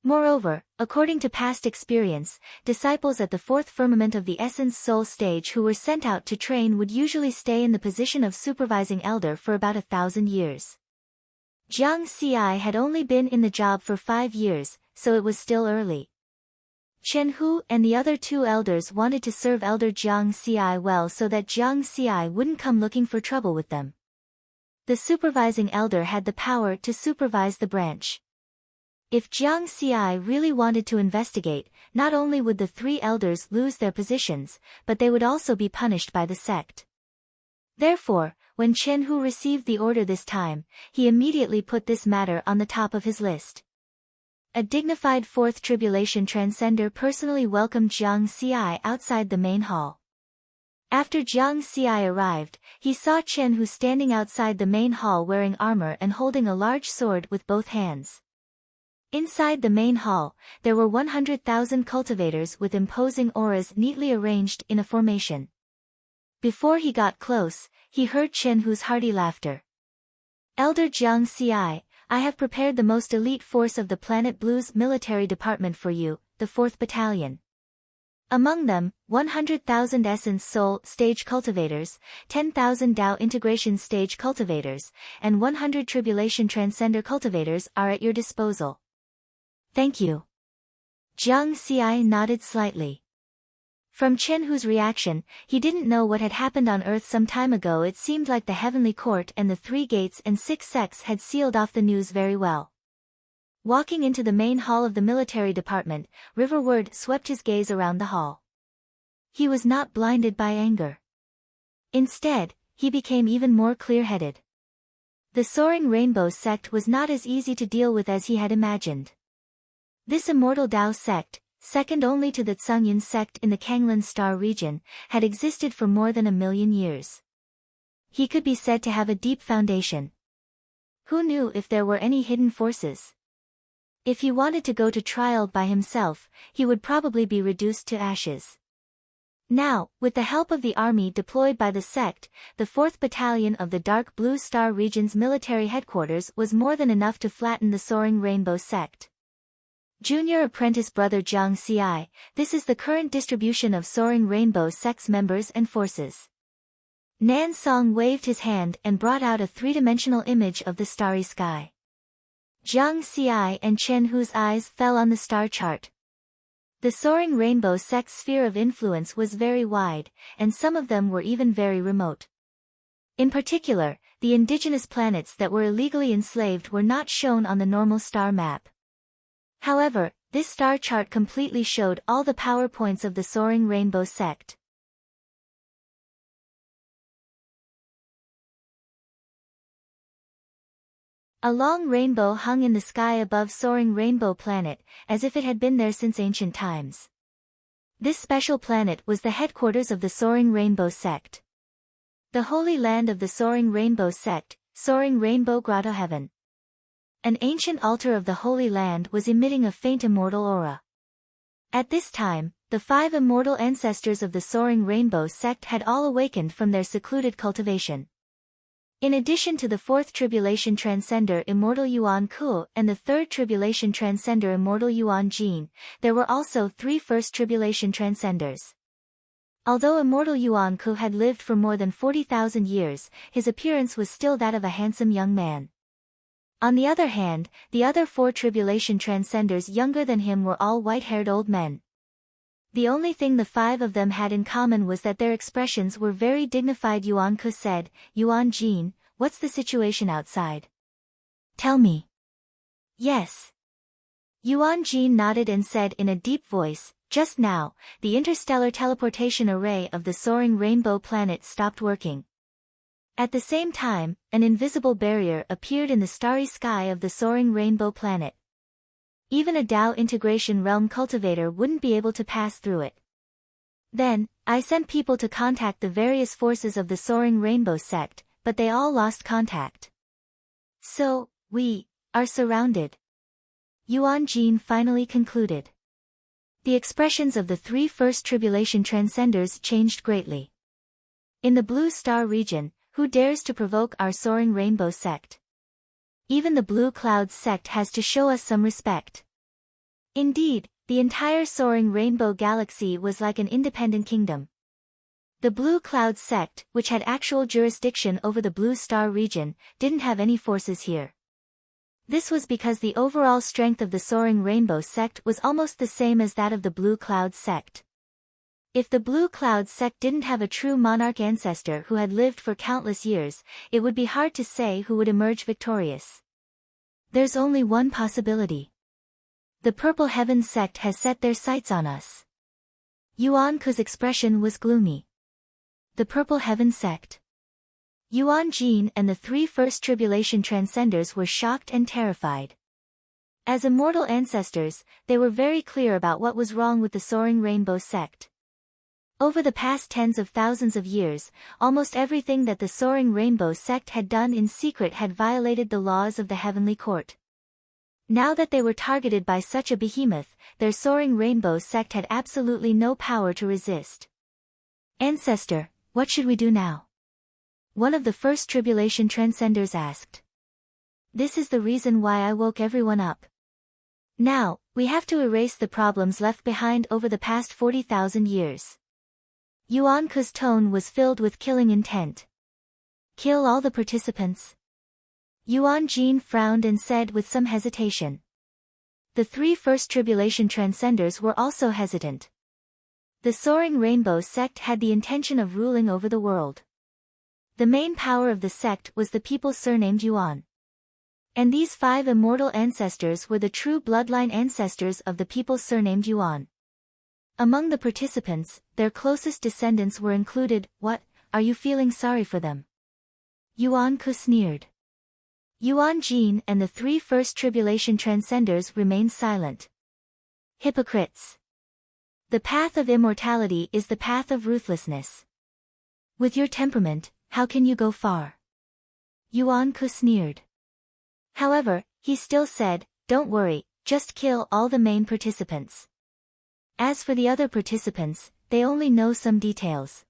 Moreover, according to past experience, disciples at the fourth firmament of the essence soul stage who were sent out to train would usually stay in the position of supervising elder for about 1,000 years. Jiang Xi had only been in the job for 5 years, so it was still early. Chen Hu and the other 2 elders wanted to serve Elder Jiang Xi well so that Jiang Xi wouldn't come looking for trouble with them. The supervising elder had the power to supervise the branch. If Jiang Xi really wanted to investigate, not only would the 3 elders lose their positions, but they would also be punished by the sect. Therefore, when Chen Hu received the order this time, he immediately put this matter on the top of his list. A dignified fourth tribulation transcender personally welcomed Jiang Xi outside the main hall. After Jiang Xi arrived, he saw Chen Hu standing outside the main hall wearing armor and holding a large sword with both hands. Inside the main hall, there were 100,000 cultivators with imposing auras neatly arranged in a formation. Before he got close, he heard Chen Hu's hearty laughter. Elder Jiang Xi, I have prepared the most elite force of the Planet Blue's military department for you, the 4th Battalion. Among them, 100,000 Essence Soul stage cultivators, 10,000 Dao Integration stage cultivators, and 100 Tribulation Transcender cultivators are at your disposal. Thank you. Jiang Xi nodded slightly. From Chen Hu's reaction, he didn't know what had happened on Earth some time ago. It seemed like the Heavenly Court and the 3 gates and 6 sects had sealed off the news very well. Walking into the main hall of the military department, Riverward swept his gaze around the hall. He was not blinded by anger. Instead, he became even more clear-headed. The Soaring Rainbow sect was not as easy to deal with as he had imagined. This immortal Dao sect, second only to the Tsungyan sect in the Kanglan Star region, had existed for more than 1,000,000 years. He could be said to have a deep foundation. Who knew if there were any hidden forces? If he wanted to go to trial by himself, he would probably be reduced to ashes. Now, with the help of the army deployed by the sect, the 4th Battalion of the Dark Blue Star region's military headquarters was more than enough to flatten the Soaring Rainbow sect. Junior Apprentice Brother Jiang Xi, this is the current distribution of Soaring Rainbow sect's members and forces. Nan Song waved his hand and brought out a 3-dimensional image of the starry sky. Jiang Xi and Chen Hu's eyes fell on the star chart. The Soaring Rainbow sect's sphere of influence was very wide, and some of them were even very remote. In particular, the indigenous planets that were illegally enslaved were not shown on the normal star map. However, this star chart completely showed all the power points of the Soaring Rainbow sect. A long rainbow hung in the sky above Soaring Rainbow Planet, as if it had been there since ancient times. This special planet was the headquarters of the Soaring Rainbow sect. The holy land of the Soaring Rainbow sect, Soaring Rainbow Grotto Heaven. An ancient altar of the Holy Land was emitting a faint immortal aura. At this time, the 5 immortal ancestors of the Soaring Rainbow sect had all awakened from their secluded cultivation. In addition to the 4th Tribulation Transcender Immortal Yuan Ku and the 3rd Tribulation Transcender Immortal Yuan Jin, there were also 3 First Tribulation Transcenders. Although Immortal Yuan Ku had lived for more than 40,000 years, his appearance was still that of a handsome young man. On the other hand, the other 4 Tribulation Transcenders younger than him were all white-haired old men. The only thing the 5 of them had in common was that their expressions were very dignified. Yuan Ku said, "Yuan Jin, what's the situation outside? Tell me." "Yes." Yuan Jin nodded and said in a deep voice, "Just now, the interstellar teleportation array of the Soaring Rainbow Planet stopped working. At the same time, an invisible barrier appeared in the starry sky of the Soaring Rainbow Planet. Even a Dao Integration Realm cultivator wouldn't be able to pass through it. Then, I sent people to contact the various forces of the Soaring Rainbow sect, but they all lost contact. So, we are surrounded." Yuan Jin finally concluded. The expressions of the 3 First Tribulation Transcenders changed greatly. In the Blue Star region, who dares to provoke our Soaring Rainbow sect? Even the Blue Clouds sect has to show us some respect. Indeed, the entire soaring rainbow galaxy was like an independent kingdom. The Blue Cloud sect, which had actual jurisdiction over the Blue Star region, didn't have any forces here. This was because the overall strength of the Soaring Rainbow sect was almost the same as that of the Blue Cloud sect. If the Blue Cloud sect didn't have a true monarch ancestor who had lived for countless years, it would be hard to say who would emerge victorious. There's only one possibility. The Purple Heaven sect has set their sights on us. Yuan Ku's expression was gloomy. The Purple Heaven sect. Yuan Jin and the 3 first tribulation transcenders were shocked and terrified. As immortal ancestors, they were very clear about what was wrong with the Soaring Rainbow sect. Over the past tens of thousands of years, almost everything that the Soaring Rainbow sect had done in secret had violated the laws of the Heavenly Court. Now that they were targeted by such a behemoth, their Soaring Rainbow sect had absolutely no power to resist. Ancestor, what should we do now? One of the first tribulation transcenders asked. This is the reason why I woke everyone up. Now, we have to erase the problems left behind over the past 40,000 years. Yuan Ku's tone was filled with killing intent. Kill all the participants? Yuan Jin frowned and said with some hesitation. The 3 first tribulation transcenders were also hesitant. The Soaring Rainbow sect had the intention of ruling over the world. The main power of the sect was the people surnamed Yuan. And these 5 immortal ancestors were the true bloodline ancestors of the people surnamed Yuan. Among the participants, their closest descendants were included. What, are you feeling sorry for them? Yuan Ku sneered. Yuan Jin and the 3 first tribulation transcenders remained silent. Hypocrites. The path of immortality is the path of ruthlessness. With your temperament, how can you go far? Yuan Ku sneered. However, he still said, don't worry, just kill all the main participants. As for the other participants, they only know some details.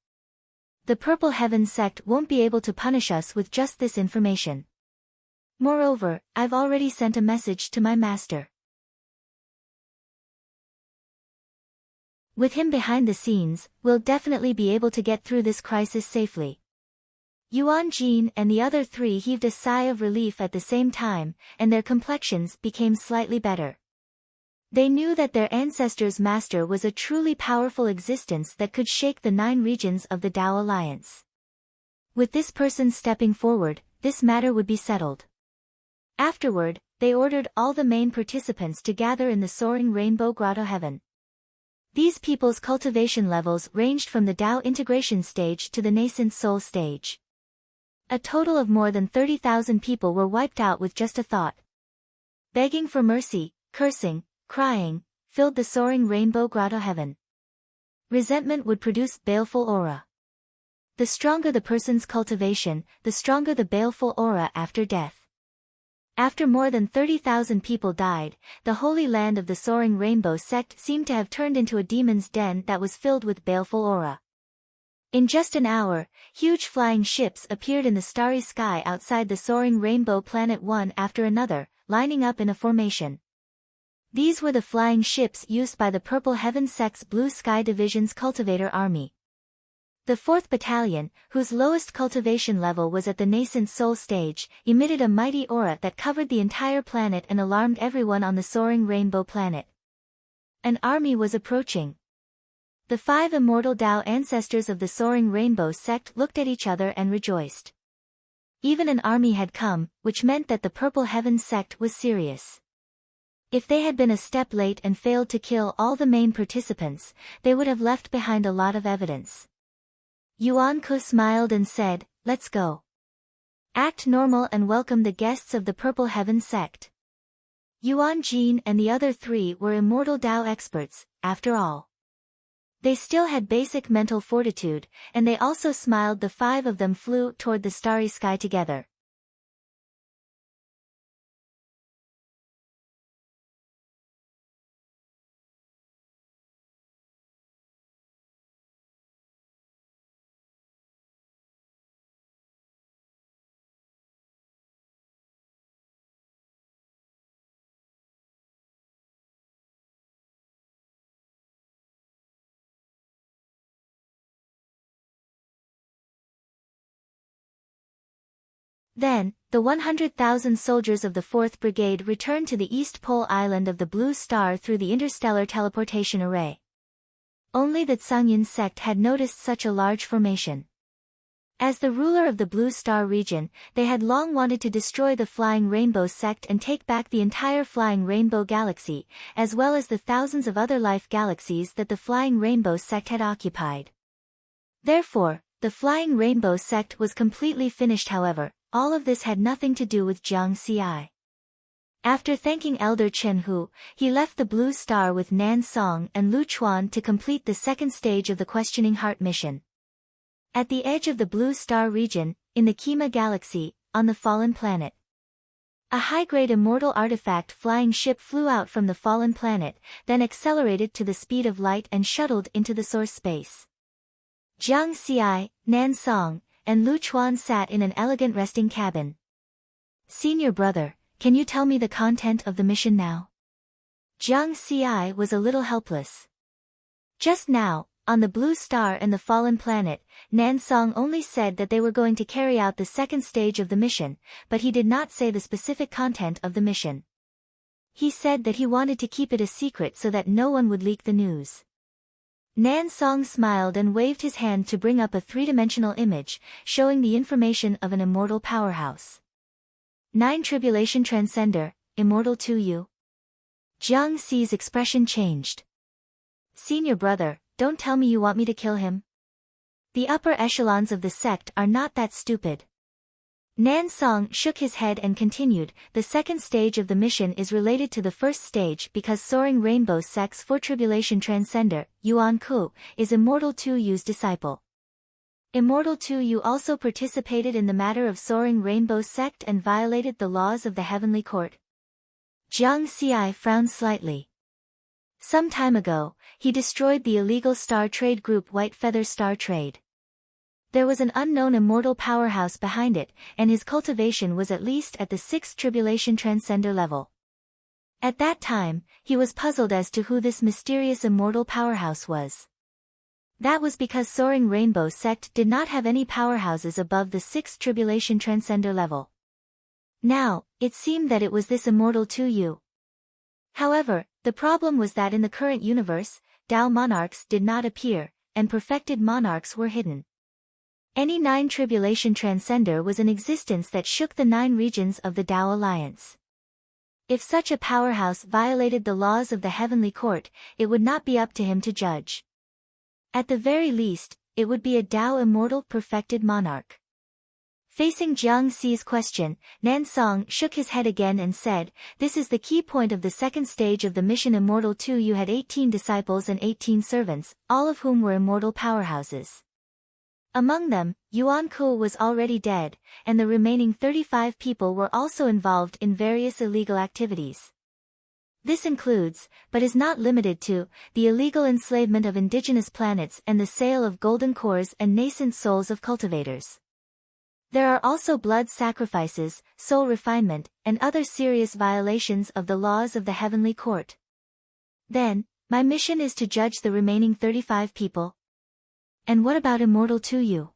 The Purple Heaven sect won't be able to punish us with just this information. Moreover, I've already sent a message to my master. With him behind the scenes, we'll definitely be able to get through this crisis safely. Yuan Jin and the other 3 heaved a sigh of relief at the same time, and their complexions became slightly better. They knew that their ancestors' master was a truly powerful existence that could shake the 9 regions of the Tao Alliance. With this person stepping forward, this matter would be settled. Afterward, they ordered all the main participants to gather in the Soaring Rainbow Grotto Heaven. These people's cultivation levels ranged from the Tao integration stage to the nascent soul stage. A total of more than 30,000 people were wiped out with just a thought. Begging for mercy, cursing, crying, filled the Soaring Rainbow Grotto Heaven. Resentment would produce baleful aura. The stronger the person's cultivation, the stronger the baleful aura after death. After more than 30,000 people died, the holy land of the Soaring Rainbow sect seemed to have turned into a demon's den that was filled with baleful aura. In just an hour, huge flying ships appeared in the starry sky outside the Soaring Rainbow planet one after another, lining up in a formation. These were the flying ships used by the Purple Heaven sect's Blue Sky Division's cultivator army. The 4th Battalion, whose lowest cultivation level was at the nascent soul stage, emitted a mighty aura that covered the entire planet and alarmed everyone on the Soaring Rainbow planet. An army was approaching. The 5 immortal Tao ancestors of the Soaring Rainbow sect looked at each other and rejoiced. Even an army had come, which meant that the Purple Heaven sect was serious. If they had been a step late and failed to kill all the main participants, they would have left behind a lot of evidence. Yuan Ku smiled and said, let's go. Act normal and welcome the guests of the Purple Heaven sect. Yuan Jin and the other 3 were immortal Tao experts, after all. They still had basic mental fortitude, and they also smiled. The 5 of them flew toward the starry sky together. Then, the 100,000 soldiers of the 4th Brigade returned to the East Pole Island of the Blue Star through the interstellar teleportation array. Only the Tsangyin sect had noticed such a large formation. As the ruler of the Blue Star region, they had long wanted to destroy the Flying Rainbow sect and take back the entire Flying Rainbow galaxy, as well as the thousands of other life galaxies that the Flying Rainbow sect had occupied. Therefore, the Flying Rainbow sect was completely finished. However, all of this had nothing to do with Jiang Xi. After thanking Elder Chen Hu, he left the Blue Star with Nan Song and Lu Chuan to complete the second stage of the Questioning Heart mission. At the edge of the Blue Star region, in the Kima galaxy, on the fallen planet, a high-grade immortal artifact flying ship flew out from the fallen planet, then accelerated to the speed of light and shuttled into the source space. Jiang Xi, Nan Song, and Lu Chuan sat in an elegant resting cabin. "Senior brother, can you tell me the content of the mission now?" Jiang Xi was a little helpless. Just now, on the Blue Star and the fallen planet, Nan Song only said that they were going to carry out the second stage of the mission, but he did not say the specific content of the mission. He said that he wanted to keep it a secret so that no one would leak the news. Nan Song smiled and waved his hand to bring up a three-dimensional image, showing the information of an immortal powerhouse. 9 Tribulation Transcender, Immortal 2U. Jiang Xi's expression changed. "Senior brother, don't tell me you want me to kill him. The upper echelons of the sect are not that stupid." Nan Song shook his head and continued, "The second stage of the mission is related to the first stage because Soaring Rainbow Sect's 4 Tribulation Transcender, Yuan Ku, is Immortal 2U's disciple. Immortal 2U also participated in the matter of Soaring Rainbow Sect and violated the laws of the Heavenly Court." Jiang Xi frowned slightly. Some time ago, he destroyed the illegal star trade group White Feather Star Trade. There was an unknown immortal powerhouse behind it, and his cultivation was at least at the 6th Tribulation Transcender level. At that time, he was puzzled as to who this mysterious immortal powerhouse was. That was because Soaring Rainbow Sect did not have any powerhouses above the 6th Tribulation Transcender level. Now, it seemed that it was this Immortal 2U. However, the problem was that in the current universe, Tao monarchs did not appear, and perfected monarchs were hidden. Any 9 Tribulation Transcender was in existence that shook the 9 regions of the Tao Alliance. If such a powerhouse violated the laws of the Heavenly Court, it would not be up to him to judge. At the very least, it would be a Tao immortal perfected monarch. Facing Jiang Xi's question, Nan Song shook his head again and said, "This is the key point of the second stage of the mission. Immortal 2U had 18 disciples and 18 servants, all of whom were immortal powerhouses. Among them, Yuan Ku was already dead, and the remaining 35 people were also involved in various illegal activities. This includes, but is not limited to, the illegal enslavement of indigenous planets and the sale of golden cores and nascent souls of cultivators. There are also blood sacrifices, soul refinement, and other serious violations of the laws of the Heavenly Court. Then, my mission is to judge the remaining 35 people." "And what about Immortal 2U?"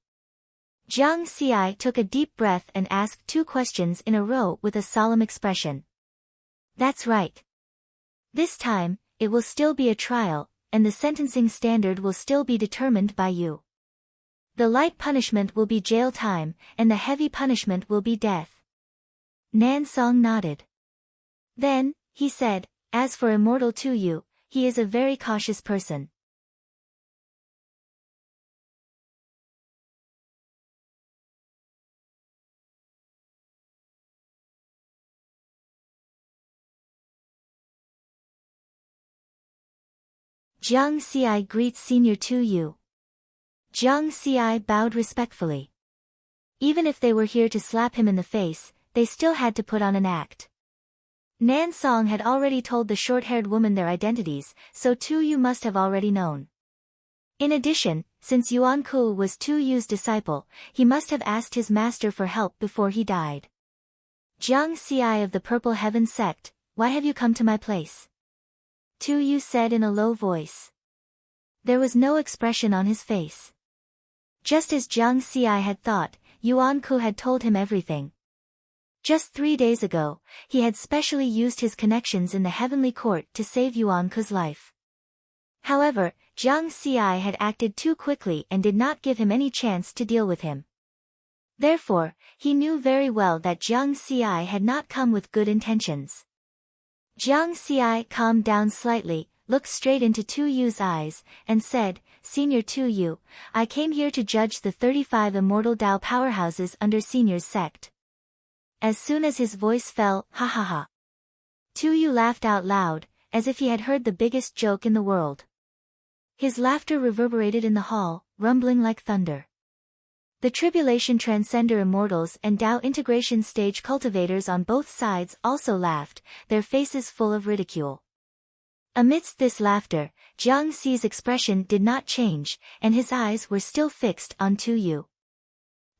Jiang Xi took a deep breath and asked 2 questions in a row with a solemn expression. "That's right. This time, it will still be a trial, and the sentencing standard will still be determined by you. The light punishment will be jail time, and the heavy punishment will be death." Nan Song nodded. Then, he said, "As for Immortal 2U, he is a very cautious person. Jiang Xi greets Senior 2U. Jiang Xi bowed respectfully. Even if they were here to slap him in the face, they still had to put on an act. Nan Song had already told the short-haired woman their identities, so 2U must have already known. In addition, since Yuan Ku was 2U's disciple, he must have asked his master for help before he died. "Jiang Xi of the Purple Heaven sect, why have you come to my place?" 2U said in a low voice. There was no expression on his face. Just as Jiang Xi had thought, Yuan Ku had told him everything. Just 3 days ago, he had specially used his connections in the heavenly court to save Yuan Ke's life. However, Jiang Xi had acted too quickly and did not give him any chance to deal with him. Therefore, he knew very well that Jiang Xi had not come with good intentions. Jiang Xi calmed down slightly, looked straight into Tu Yu's eyes, and said, "Senior Tu Yu, I came here to judge the 35 immortal Dao powerhouses under Senior's sect." As soon as his voice fell, "Ha ha ha." Tu Yu laughed out loud, as if he had heard the biggest joke in the world. His laughter reverberated in the hall, rumbling like thunder. The Tribulation Transcender Immortals and Dao Integration Stage Cultivators on both sides also laughed, their faces full of ridicule. Amidst this laughter, Jiang Xi's expression did not change, and his eyes were still fixed on Tu Yu.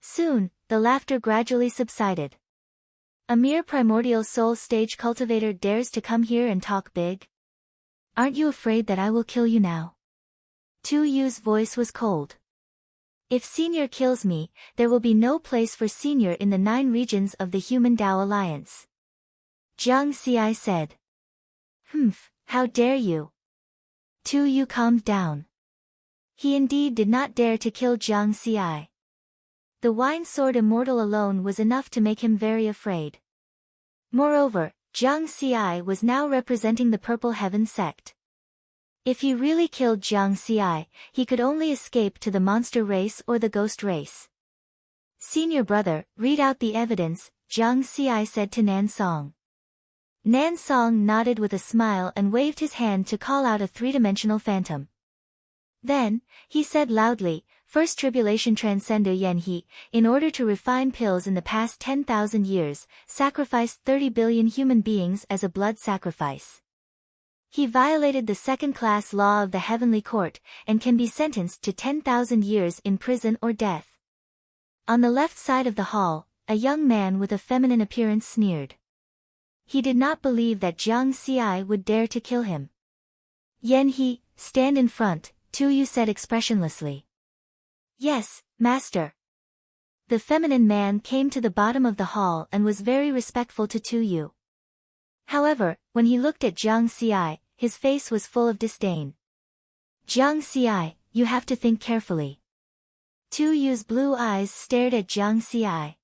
Soon, the laughter gradually subsided. "A mere primordial soul stage cultivator dares to come here and talk big? Aren't you afraid that I will kill you now?" Tu Yu's voice was cold. "If Senior kills me, there will be no place for Senior in the 9 regions of the Human Dao Alliance." Jiang Xi said. "Humph, how dare you?" Tu Yu calmed down. He indeed did not dare to kill Jiang Xi. The Wine Sword Immortal alone was enough to make him very afraid. Moreover, Jiang Xi was now representing the Purple Heaven sect. If he really killed Jiang Xi, he could only escape to the monster race or the ghost race. "Senior brother, read out the evidence," Jiang Xi said to Nan Song. Nan Song nodded with a smile and waved his hand to call out a 3-dimensional phantom. Then, he said loudly, "First Tribulation Transcender Yan He, in order to refine pills in the past 10,000 years, sacrificed 30 billion human beings as a blood sacrifice. He violated the second-class law of the Heavenly Court, and can be sentenced to 10,000 years in prison or death." On the left side of the hall, a young man with a feminine appearance sneered. He did not believe that Jiang Xi would dare to kill him. "Yan He, stand in front," Tu Yu said expressionlessly. "Yes, master." The feminine man came to the bottom of the hall and was very respectful to Tu Yu. However, when he looked at Jiang Xi, his face was full of disdain. "Jiang Xi, you have to think carefully." Tu Yu's blue eyes stared at Jiang Xi.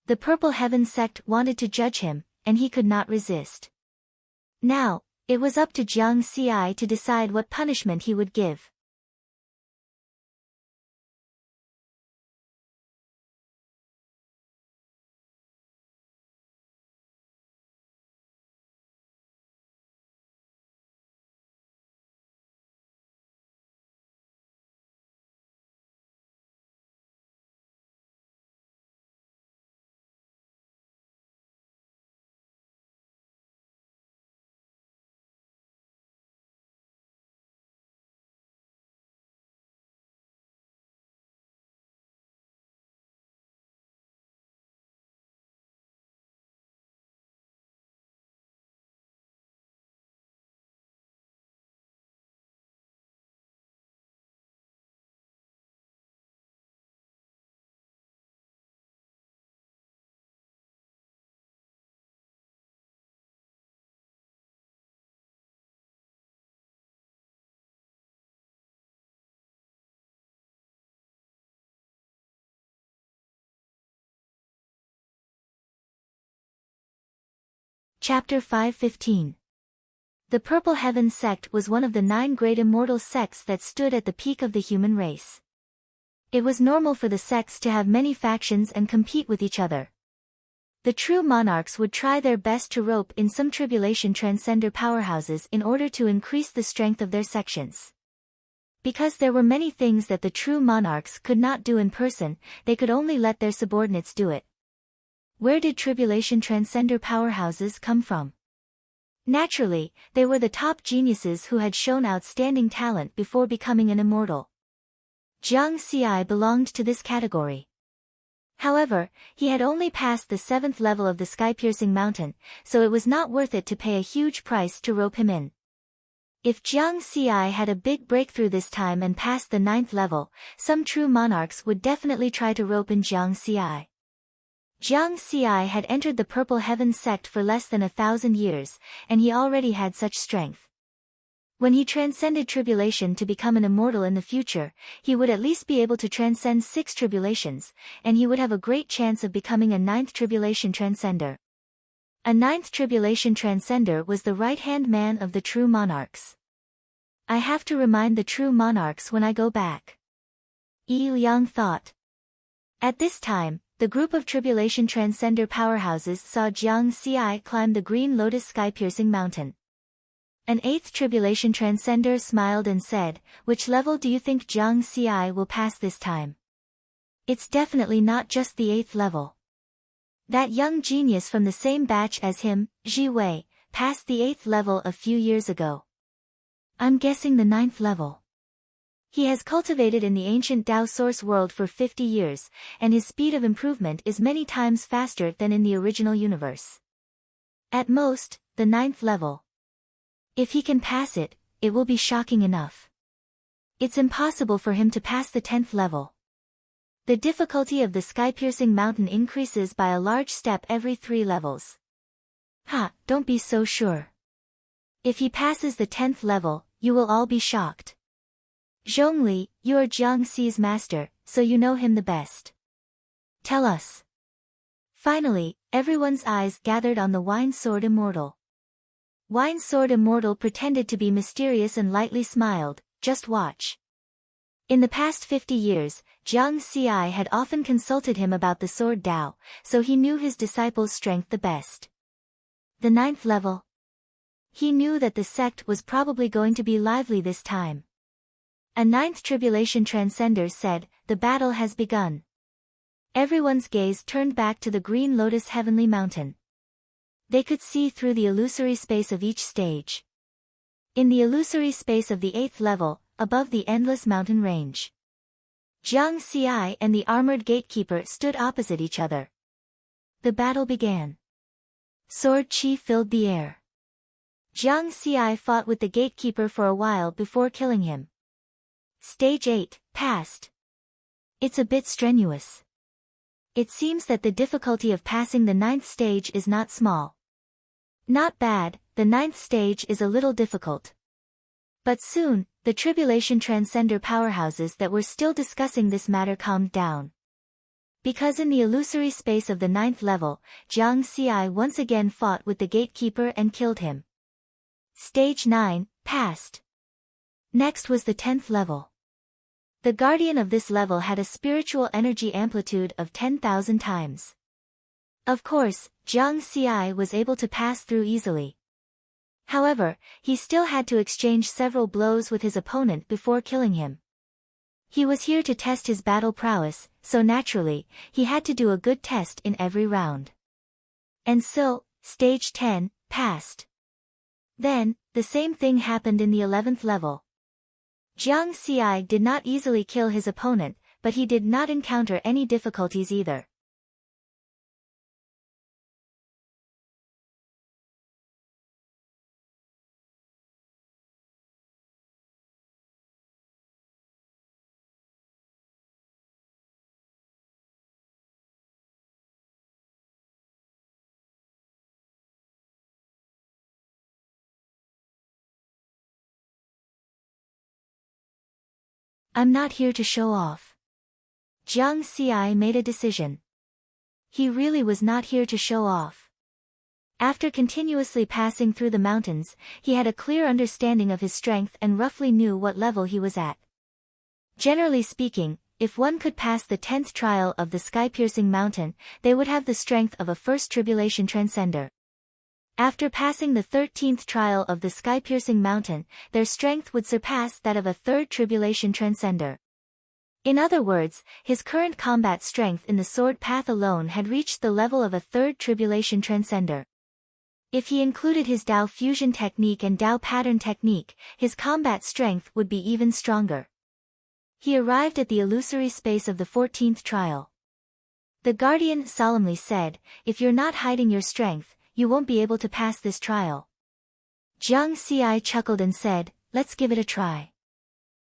The Purple Heaven sect wanted to judge him, and he could not resist. Now, it was up to Jiang Xi to decide what punishment he would give. Chapter 5:15. The Purple Heaven sect was one of the 9 great immortal sects that stood at the peak of the human race. It was normal for the sects to have many factions and compete with each other. The true monarchs would try their best to rope in some Tribulation Transcender powerhouses in order to increase the strength of their sections. Because there were many things that the true monarchs could not do in person, they could only let their subordinates do it. Where did Tribulation Transcender powerhouses come from? Naturally, they were the top geniuses who had shown outstanding talent before becoming an immortal. Jiang Xi belonged to this category. However, he had only passed the 7th level of the sky-piercing mountain, so it was not worth it to pay a huge price to rope him in. If Jiang Xi had a big breakthrough this time and passed the 9th level, some true monarchs would definitely try to rope in Jiang Xi. Jiang Xi had entered the Purple Heaven sect for less than 1,000 years, and he already had such strength. When he transcended tribulation to become an immortal in the future, he would at least be able to transcend 6 tribulations, and he would have a great chance of becoming a 9th tribulation transcender. A 9th tribulation transcender was the right-hand man of the true monarchs. I have to remind the true monarchs when I go back. Yi Liang thought. At this time, the group of tribulation transcender powerhouses saw Jiang Xi climb the Green Lotus sky-piercing mountain. An 8th tribulation transcender smiled and said, "Which level do you think Jiang Xi will pass this time?" "It's definitely not just the 8th level. That young genius from the same batch as him, Zhi Wei, passed the 8th level a few years ago. I'm guessing the 9th level. He has cultivated in the ancient Tao source world for 50 years, and his speed of improvement is many times faster than in the original universe. At most, the 9th level. If he can pass it, it will be shocking enough. It's impossible for him to pass the 10th level. The difficulty of the sky-piercing mountain increases by a large step every 3 levels. Don't be so sure. If he passes the 10th level, you will all be shocked. Zhongli, you are Jiang Xi's master, so you know him the best. Tell us." Finally, everyone's eyes gathered on the Wine Sword Immortal. Wine Sword Immortal pretended to be mysterious and lightly smiled, "Just watch." In the past 50 years, Jiang Xi had often consulted him about the Sword Tao, so he knew his disciple's strength the best. The 9th level. He knew that the sect was probably going to be lively this time. A 9th tribulation transcender said, "The battle has begun." Everyone's gaze turned back to the Green Lotus Heavenly Mountain. They could see through the illusory space of each stage. In the illusory space of the 8th level, above the endless mountain range, Jiang Xi and the armored gatekeeper stood opposite each other. The battle began. Sword chi filled the air. Jiang Xi fought with the gatekeeper for a while before killing him. Stage 8, passed. It's a bit strenuous. It seems that the difficulty of passing the 9th stage is not small. Not bad, the 9th stage is a little difficult. But soon, the tribulation transcender powerhouses that were still discussing this matter calmed down. Because in the illusory space of the 9th level, Jiang Xi once again fought with the gatekeeper and killed him. Stage 9, passed. Next was the 10th level. The guardian of this level had a spiritual energy amplitude of 10,000 times. Of course, Jiang Xi was able to pass through easily. However, he still had to exchange several blows with his opponent before killing him. He was here to test his battle prowess, so naturally, he had to do a good test in every round. And so, stage 10, passed. Then, the same thing happened in the 11th level. Jiang Xi did not easily kill his opponent, but he did not encounter any difficulties either. I'm not here to show off. Jiang Xi made a decision. He really was not here to show off. After continuously passing through the mountains, he had a clear understanding of his strength and roughly knew what level he was at. Generally speaking, if one could pass the 10th trial of the sky-piercing mountain, they would have the strength of a first tribulation transcender. After passing the 13th trial of the sky-piercing mountain, their strength would surpass that of a third tribulation transcender. In other words, his current combat strength in the sword path alone had reached the level of a third tribulation transcender. If he included his Tao fusion technique and Tao pattern technique, his combat strength would be even stronger. He arrived at the illusory space of the 14th trial. The guardian solemnly said, "If you're not hiding your strength, you won't be able to pass this trial." Jiang Xi chuckled and said, "Let's give it a try."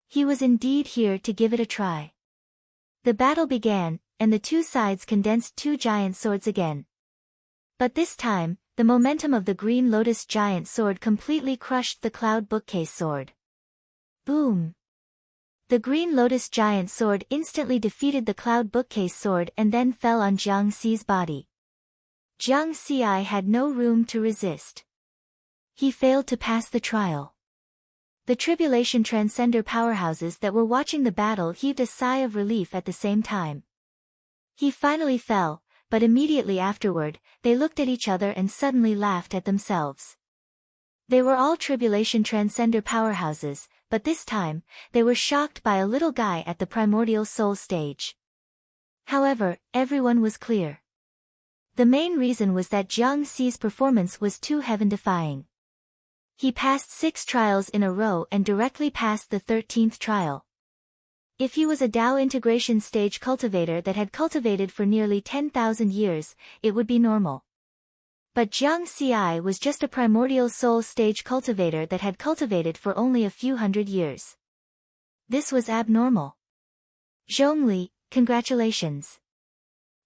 He was indeed here to give it a try. The battle began. and the two sides condensed two giant swords again. But this time, the momentum of the Green Lotus giant sword completely crushed the Cloud Bookcase sword. Boom! The Green Lotus giant sword instantly defeated the Cloud Bookcase sword and then fell on Jiang Xi's body. Jiang Xi had no room to resist. He failed to pass the trial. The Tribulation Transcender powerhouses that were watching the battle heaved a sigh of relief at the same time. He finally fell, but immediately afterward, they looked at each other and suddenly laughed at themselves. They were all Tribulation Transcender powerhouses, but this time, they were shocked by a little guy at the Primordial Soul stage. However, everyone was clear. The main reason was that Jiang Xi's performance was too heaven-defying. He passed 6 trials in a row and directly passed the 13th trial. If he was a Tao integration stage cultivator that had cultivated for nearly 10,000 years, it would be normal. But Jiang Xi was just a primordial soul stage cultivator that had cultivated for only a few hundred years. This was abnormal. Zhongli, congratulations.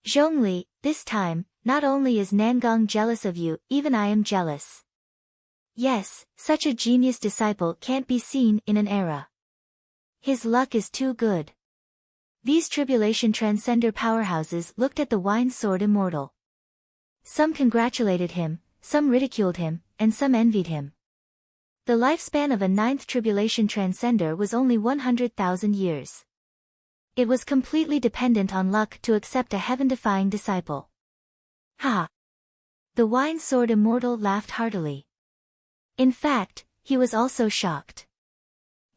Zhongli, this time, not only is Nangong jealous of you, even I am jealous. Yes, such a genius disciple can't be seen in an era. His luck is too good. These Tribulation Transcender powerhouses looked at the Wine Sword Immortal. Some congratulated him, some ridiculed him, and some envied him. The lifespan of a 9th Tribulation Transcender was only 100,000 years. It was completely dependent on luck to accept a heaven-defying disciple. Ha! The Wine Sword Immortal laughed heartily. In fact, he was also shocked.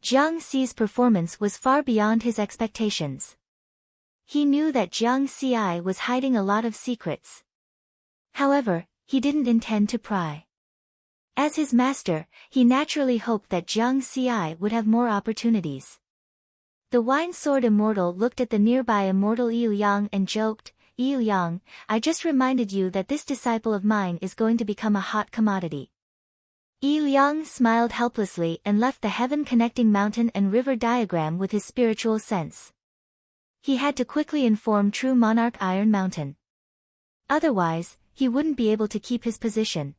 Jiang Xi's performance was far beyond his expectations. He knew that Jiang Xi was hiding a lot of secrets. However, he didn't intend to pry. As his master, he naturally hoped that Jiang Xi would have more opportunities. The Wine Sword Immortal looked at the nearby immortal Yi Liang and joked, "Yi Liang, I just reminded you that this disciple of mine is going to become a hot commodity." Yi Liang smiled helplessly and left the heaven-connecting mountain and river diagram with his spiritual sense. He had to quickly inform True Monarch Iron Mountain. Otherwise, he wouldn't be able to keep his position.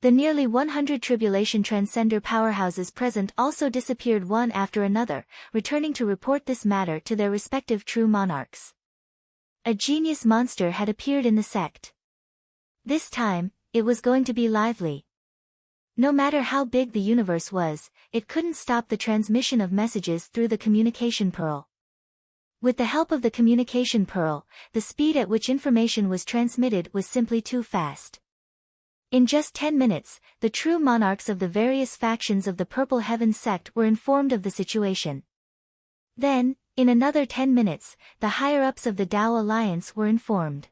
The nearly 100 Tribulation Transcender powerhouses present also disappeared one after another, returning to report this matter to their respective true monarchs. A genius monster had appeared in the sect. This time, it was going to be lively. No matter how big the universe was, it couldn't stop the transmission of messages through the communication pearl. With the help of the communication pearl, the speed at which information was transmitted was simply too fast. In just 10 minutes, the true monarchs of the various factions of the Purple Heaven sect were informed of the situation. Then, in another 10 minutes, the higher-ups of the Tao Alliance were informed.